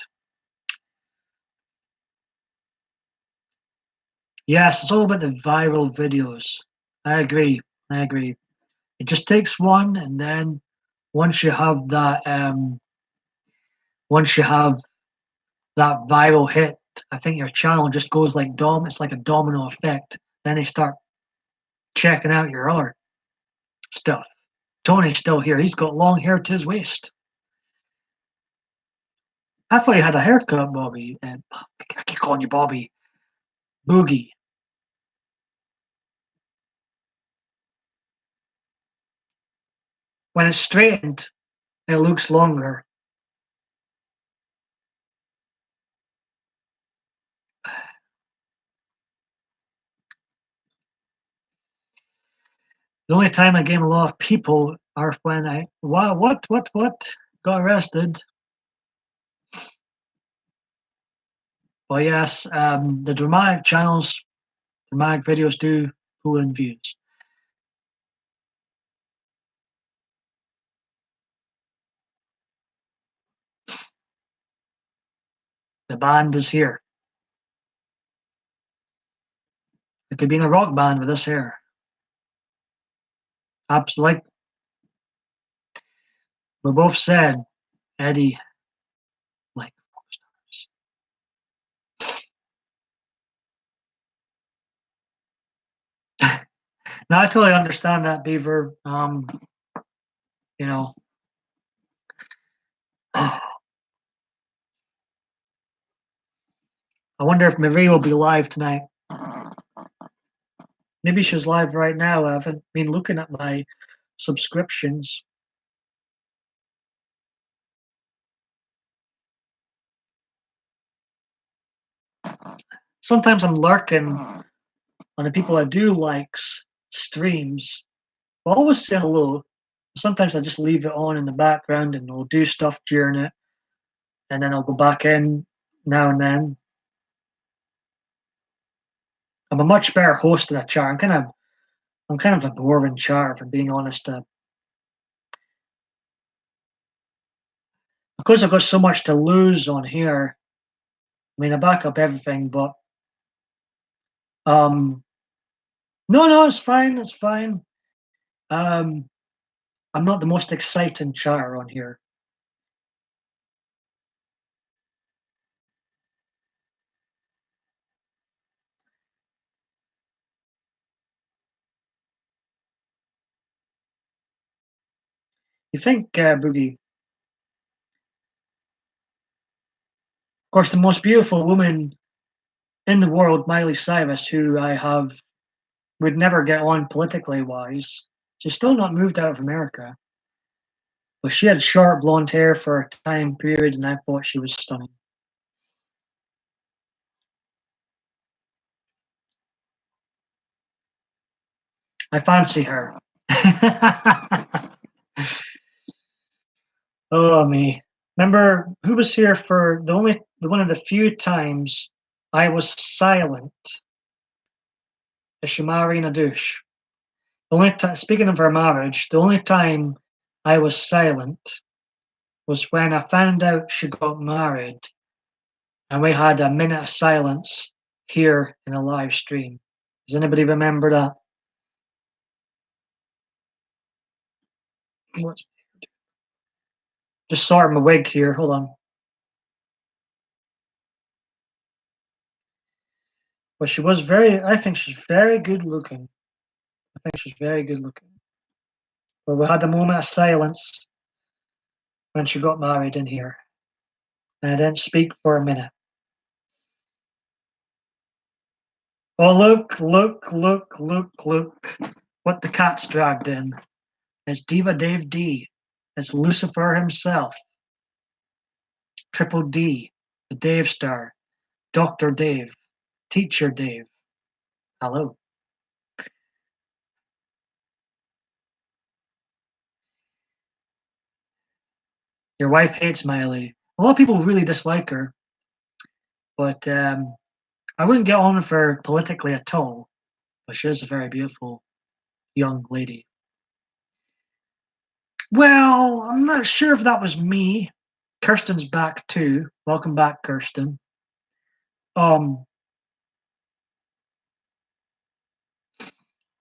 Yes, it's all about the viral videos. I agree. It just takes one, and then once you have that, once you have that viral hit, I think your channel just goes like it's like a domino effect. Then they start checking out your other stuff. Tony's still here. He's got long hair to his waist. I thought you had a haircut, Bobby. I keep calling you Bobby. Boogie. When it's straightened, it looks longer. The only time I game a lot of people are when I what got arrested. But yes, the dramatic channels, dramatic videos do pull in views. The band is here. It could be in a rock band with this hair. Absolutely. We both said Eddie like rock stars. Now I totally understand that, Beaver. You know, I wonder if Marie will be live tonight. Maybe she's live right now. I haven't been looking at my subscriptions. Sometimes I'm lurking on the people I do likes streams. I'll always say hello. Sometimes I just leave it on in the background and I'll do stuff during it, and then I'll go back in now and then. I'm a much better host than a chat. I'm kind of a boring chat, if I'm being honest. Because I've got so much to lose on here. I mean, I back up everything, but no, no, it's fine. It's fine. Um, I'm not the most exciting chatter on here. You think, Boogie? Of course, the most beautiful woman in the world, Miley Cyrus, who I have would never get on politically wise. She's still not moved out of America. But she had short blonde hair for a time period, and I thought she was stunning. I fancy her. Oh me. Remember who was here for the one of the few times I was silent? Is Shamari Nadush. The only time, speaking of her marriage, the only time I was silent was when I found out she got married, and we had a minute of silence here in a live stream. Does anybody remember that? What's just sorting my wig here. Hold on. But she was I think she's very good looking. I think she's very good looking. But we had a moment of silence when she got married in here. And I didn't speak for a minute. Oh, look, look, look, look, look. What the cat's dragged in. It's Diva Dave D. It's Lucifer himself. Triple D. The Dave Star. Dr. Dave. Teacher Dave. Hello. Your wife hates Miley. A lot of people really dislike her. But I wouldn't get on with her politically at all. But she is a very beautiful young lady. Well, I'm not sure if that was me. Kirsten's back too. Welcome back, Kirsten. Well,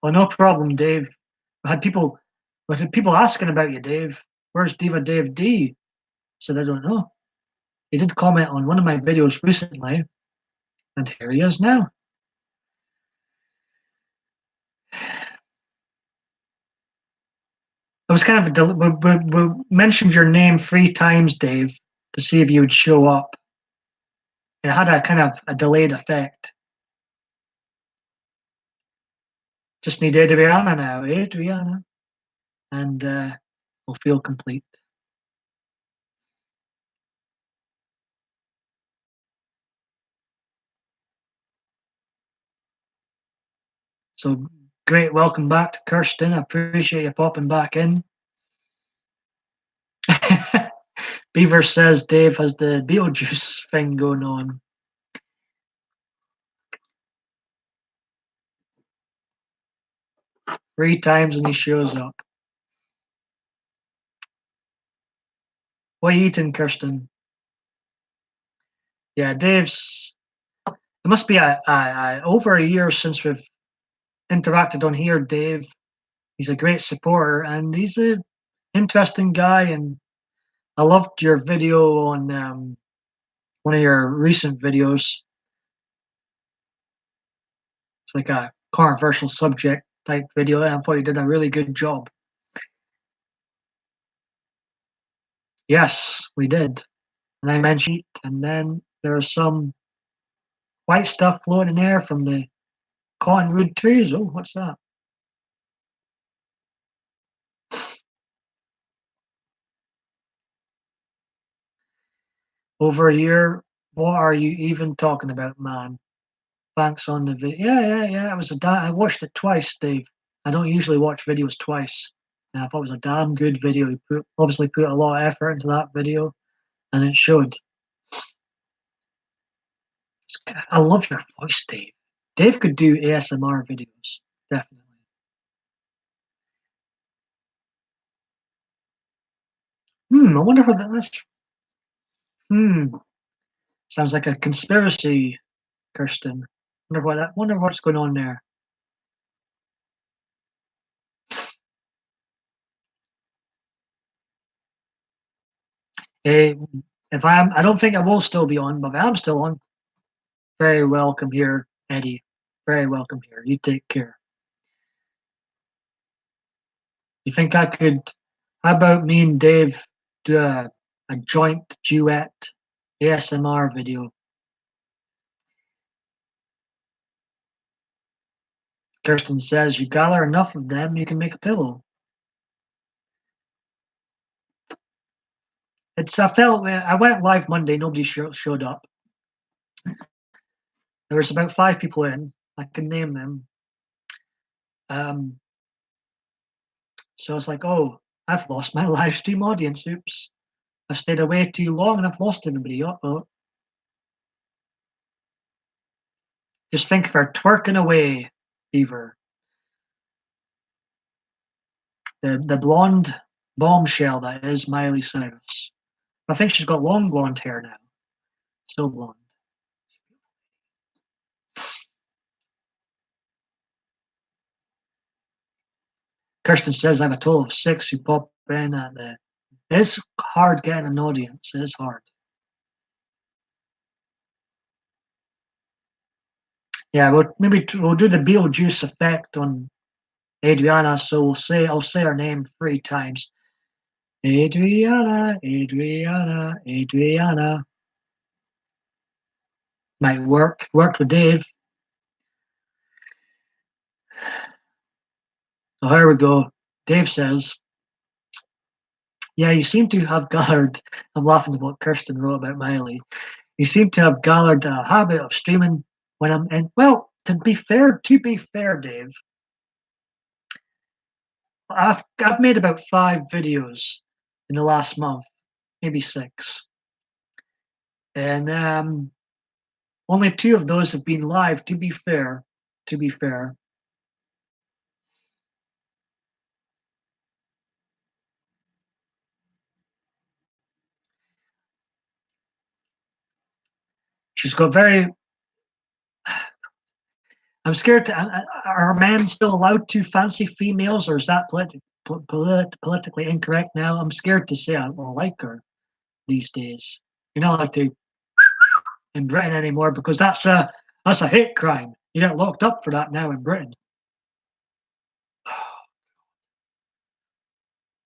no problem, Dave. I had people asking about you, Dave. Where's Diva Dave D? I said I don't know. He did comment on one of my videos recently. And here he is now. It was kind of we mentioned your name 3 times, Dave, to see if you would show up. It had a kind of a delayed effect. Just need Adriana now, Adriana, and we'll feel complete. So great, welcome back to Kirsten. I appreciate you popping back in. Beaver says Dave has the Beetlejuice thing going on. Three times and he shows up. What are you eating, Kirsten? Yeah, Dave's. It must be over a year since we've interacted on here, Dave. He's a great supporter and he's a interesting guy. And I loved your video on one of your recent videos. It's like a controversial subject type video, and I thought you did a really good job. Yes, we did. And I mentioned, and then there was some white stuff floating in air from the cottonwood trees. Oh, what's that? Over a year. What are you even talking about, man? Thanks on the video. Yeah. It was I watched it twice, Dave. I don't usually watch videos twice. And I thought it was a damn good video. He obviously put a lot of effort into that video, and it showed. I love your voice, Dave. Dave could do ASMR videos, definitely. I wonder what that is. Sounds like a conspiracy, Kirsten. Wonder what's going on there. Eh, if I don't think I will still be on, but if I'm still on, very welcome here, Eddie. Very welcome here. You take care. You think I could? How about me and Dave do a joint duet ASMR video? Kirsten says, "You gather enough of them, you can make a pillow." I felt I went live Monday. Nobody showed up. There was about 5 people in. I can name them. So I was like, "Oh, I've lost my live stream audience. Oops, I've stayed away too long and I've lost everybody." Uh-oh. Just think of her twerking away, Beaver. The blonde bombshell that is Miley Cyrus. I think she's got long blonde hair now. Still blonde. Kirsten says I have a total of 6 who pop in at the. It's hard getting an audience. It is hard. Yeah, we'll do the Beetlejuice effect on Adriana. So I'll say her name 3 times. Adriana, Adriana, Adriana. Might work. Worked with Dave. So here we go. Dave says, "Yeah, you seem to have gathered." I'm laughing at what Kirsten wrote about Miley. "You seem to have gathered a habit of streaming when I'm in." Well, to be fair, Dave, I've made about 5 videos in the last month, maybe 6, and only 2 of those have been live. To be fair, she's got very. I'm scared to. Are men still allowed to fancy females, or is that politically incorrect now? I'm scared to say I like her these days. You're not allowed to in Britain anymore because that's That's a hate crime. You get locked up for that now in Britain.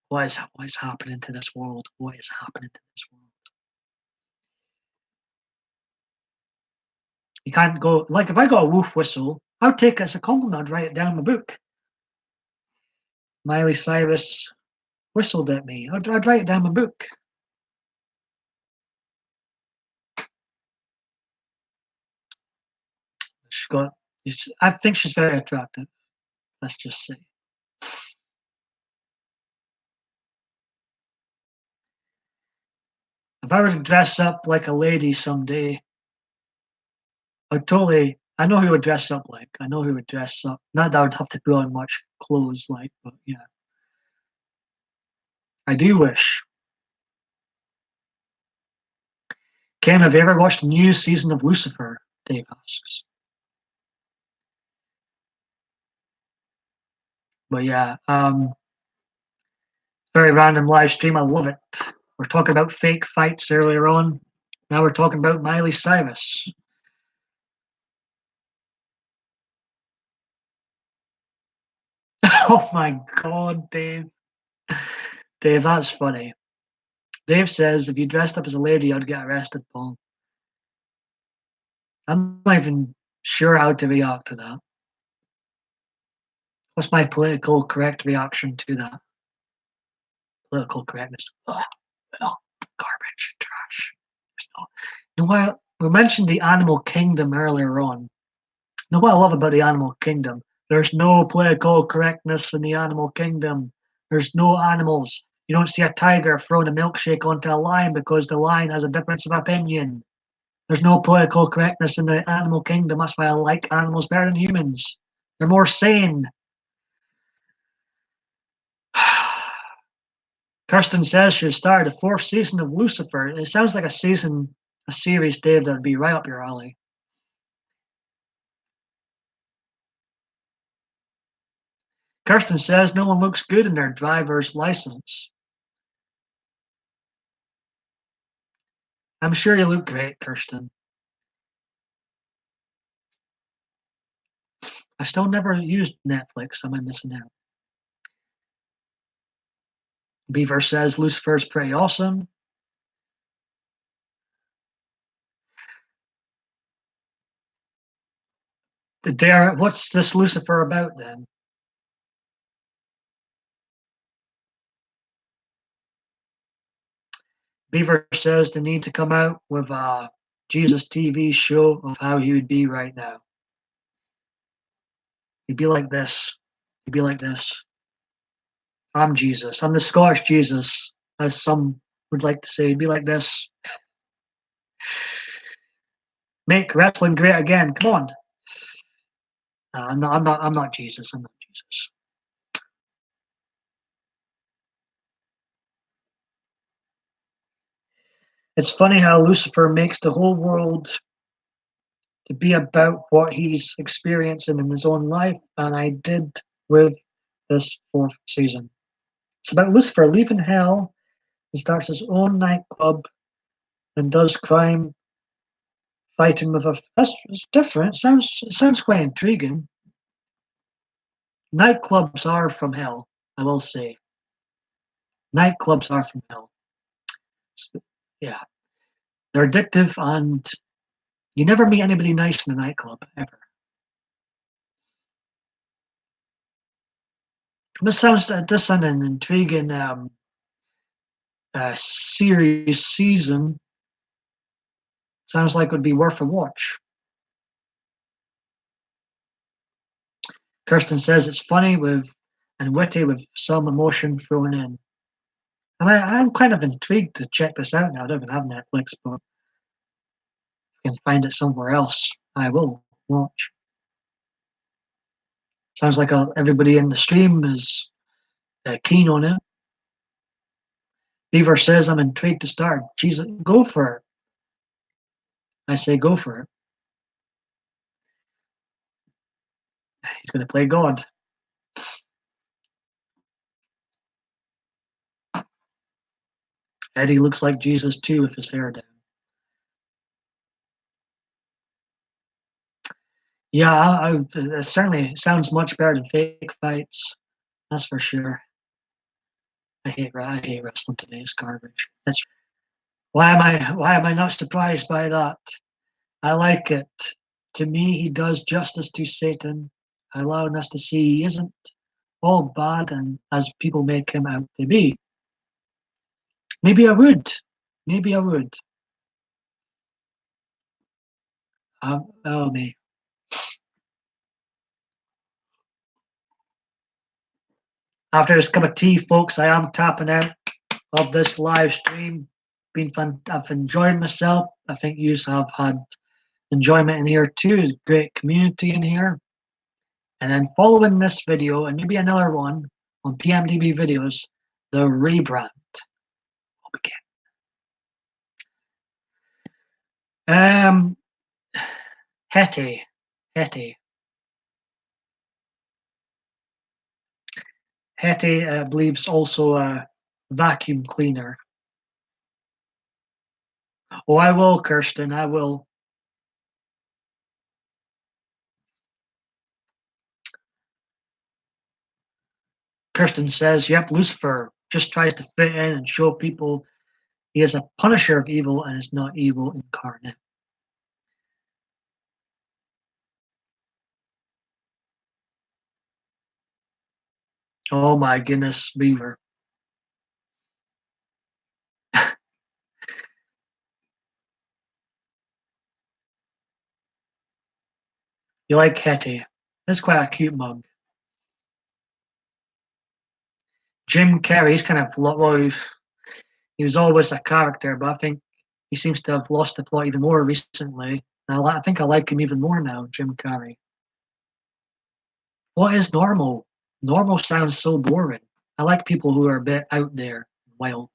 What is happening to this world? What is happening to this world? You can't go like if I got a woof whistle, I would take it as a compliment. I'd write it down in my book. Miley Cyrus whistled at me. I'd write it down in my book. She's got. I think she's very attractive. Let's just say. If I were to dress up like a lady someday, I'd totally. I know who would dress up like. I know who would dress up. Not that I would have to put on much clothes like, but yeah. I do wish. Ken, have you ever watched the new season of Lucifer? Dave asks. But yeah, very random live stream. I love it. We're talking about fake fights earlier on. Now we're talking about Miley Cyrus. Oh my God, Dave. Dave, that's funny. Dave says if you dressed up as a lady, I'd get arrested, Paul. I'm not even sure how to react to that. What's my political correct reaction to that? Political correctness. Ugh, ugh, garbage, trash. You know what? We mentioned the animal kingdom earlier on. You know what I love about the animal kingdom? There's no political correctness in the animal kingdom. There's no animals. You don't see a tiger throwing a milkshake onto a lion because the lion has a difference of opinion. There's no political correctness in the animal kingdom. That's why I like animals better than humans. They're more sane. Kirsten says she started the fourth season of Lucifer. It sounds like a series, Dave, that'd be right up your alley. Kirsten says no one looks good in their driver's license. I'm sure you look great, Kirsten. I've still never used Netflix. Am I missing out? Beaver says Lucifer's pretty awesome. What's this Lucifer about then? Beaver says they need to come out with a Jesus TV show of how he would be right now. He'd be like this. He'd be like this. I'm Jesus. I'm the Scottish Jesus, as some would like to say. He'd be like this. Make wrestling great again. Come on. I'm not. I'm not. I'm not Jesus. I'm not Jesus. It's funny how Lucifer makes the whole world to be about what he's experiencing in his own life, and I did with this fourth season. It's about Lucifer leaving hell and starts his own nightclub and does crime, fighting with a. That's different. Sounds quite intriguing. Nightclubs are from hell, I will say. Nightclubs are from hell. Yeah, they're addictive, and you never meet anybody nice in a nightclub ever. This sounds an intriguing series season. Sounds like it would be worth a watch. Kirsten says it's funny with and witty with some emotion thrown in. And I'm kind of intrigued to check this out now. I don't even have Netflix, but if I can find it somewhere else, I will watch. Sounds like everybody in the stream is keen on it. Beaver says I'm intrigued to start. Jesus, go for it. I say go for it. He's going to play God. Eddie looks like Jesus too with his hair down. Yeah, it certainly sounds much better than fake fights. That's for sure. I hate wrestling today. It's garbage. That's why am I not surprised by that? I like it. To me, he does justice to Satan, allowing us to see he isn't all bad and as people make him out to be. Maybe I would. Maybe I would. Oh me. After this cup of tea, folks, I am tapping out of this live stream. Been fun. I've enjoyed myself. I think you have had enjoyment in here too. There's great community in here. And then following this video and maybe another one on PMDB videos, the rebrand will begin. Hetty, Hetty, Hetty believes also a vacuum cleaner. Oh, I will, Kirsten. I will. Kirsten says, "Yep, Lucifer just tries to fit in and show people he is a punisher of evil and is not evil incarnate." Oh my goodness, Beaver. You like Hetty? That's quite a cute mug. Jim Carrey, he's kind of well, he was always a character, but I think he seems to have lost the plot even more recently. And I think I like him even more now, Jim Carrey. What is normal? Normal sounds so boring. I like people who are a bit out there, wild.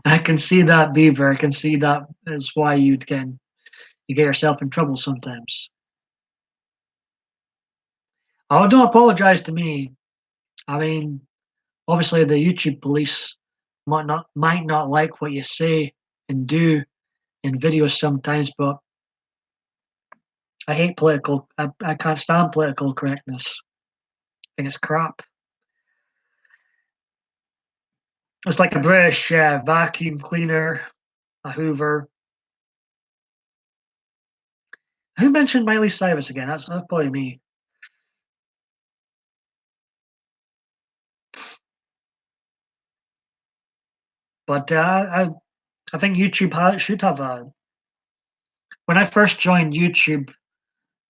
I can see that, Beaver. I can see that is why you get yourself in trouble sometimes. Oh, don't apologize to me. I mean, obviously the YouTube police might not like what you say and do in videos sometimes, but I hate I can't stand political correctness. I think it's crap. It's like a British vacuum cleaner, a Hoover. Who mentioned Miley Cyrus again? That's probably me. But I think should have a. When I first joined YouTube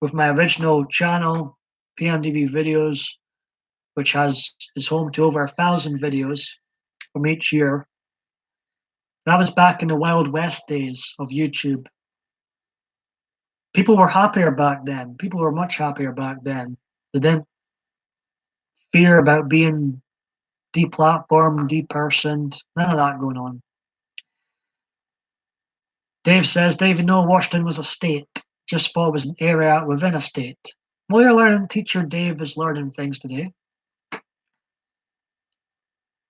with my original channel, PMDB videos, which is home to over 1,000 videos from each year. That was back in the Wild West days of YouTube. People were happier back then. People were much happier back then. They didn't fear about being deplatformed, depersoned, none of that going on. Dave says, David, no, Washington was a state. Just thought it was an area within a state. Well, you're learning, teacher Dave is learning things today. It's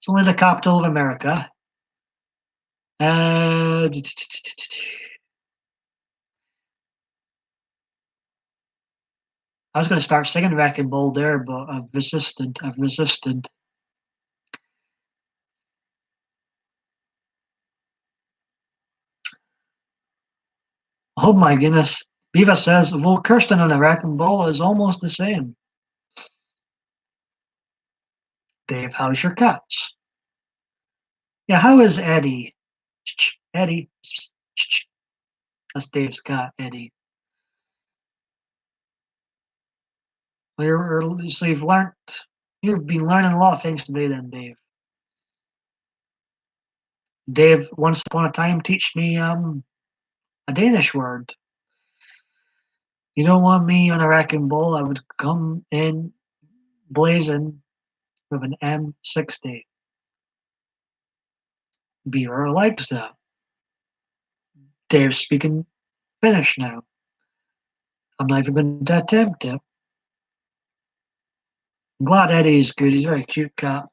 only the capital of America. I was going to start singing Wrecking Ball there, but I've resisted. I've resisted. Oh my goodness. Viva says, well, Kirsten and a Wrecking Ball is almost the same. Dave, how's your cats? Yeah, how is Eddie? Eddie. That's Dave's cat, Eddie. So you've been learning a lot of things today then, Dave. Dave, once upon a time, teach me a Danish word. You don't want me on a wrecking ball, I would come in blazing with an M60. Beaver likes that. Dave's speaking Finnish now. I'm not even going to attempt it. I'm glad Eddie's good. He's a very cute cat.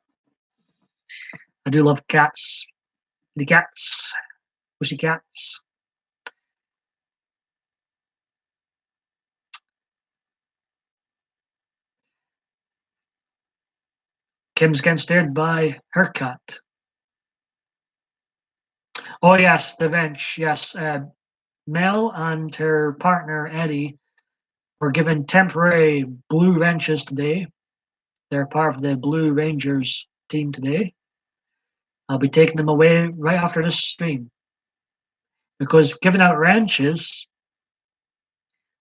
I do love cats. The cats. Pussy cats. Kim's getting stared by her cat. Oh yes, the wrench. Yes, Mel and her partner Eddie were given temporary blue wrenches today. They're part of the Blue Rangers team today. I'll be taking them away right after this stream because giving out wrenches,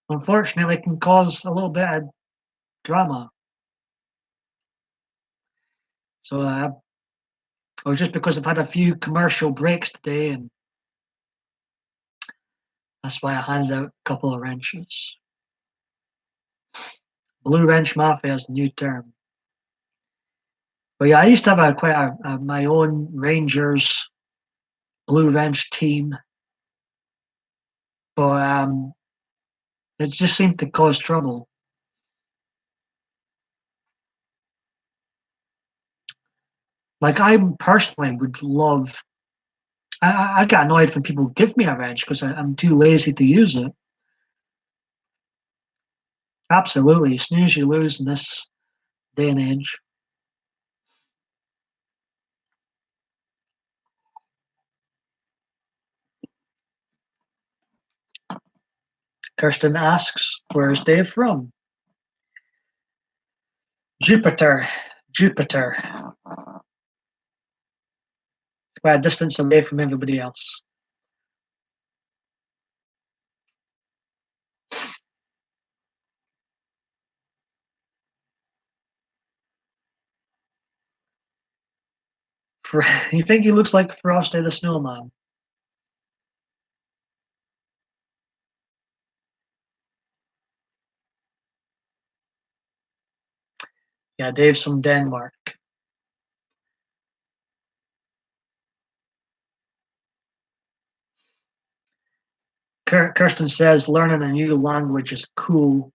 unfortunately, can cause a little bit of drama. So, or just because I've had a few commercial breaks today, and that's why I handed out a couple of wrenches. Blue Wrench Mafia is the new term. But yeah, I used to have my own Rangers Blue Wrench team, but it just seemed to cause trouble. Like I personally would love. I get annoyed when people give me a wrench because I'm too lazy to use it. Absolutely, snooze you lose in this day and age. Kirsten asks, "Where's Dave from?" Jupiter. Jupiter. Quite a distance away from everybody else. For, you think he looks like Frosty the Snowman? Yeah, Dave's from Denmark. Kirsten says learning a new language is cool.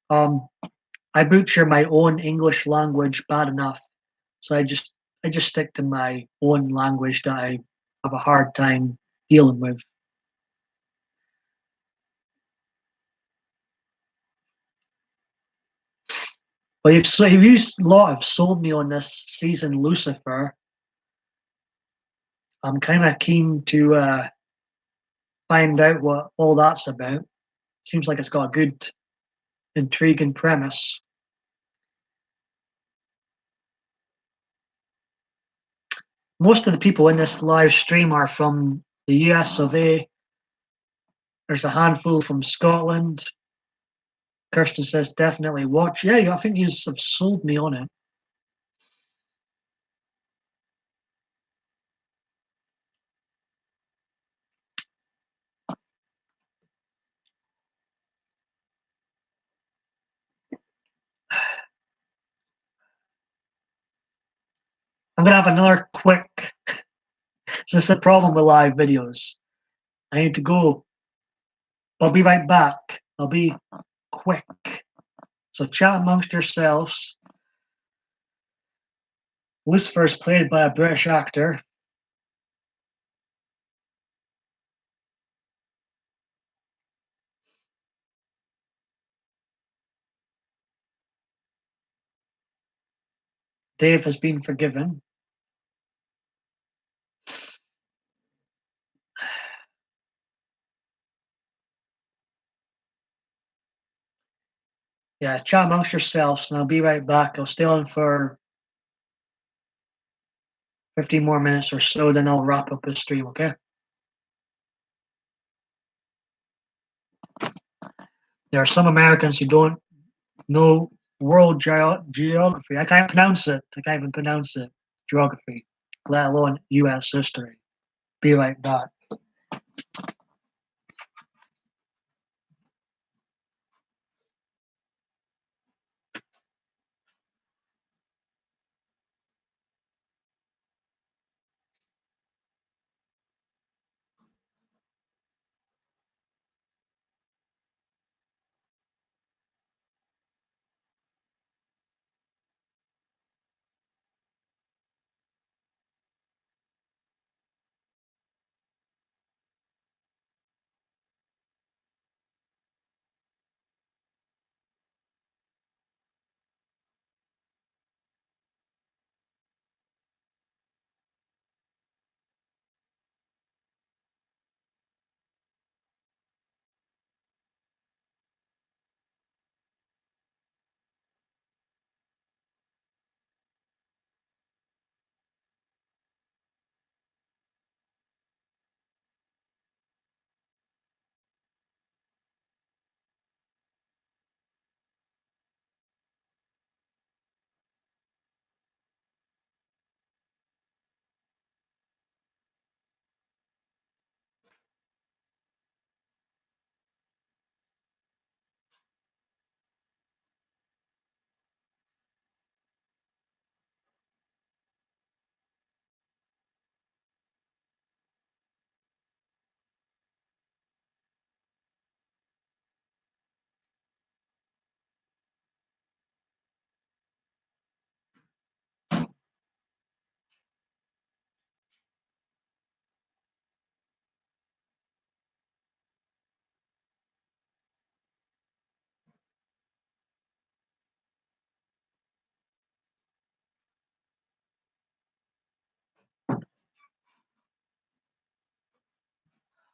Um, I butcher my own English language bad enough, so I just stick to my own language that I have a hard time dealing with. But you've used a lot of sold me on this season, Lucifer. I'm kind of keen to find out what all that's about. Seems like it's got a good, intriguing premise. Most of the people in this live stream are from the US of A. There's a handful from Scotland. Kirsten says definitely watch. Yeah, I think you have sold me on it. I'm gonna have another quick. This is a problem with live videos. I need to go. I'll be right back. I'll be quick. So chat amongst yourselves. Lucifer is played by a British actor. Dave has been forgiven. Yeah, chat amongst yourselves, and I'll be right back. I'll stay on for 15 more minutes or so, then I'll wrap up the stream, okay? There are some Americans who don't know world geography. I can't pronounce it. I can't even pronounce it. Geography, let alone US history. Be right back.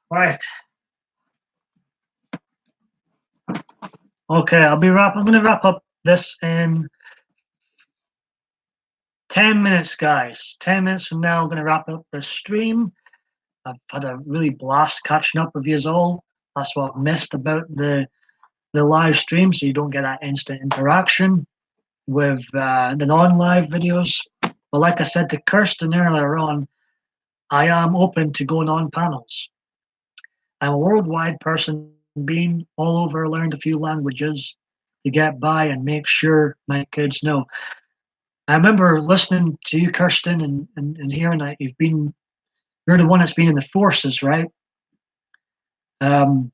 Right. Okay, I'm gonna wrap up this in 10 minutes, guys. 10 minutes from now, I'm gonna wrap up the stream. I've had a really blast catching up with you all. That's what I've missed about the live stream, so you don't get that instant interaction with the non-live videos. But like I said to Kirsten earlier on, I am open to going on panels. I'm a worldwide person, being all over, learned a few languages to get by and make sure my kids know. I remember listening to you, Kirsten, and hearing that you're the one that's been in the forces, right? Um,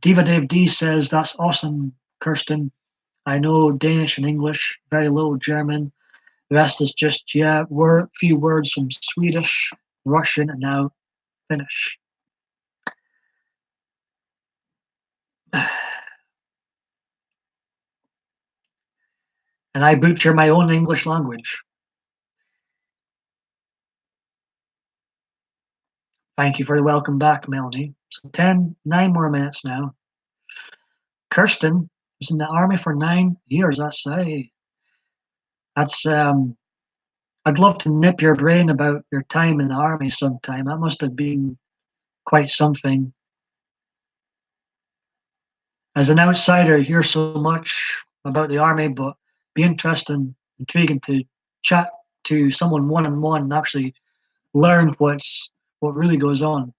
Diva Dave D says, that's awesome, Kirsten. I know Danish and English, very little German. The rest is just, yeah, few words from Swedish, Russian, and now Finnish. And I butcher my own English language. Thank you for the welcome back, Melanie. So 9 more minutes now. Kirsten was in the army for 9 years. That's I'd love to nip your brain about your time in the army sometime. That must have been quite something. As an outsider, you hear so much about the army, but be interesting, intriguing to chat to someone one on one and actually learn what really goes on.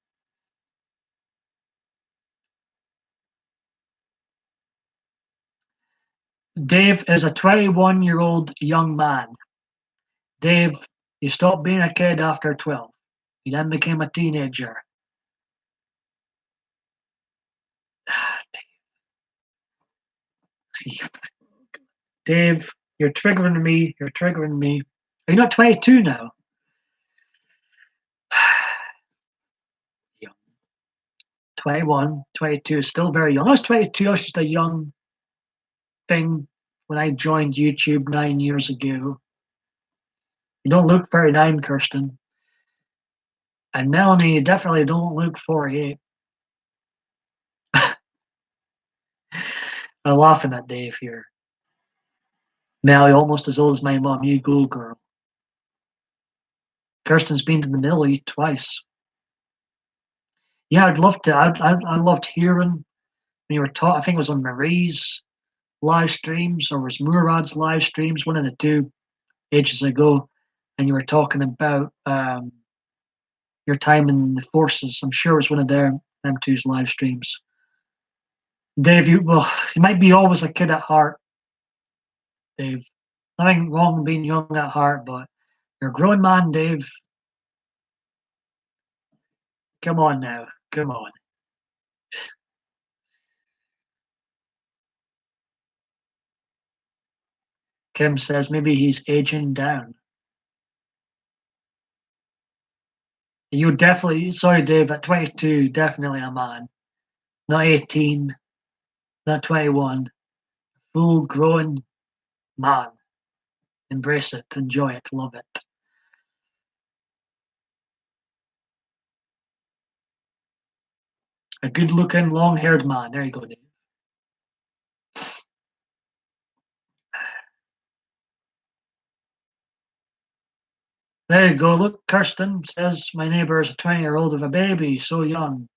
Dave is a 21-year-old young man. Dave, you stopped being a kid after 12. You then became a teenager. Dave, you're triggering me. You're triggering me. Are you not 22 now? Young. 21, 22 is still very young. I was 22. I was just a young thing when I joined YouTube 9 years ago. You don't look 39, Kirsten. And Melanie, you definitely don't look 48. I'm laughing at Dave here. Mel, you're almost as old as my mom. You go, girl. Kirsten's been to the Middle East twice. Yeah, I'd love to. I loved hearing when you were taught. I think it was on Marie's live streams or was Murad's live streams, one of the two, ages ago, and you were talking about your time in the forces. I'm sure it was one of them two's live streams. Dave, you might be always a kid at heart, Dave. Nothing wrong with being young at heart, but you're a grown man, Dave. Come on now, come on. Kim says maybe he's aging down. You definitely, sorry, Dave, at 22, definitely a man. Not 18, not 21. Full grown man. Embrace it, enjoy it, love it. A good looking, long haired man. There you go, Dave. There you go. Look, Kirsten says my neighbour is a 20-year-old with a baby, so young.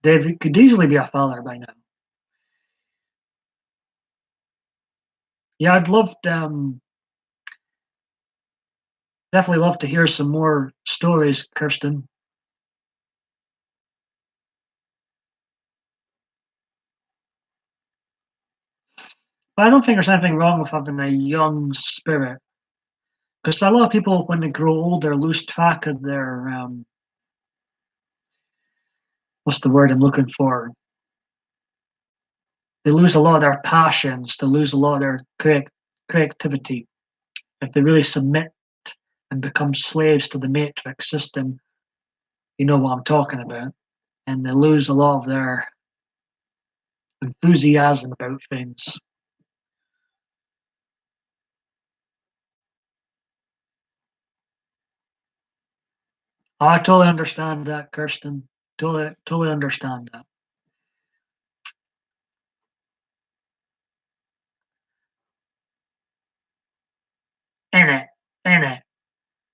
Dave could easily be a father by now. Yeah, I'd love to, definitely love to hear some more stories, Kirsten. But I don't think there's anything wrong with having a young spirit. Because a lot of people, when they grow older, lose track of their, what's the word I'm looking for? They lose a lot of their passions, they lose a lot of their creativity. If they really submit and become slaves to the matrix system, you know what I'm talking about. And they lose a lot of their enthusiasm about things. Oh, I totally understand that, Kirsten. Totally understand that. In it, in it.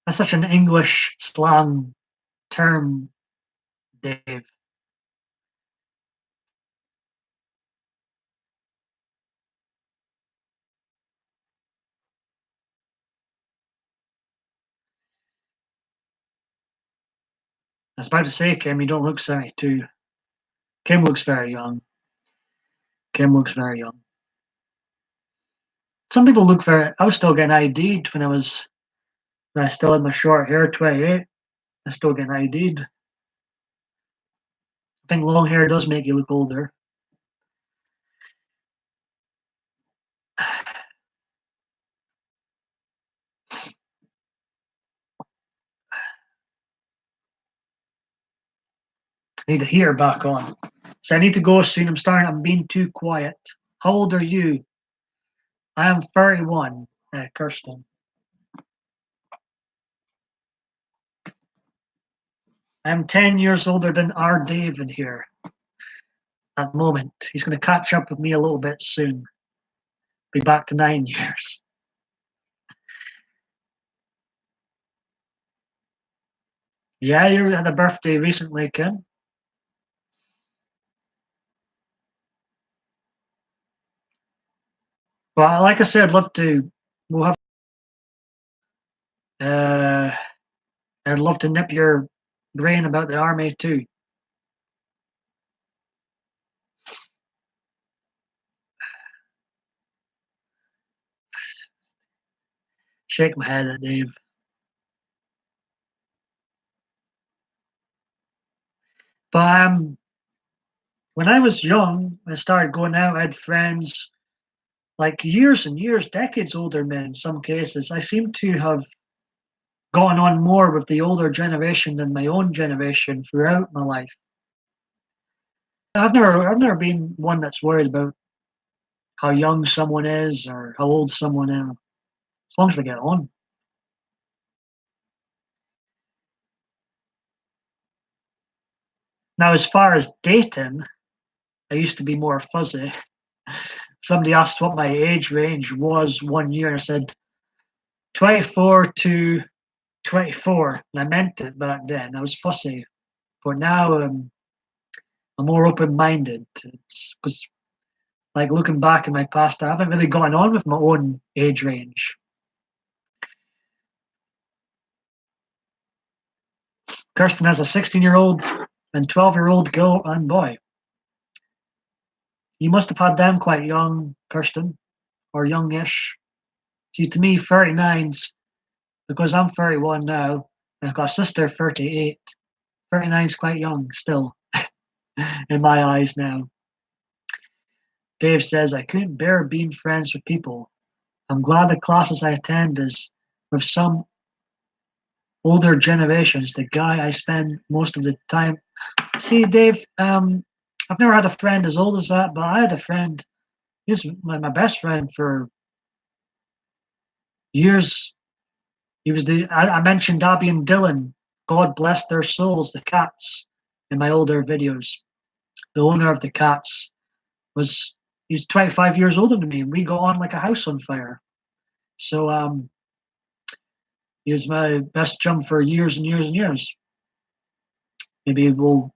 That's such an English slang term, Dave. I was about to say, Kim, you don't look 72. Kim looks very young. Kim looks very young. Some people look very. I was still getting ID'd when I still had my short hair, 28. I still getting ID'd. I think long hair does make you look older. I need the heater back on. So I need to go soon. I'm being too quiet. How old are you? I am 31, Kirsten. I'm 10 years older than our Dave in here at the moment. He's going to catch up with me a little bit soon. Be back to 9 years. Yeah, you had a birthday recently, Kim. Well, like I said, I'd love to. We'll have. Uh, I'd love to nip your brain about the army too. Shake my head at Dave. But when I was young, I started going out. I had friends like years and years, decades older men in some cases. I seem to have gotten on more with the older generation than my own generation throughout my life. I've never been one that's worried about how young someone is or how old someone is, as long as we get on. Now, as far as dating, I used to be more fuzzy. Somebody asked what my age range was one year, and I said 24 to 24, and I meant it back then. I was fussy, but now I'm more open-minded. It's because, like, looking back in my past, I haven't really gotten on with my own age range. Kirsten has a 16-year-old and 12-year-old girl and boy. You must have had them quite young, Kirsten, or youngish. See, to me, 39's because I'm 31 now, and I've got a sister 38. 39's quite young still, in my eyes now. Dave says, I couldn't bear being friends with people. I'm glad the classes I attend is with some older generations. The guy I spend most of the time. See, Dave, I've never had a friend as old as that, but I had a friend. He's my best friend for years. He was I mentioned Abby and Dylan. God bless their souls, the cats, in my older videos. The owner of the cats was he's 25 years older than me, and we got on like a house on fire. So he was my best chum for years and years and years. Maybe we'll.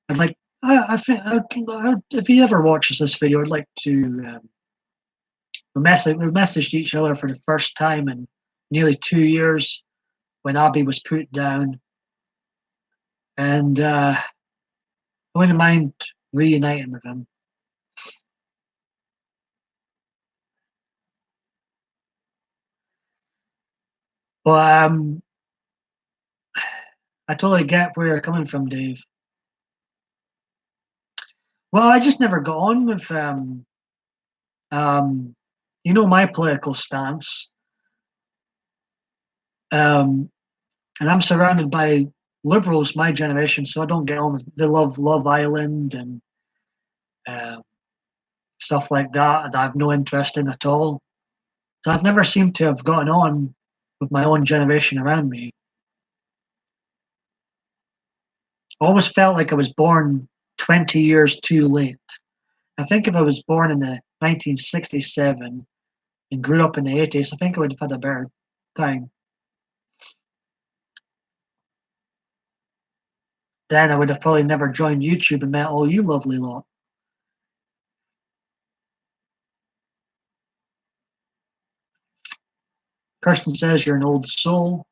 I'd like. I think if he ever watches this video, I'd like to. We messaged each other for the first time in nearly 2 years when Abby was put down, and I wouldn't mind reuniting with him. But I totally get where you're coming from, Dave. Well, I just never got on with um, my political stance, and I'm surrounded by liberals, my generation, so I don't get on with. They love Love Island and uh, stuff like that I have no interest in at all. So I've never seemed to have gotten on with my own generation around me. always felt like I was born 20 years too late. I think if I was born in the 1967 and grew up in the 80s, I think I would have had a better time. Then I would have probably never joined YouTube and met all you lovely lot. Kirsten says you're an old soul.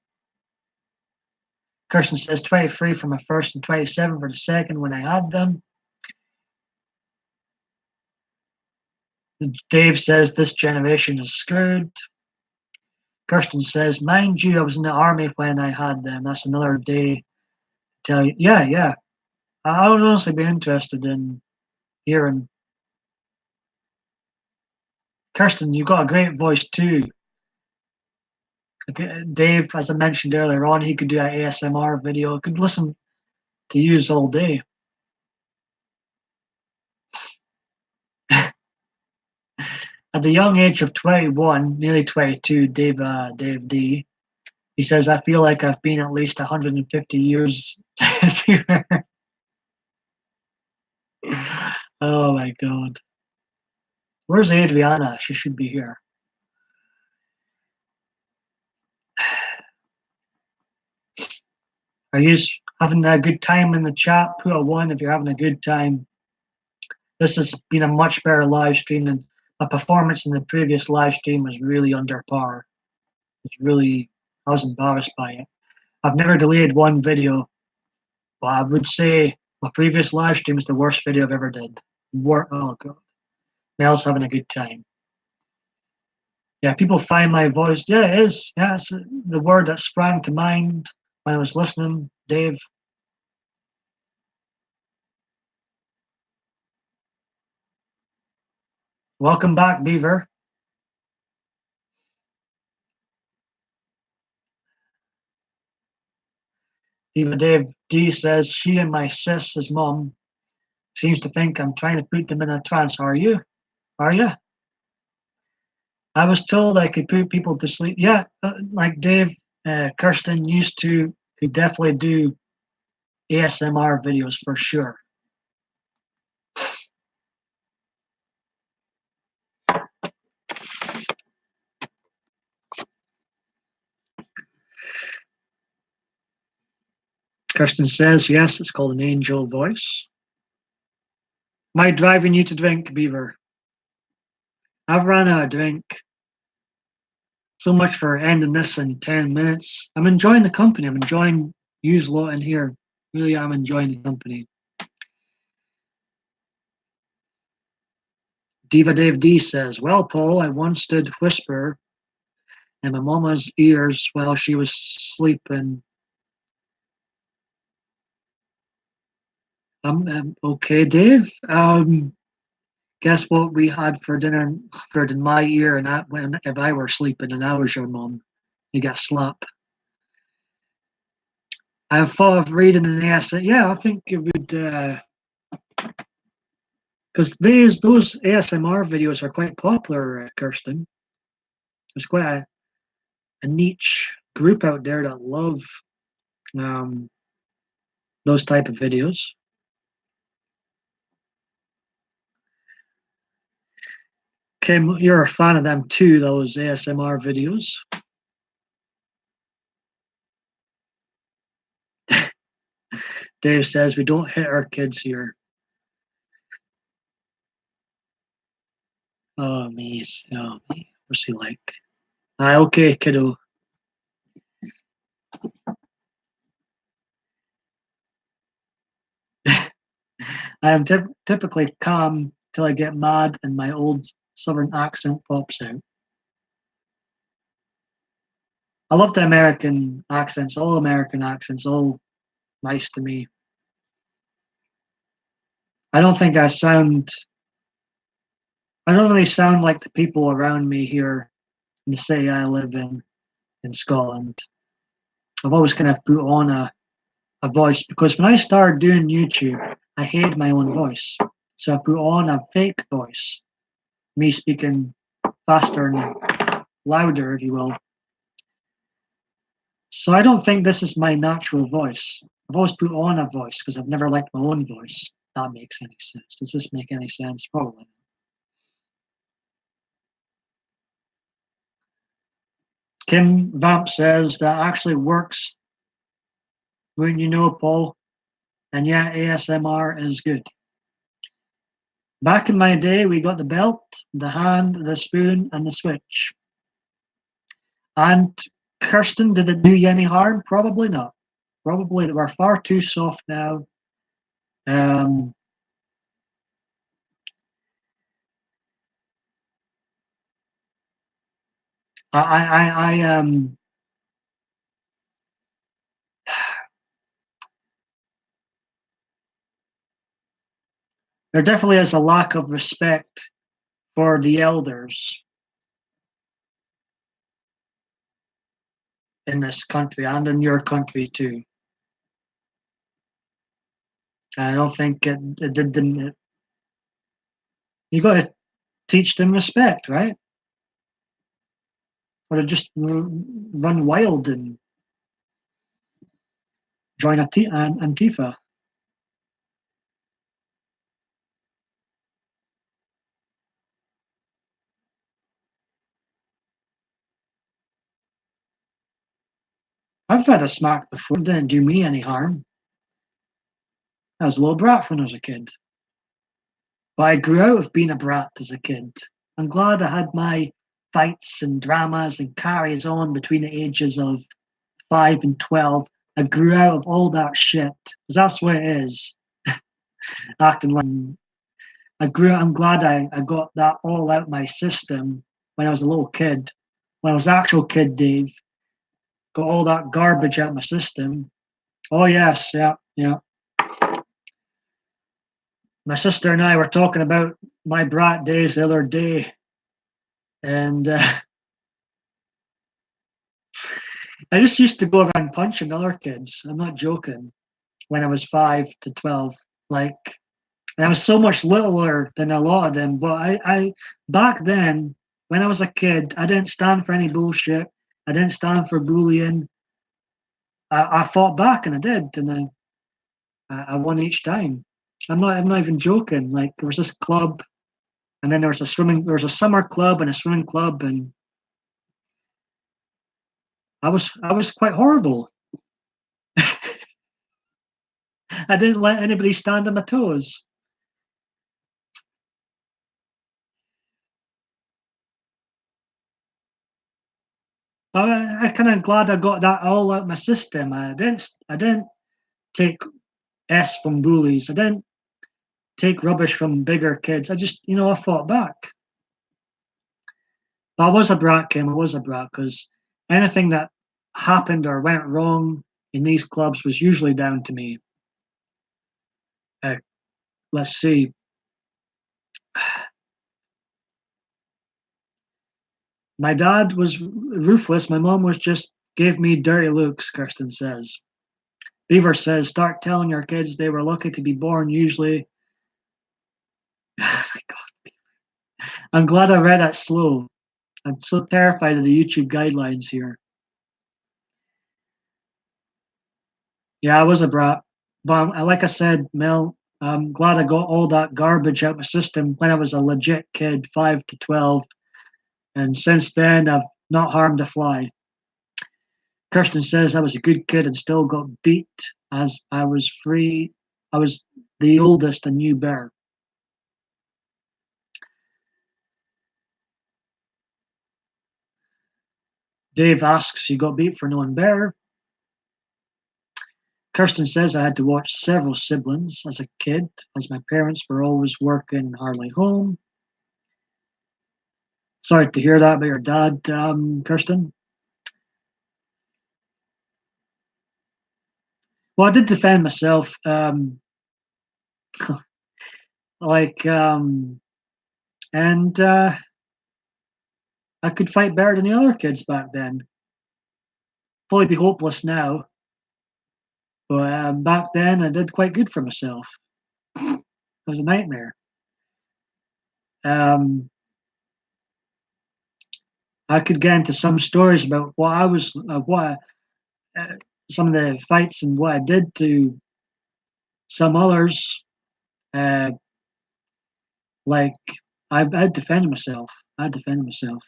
Kirsten says 23 for my first and 27 for the second when I had them. Dave says this generation is screwed. Kirsten says, mind you, I was in the army when I had them. That's another day to tell you. Yeah, yeah. I would honestly be interested in hearing. Kirsten, you've got a great voice too. Dave, as I mentioned earlier on, he could do an ASMR video. I could listen to you all day. At the young age of 21, nearly 22, Dave D, he says, I feel like I've been at least 150 years to her. Oh my God. Where's Adriana? She should be here. Are you having a good time in the chat? Put a 1 if you're having a good time. This has been a much better live stream than my performance in the previous live stream was really under par. I was embarrassed by it. I've never deleted one video, but I would say my previous live stream is the worst video I've ever did. Oh God. Mel's having a good time. Yeah, people find my voice. Yeah, it is. Yeah, it's the word that sprang to mind when I was listening, Dave. Welcome back, Beaver. Diva Dave D says she and my sis, his mom, seems to think I'm trying to put them in a trance. Are you? Are you? I was told I could put people to sleep. Yeah, like Dave, Kirsten used to could definitely do ASMR videos for sure. Kirsten says, yes, it's called an angel voice. Am I driving you to drink, Beaver? I've run out of drink. So much for ending this in 10 minutes. I'm enjoying the company. I'm enjoying use lot in here. Really, I'm enjoying the company. Diva Dave D says, well, Paul, I once did whisper in my mama's ears while she was sleeping. Okay, Dave. Guess what we had for dinner for in my ear, and that when if I were sleeping and I was your mom, you got slapped. I thought of reading an essay. Yeah, I think it would, because those ASMR videos are quite popular, Kirsten. There's quite a niche group out there that love um, those type of videos. Kim, you're a fan of them too, those ASMR videos. Dave says we don't hit our kids here. Oh me, what's he like? Okay, kiddo. I am typically calm till I get mad and my old southern accent pops out. I love the American accents, all American accents, all nice to me. I don't think I don't really sound like the people around me here in the city I live in Scotland. I've always kind of put on a voice because when I started doing YouTube, I hated my own voice. So I put on a fake voice, me speaking faster and louder, if you will. So I don't think this is my natural voice. I've always put on a voice because I've never liked my own voice. If that makes any sense. Does this make any sense? Probably. Kim Vamp says that actually works, wouldn't you know, Paul? And yeah, ASMR is good. Back in my day, we got the belt, the hand, the spoon, and the switch. And Kirsten, did it do you any harm? Probably not. Probably we're far too soft now. Um, I there definitely is a lack of respect for the elders in this country and in your country too. I don't think it did them. You got to teach them respect, right? Or to just run wild and join Antifa. I've had a smack before, it didn't do me any harm. I was a little brat when I was a kid. But I grew out of being a brat as a kid. I'm glad I had my fights and dramas and carries on between the ages of 5 and 12. I grew out of all that shit. Because that's what it is. Acting like I'm glad I got that all out my system when I was a little kid. When I was actual kid Dave, got all that garbage out my system. Oh yes, yeah, yeah. My sister and I were talking about my brat days the other day, and I just used to go around punching other kids. I'm not joking. When I was 5 to 12, like, and I was so much littler than a lot of them. But I back then, when I was a kid, I didn't stand for any bullshit. I didn't stand for bullying. I fought back, and I did, and I won each time. I'm not even joking. Like there was this club, and then there was a summer club and a swimming club, and I was quite horrible. I didn't let anybody stand on my toes. But I kind of glad I got that all out my system. I didn't take S from bullies. I didn't take rubbish from bigger kids. I just I fought back. But I was a brat, Kim. I was a brat because anything that happened or went wrong in these clubs was usually down to me. Uh, let's see. My dad was ruthless. My mom was just gave me dirty looks, Kirsten says. Beaver says, start telling your kids they were lucky to be born. Usually, I'm glad I read that slow. I'm so terrified of the YouTube guidelines here. Yeah, I was a brat. But like I said, Mel, I'm glad I got all that garbage out my system when I was a legit kid, 5 to 12. And since then, I've not harmed a fly. Kirsten says I was a good kid and still got beat as I was free. I was the oldest and knew better. Dave asks, you got beat for knowing better? Kirsten says I had to watch several siblings as a kid, as my parents were always working and hardly home. Sorry to hear that about your dad, Kirsten. Well, I did defend myself. Like, and I could fight better than the other kids back then. Probably be hopeless now, but back then I did quite good for myself. It was a nightmare. Um, I could get into some stories about what I was, what some of the fights and what I did to some others, uh, like I defended myself. I defended myself.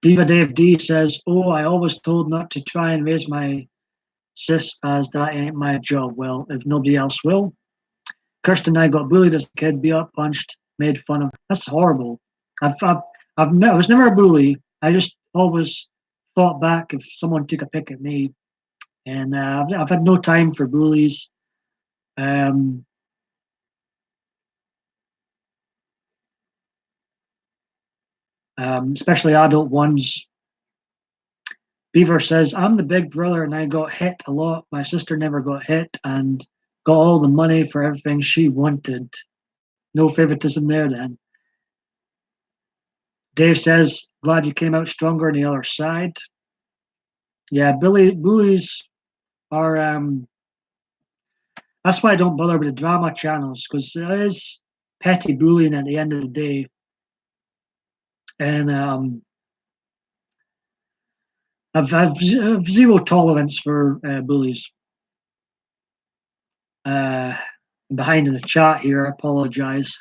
Diva Dave D says, "Oh, I always told not to try and raise my sis as that ain't my job. Well, if nobody else will." Kirsten and I got bullied as a kid, beat up, punched, made fun of. That's horrible. I was never a bully. I just always fought back if someone took a pick at me, and I've had no time for bullies, um, especially adult ones. Beaver says, "I'm the big brother, and I got hit a lot. My sister never got hit, and got all the money for everything she wanted. No favoritism there, then." Dave says, "Glad you came out stronger on the other side." Yeah, bullies are. That's why I don't bother with the drama channels because it is petty bullying at the end of the day, and I've zero tolerance for bullies. Uh, Behind in the chat here, I apologize.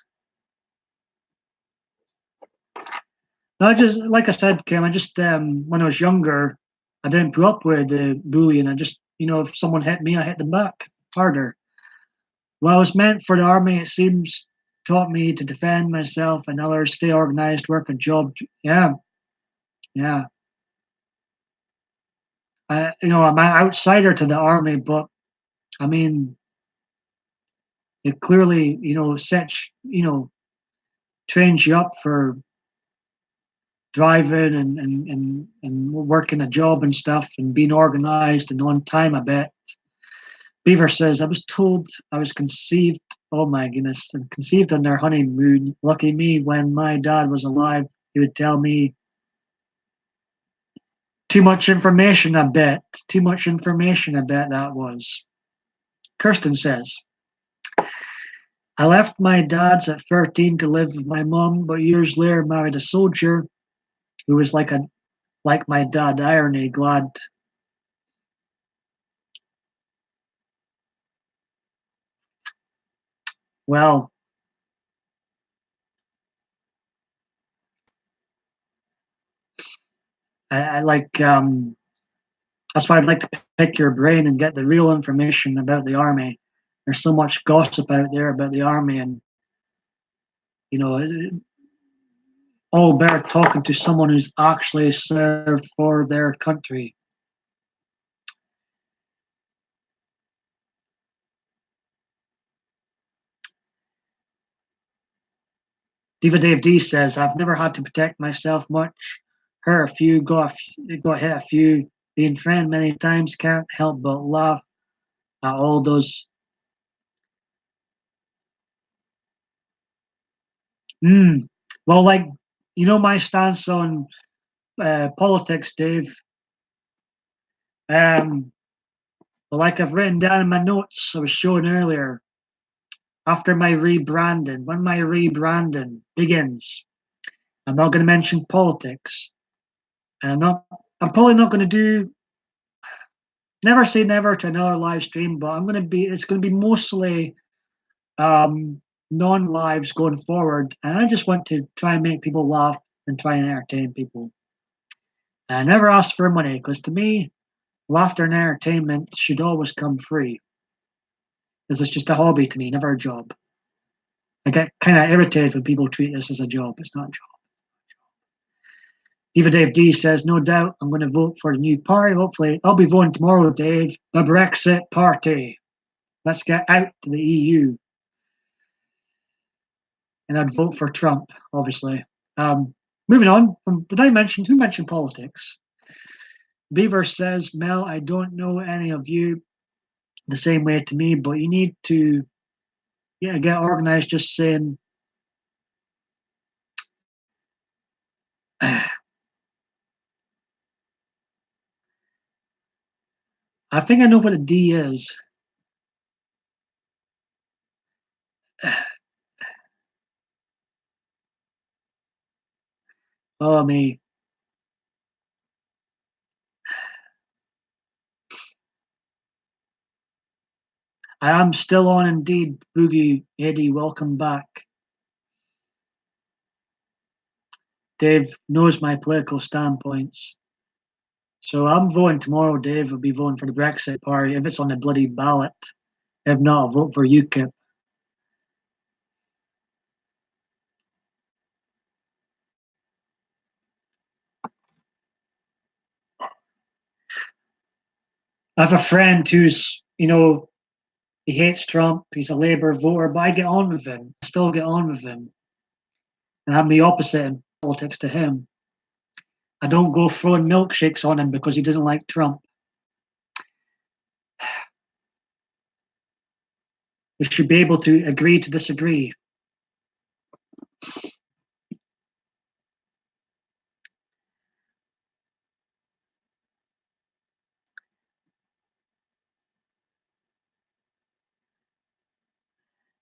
No, just like I said, Kim, I just when I was younger, I didn't put up with the bullying. I just, if someone hit me, I hit them back harder. Well, I was meant for the army, it seems, taught me to defend myself and others, stay organized, work a job. Yeah, yeah. I'm an outsider to the army, but I mean, it clearly, sets, trains you up for driving and working a job and stuff and being organized and on time, I bet. Beaver says, "I was told I was conceived, oh my goodness, and conceived on their honeymoon. Lucky me, when my dad was alive, he would tell me too much information, I bet. Too much information, I bet that was." Kirsten says, "I left my dad's at 13 to live with my mom, but years later married a soldier who was like my dad. Irony, glad." Well, I like that's why I'd like to pick your brain and get the real information about the army. There's so much gossip out there about the army, and you know, all better talking to someone who's actually served for their country. Diva Dave D says, "I've never had to protect myself much. Hurt a few, got hit a few. Being friend many times, can't help but laugh at all those." Mm. Well, like my stance on politics, Dave. Um, well, like I've written down in my notes, I was showing earlier. After my rebranding, when my rebranding begins, I'm not going to mention politics, and I'm probably not going to do. Never say never to another live stream, but it's going to be mostly um, non-lives going forward, and I just want to try and make people laugh and try and entertain people. And I never ask for money because to me, laughter and entertainment should always come free. This is just a hobby to me, never a job. I get kind of irritated when people treat this as a job. It's not a job. Diva Dave D says, "No doubt I'm going to vote for the new party. Hopefully, I'll be voting tomorrow, Dave. The Brexit Party. Let's get out to the EU." And I'd vote for Trump, obviously. Moving on, did I mention who mentioned politics? Beaver says, "Mel, I don't know any of you the same way to me, but you need to get organized." Just saying, I think I know what a D is. Oh me. I am still on Indeed, Boogie Eddie. Welcome back. Dave knows my political standpoints. So I'm voting tomorrow, Dave. I'll be voting for the Brexit Party if it's on the bloody ballot. If not, I'll vote for UKIP. I have a friend who's, he hates Trump. He's a Labour voter, but I get on with him. I still get on with him. And I'm the opposite in politics to him. I don't go throwing milkshakes on him because he doesn't like Trump. We should be able to agree to disagree.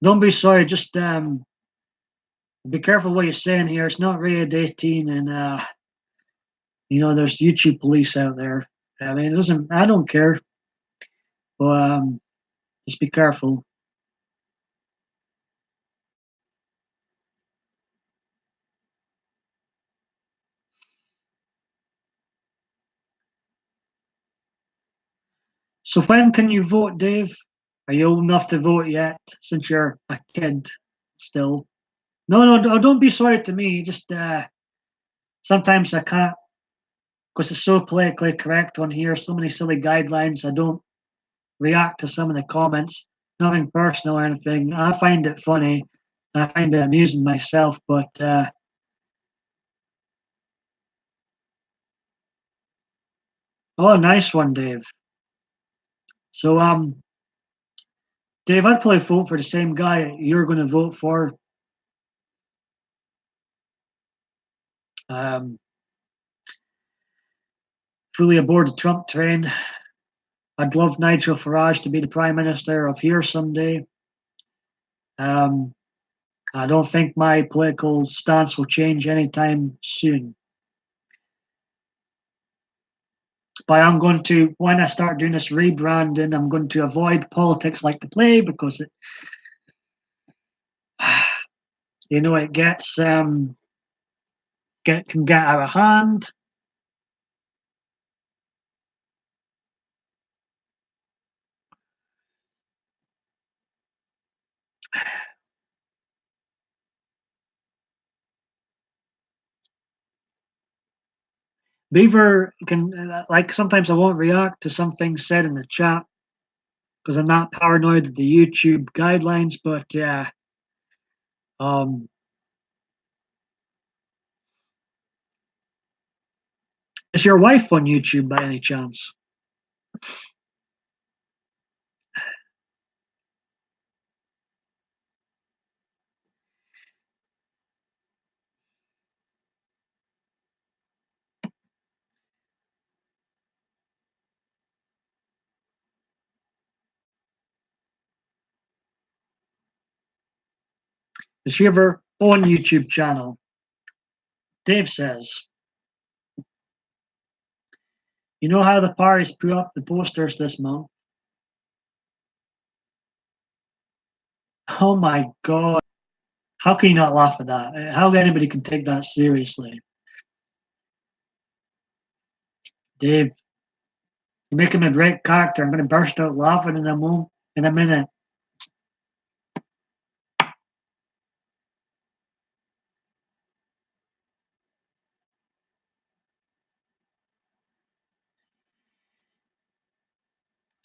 Don't be sorry, just be careful what you're saying here. It's not rated 18, and there's YouTube police out there. I mean, it doesn't. I don't care, but just be careful. So when can you vote, Dave? Are you old enough to vote yet? Since you're a kid still. No, no, don't be sorry to me. Just sometimes I can't because it's so politically correct on here. So many silly guidelines. I don't react to some of the comments. Nothing personal or anything. I find it funny. I find it amusing myself. But oh, nice one, Dave. So Dave, I'd probably vote for the same guy you're going to vote for. Um, fully aboard the Trump train. I'd love Nigel Farage to be the Prime Minister of here someday. Um, I don't think my political stance will change anytime soon. But I'm going to, when I start doing this rebranding, I'm going to avoid politics like the play because it gets can get out of hand. Beaver can like sometimes I won't react to some things said in the chat because I'm not paranoid of the YouTube guidelines. But yeah, um, is your wife on YouTube by any chance? Does she have her own YouTube channel? Dave says, you know how the parties put up the posters this month? Oh my god. How can you not laugh at that? How anybody can take that seriously? Dave, you're making a great character. I'm gonna burst out laughing in a minute.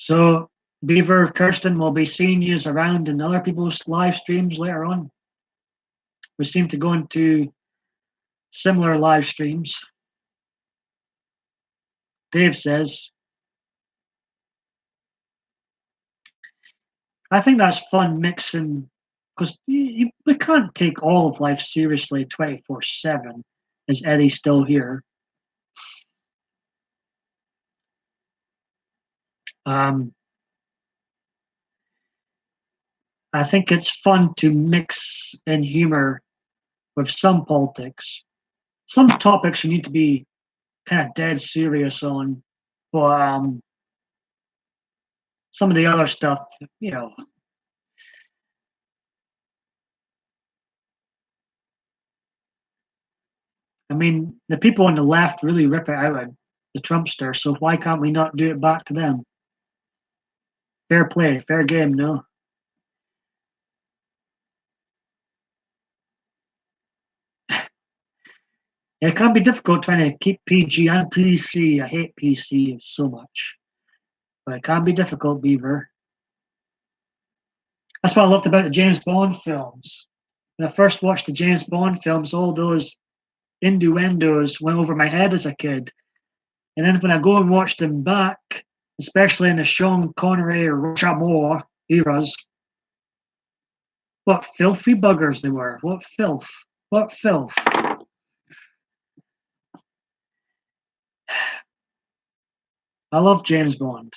So Beaver Kirsten will be seeing you around in other people's live streams later on. We seem to go into similar live streams. Dave says, I think that's fun mixing because we can't take all of life seriously 24/7. Is Eddie still here? Um, I think it's fun to mix in humor with some politics. some topics you need to be kind of dead serious on, but some of the other stuff, you know, I mean, the people on the left really rip it out of the Trumpster, so why can't we not do it back to them? Fair play, fair game, no? It can be difficult trying to keep PG and PC. I hate PC so much, but it can be difficult, Beaver. That's what I loved about the James Bond films. When I first watched the James Bond films, all those innuendos went over my head as a kid. And then when I go and watch them back, especially in the Sean Connery or Roger Moore eras, what filthy buggers they were. What filth. What filth. I love James Bond.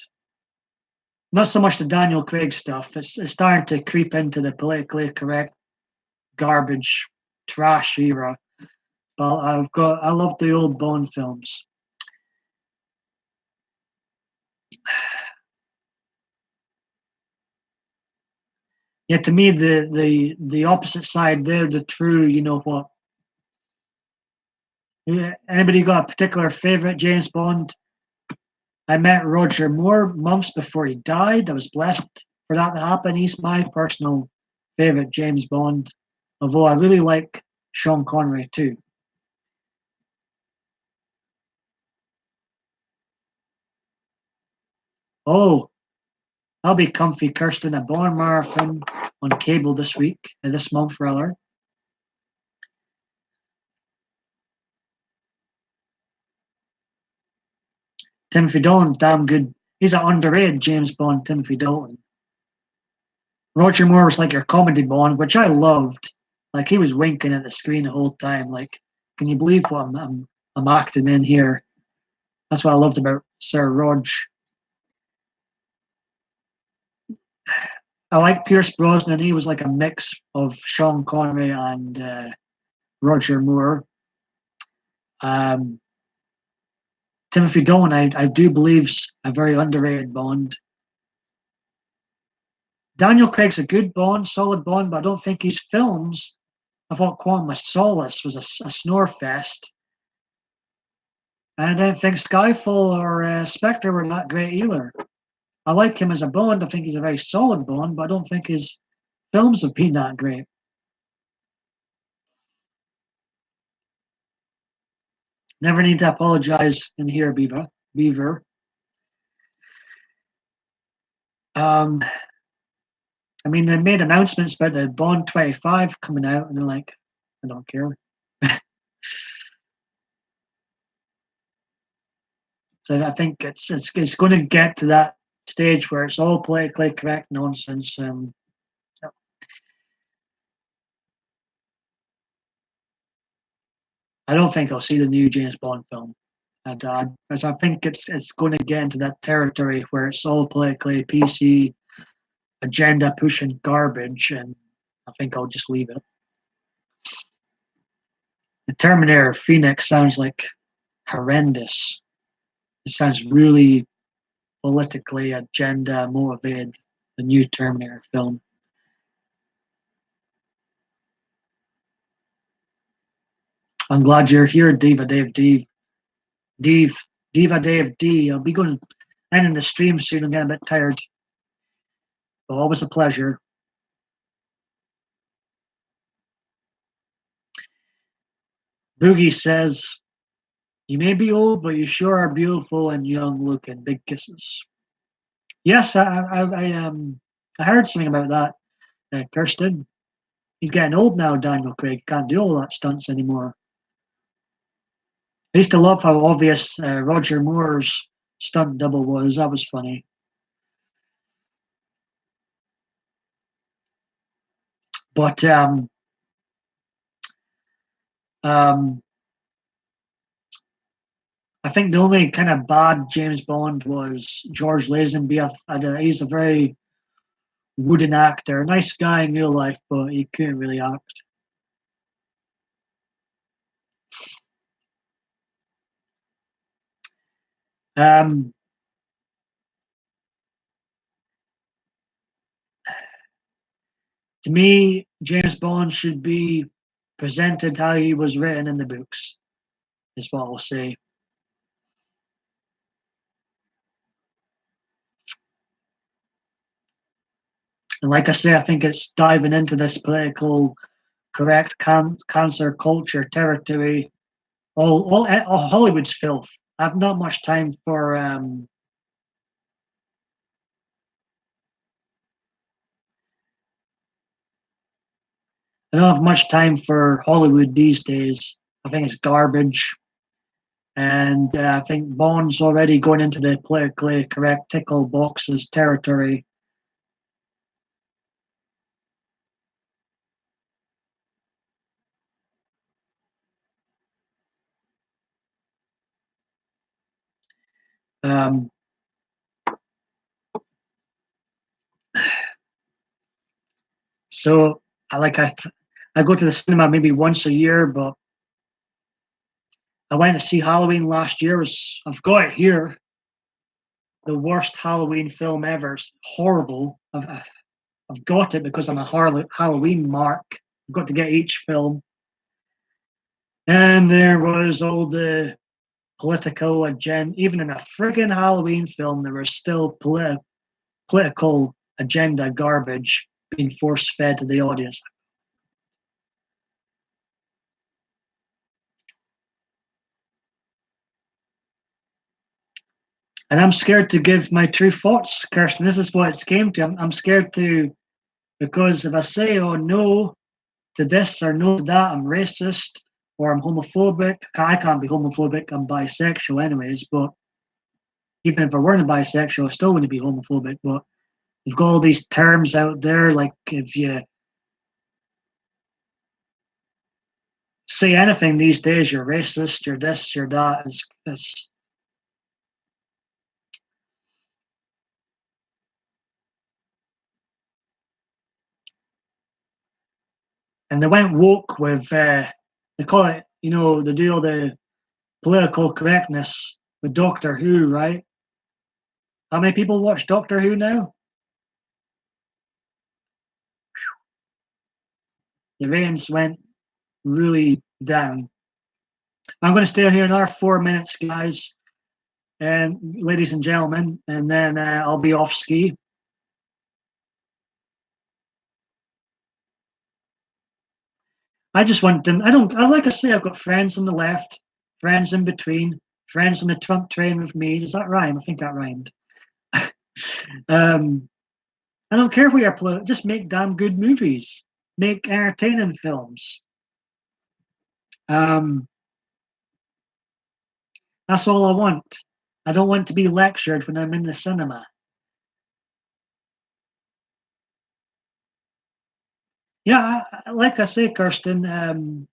Not so much the Daniel Craig stuff. It's starting to creep into the politically correct garbage trash era. But I love the old Bond films. Yeah, to me the opposite side, they're the true, you know what. Yeah, anybody got a particular favorite James Bond? I met Roger Moore months before he died. I was blessed for that to happen. He's my personal favorite James Bond, although I really like Sean Connery too. Oh, I'll be comfy Kirsten a Bond marathon on cable this week, this month rather. Timothy Dalton's damn good. He's an underrated James Bond, Timothy Dalton. Roger Moore was like your comedy Bond, which I loved. Like he was winking at the screen the whole time. Like, can you believe what I'm acting in here? That's what I loved about Sir Rog. I like Pierce Brosnan. He was like a mix of Sean Connery and Roger Moore. Um, Timothy Dalton, I do believe's a very underrated Bond. Daniel Craig's a good Bond, solid Bond, but I don't think his films. I thought Quantum of Solace was a snore fest, and I didn't think Skyfall or Spectre were that great either. I like him as a Bond. I think he's a very solid Bond, but I don't think his films have been that great. Never need to apologize in here, Beaver. Beaver. Um, I mean, they made announcements about the Bond 25 coming out, and they're like, I don't care. So I think it's going to get to that stage where it's all politically correct nonsense, and I don't think I'll see the new James Bond film. And as I think it's going to get into that territory where it's all politically PC, agenda pushing garbage, and I think I'll just leave it. The Terminator Phoenix sounds like horrendous. It sounds really politically agenda motivated. The new Terminator film. I'm glad you're here, Dave, Diva Dave D. I'll be going ending the stream soon. I'm getting a bit tired. But always a pleasure. Boogie says, "You may be old, but you sure are beautiful and young looking. Big kisses." Yes, I heard something about that. Kirsten, he's getting old now. Daniel Craig can't do all that stunts anymore. I used to love how obvious Roger Moore's stunt double was. That was funny. But um, I think the only kind of bad James Bond was George Lazenby. He's a very wooden actor, nice guy in real life, but he couldn't really act. Um, to me, James Bond should be presented how he was written in the books, is what I'll say. And like I say, I think it's diving into this political correct cancer culture territory. All Hollywood's filth. I've not much time for. I don't have much time for Hollywood these days. I think it's garbage, and I think Bond's already going into the politically correct tickle boxes territory. Um, so I go to the cinema maybe once a year, but I went to see Halloween last year. I've got it here. The worst Halloween film ever. It's horrible. I've got it because I'm a Halloween mark. I've got to get each film. And there was all the political agenda. Even in a friggin' Halloween film, there was still political agenda garbage being force fed to the audience. And I'm scared to give my true thoughts, Kirsten. This is what it's came to. I'm scared to, because if I say, oh no to this or no to that, I'm racist or I'm homophobic. I can't be homophobic. I'm bisexual, anyways. But even if I weren't bisexual, I still wouldn't be homophobic. But you've got all these terms out there, like if you say anything these days, you're racist, you're this, you're that. And they went woke with, they call it, they do all the political correctness with Doctor Who, right? How many people watch Doctor Who now? The ratings went really down. I'm going to stay here another 4 minutes, guys, and ladies and gentlemen, and then I'll be off ski. I just want them. I like I say, I've got friends on the left, friends in between, friends on the Trump train with me. Does that rhyme? I think that rhymed. um, I don't care if we are political. Just make damn good movies. Make entertaining films. Um, that's all I want. I don't want to be lectured when I'm in the cinema. Yeah, like I say, Kirsten,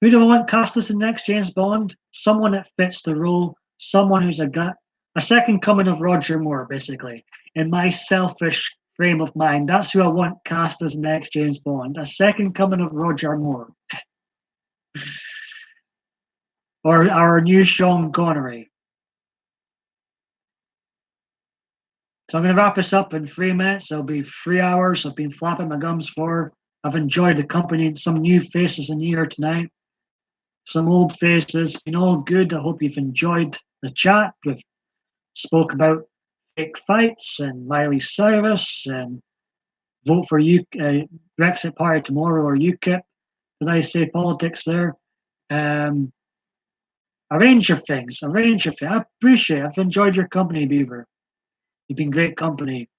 who do I want cast as the next James Bond? Someone that fits the role, someone who's a second coming of Roger Moore, basically. In my selfish frame of mind, that's who I want cast as the next James Bond. A second coming of Roger Moore. Or our new Sean Connery. So I'm going to wrap this up in 3 minutes. It'll be 3 hours. I've been flapping my gums for. I've enjoyed the company. Some new faces in here tonight. Some old faces. Been all good. I hope you've enjoyed the chat. We've spoke about fake fights and Miley Cyrus and vote for Brexit Party tomorrow or UKIP. Did I say politics there? Um, a range of things. A range of things. I appreciate it. I've enjoyed your company, Beaver. You've been great company.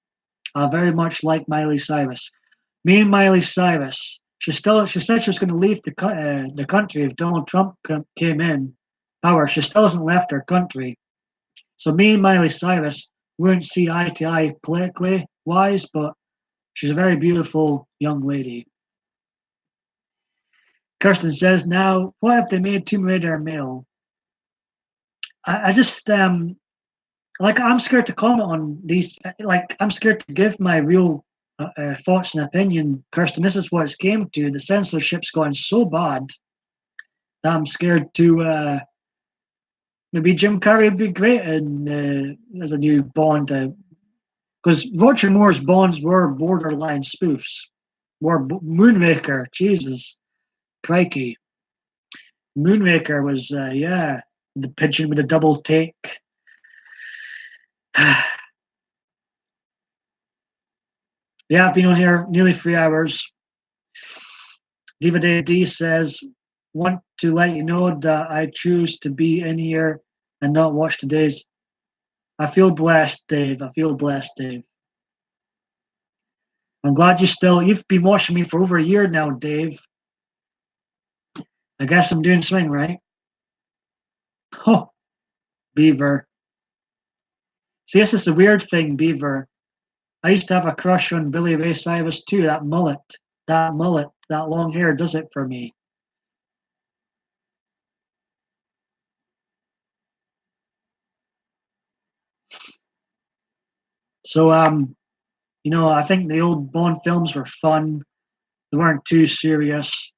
Very much like Miley Cyrus. Me and Miley Cyrus. She said she was going to leave the country if Donald Trump came in power. She still hasn't left her country. So me and Miley Cyrus won't see eye to eye politically wise, but she's a very beautiful young lady. Kirsten says, now, what if they made Tomb Raider a male? I just I'm scared to comment on these. Like I'm scared to give my real thoughts and opinion, Kirsten. This is what it's came to. The censorship's gone so bad that I'm scared to Maybe Jim Carrey would be great as a new Bond, because Roger Moore's Bonds were borderline spoofs. Moonraker, Jesus, crikey, Moonraker was yeah, the pigeon with a double take. Yeah, I've been on here nearly 3 hours. Diva Dave D says, want to let you know that I choose to be in here and not watch today's. I feel blessed, Dave. I feel blessed, Dave. I'm glad you've been watching me for over a year now, Dave. I guess I'm doing something right. Oh, Beaver. See, this is the weird thing, Beaver. I used to have a crush on Billy Ray Cyrus too. That mullet, that long hair does it for me. So, I think the old Bond films were fun. They weren't too serious.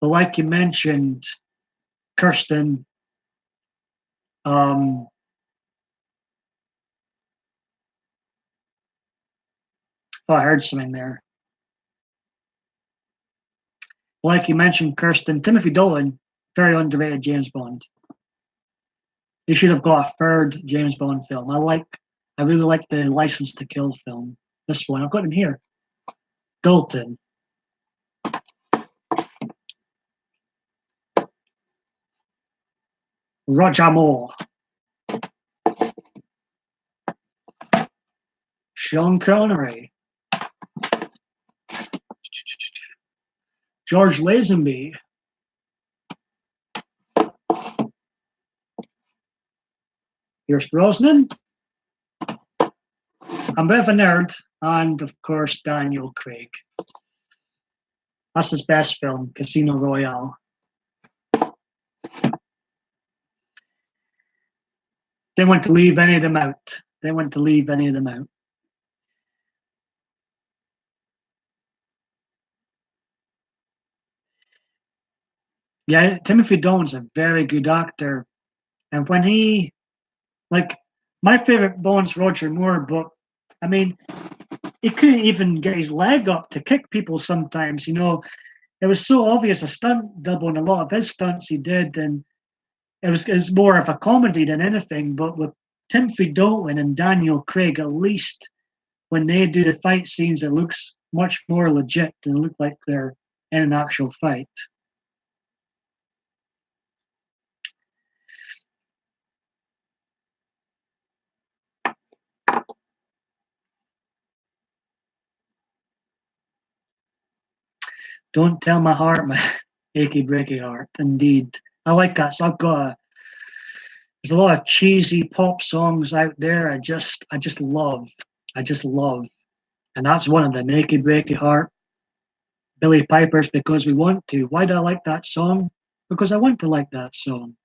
But like you mentioned, Kirsten, um, oh, I heard something there. Like you mentioned, Kirsten, Timothy Dalton, very underrated James Bond. He should have got a third James Bond film. I really like the License to Kill film. This one, I've got him here. Dalton. Roger Moore. Sean Connery. George Lazenby. Pierce Brosnan. I'm a bit of a nerd. And of course, Daniel Craig. That's his best film, Casino Royale. They want to leave any of them out. They want to leave any of them out. Yeah, Timothy Dalton's a very good actor. And when like, my favorite Bond's Roger Moore, but I mean, he couldn't even get his leg up to kick people sometimes. It was so obvious a stunt double in a lot of his stunts he did. And it was more of a comedy than anything. But with Timothy Dalton and Daniel Craig, at least when they do the fight scenes, it looks much more legit and look like they're in an actual fight. Don't tell my heart, my achy breaky heart. Indeed, I like that. So there's a lot of cheesy pop songs out there. I just love, and that's one of them. Achy breaky heart, Billy Piper's Because We Want to. Why do I like that song? Because I want to like that song.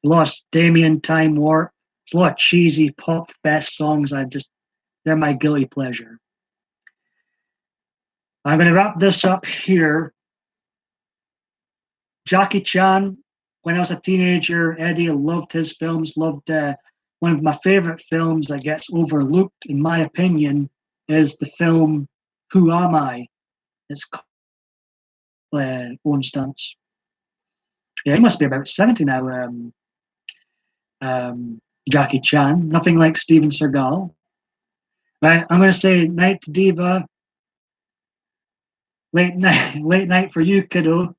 Lost Damien Time Warp. It's a lot of cheesy pop fest songs. They're my guilty pleasure. I'm going to wrap this up here. Jackie Chan, when I was a teenager, Eddie, loved his films, loved one of my favorite films that gets overlooked, in my opinion, is the film Who Am I? It's own stunts. Yeah, he must be about 70 now, Jackie Chan. Nothing like Steven Seagal. Right, I'm going to say night to Diva. Late night for you, kiddo.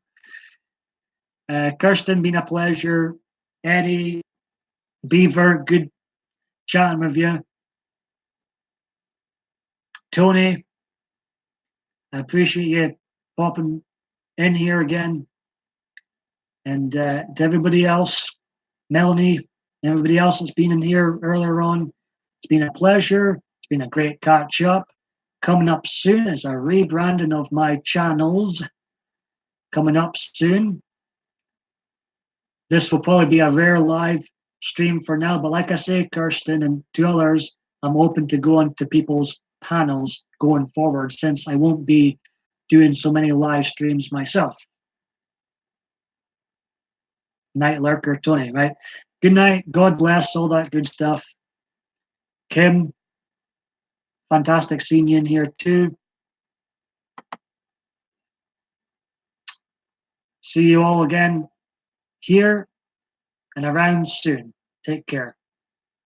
Kirsten, been a pleasure. Eddie, Beaver, good chatting with you. Tony, I appreciate you popping in here again. And to everybody else, Melanie, everybody else that's been in here earlier on, it's been a pleasure. It's been a great catch up. Coming up soon is a rebranding of my channels. Coming up soon. This will probably be a rare live stream for now, but like I say, Kirsten and to others, I'm open to going to people's panels going forward since I won't be doing so many live streams myself. Night lurker Tony, right? Good night. God bless, all that good stuff. Kim, fantastic seeing you in here too. See you all again here and around soon. Take care.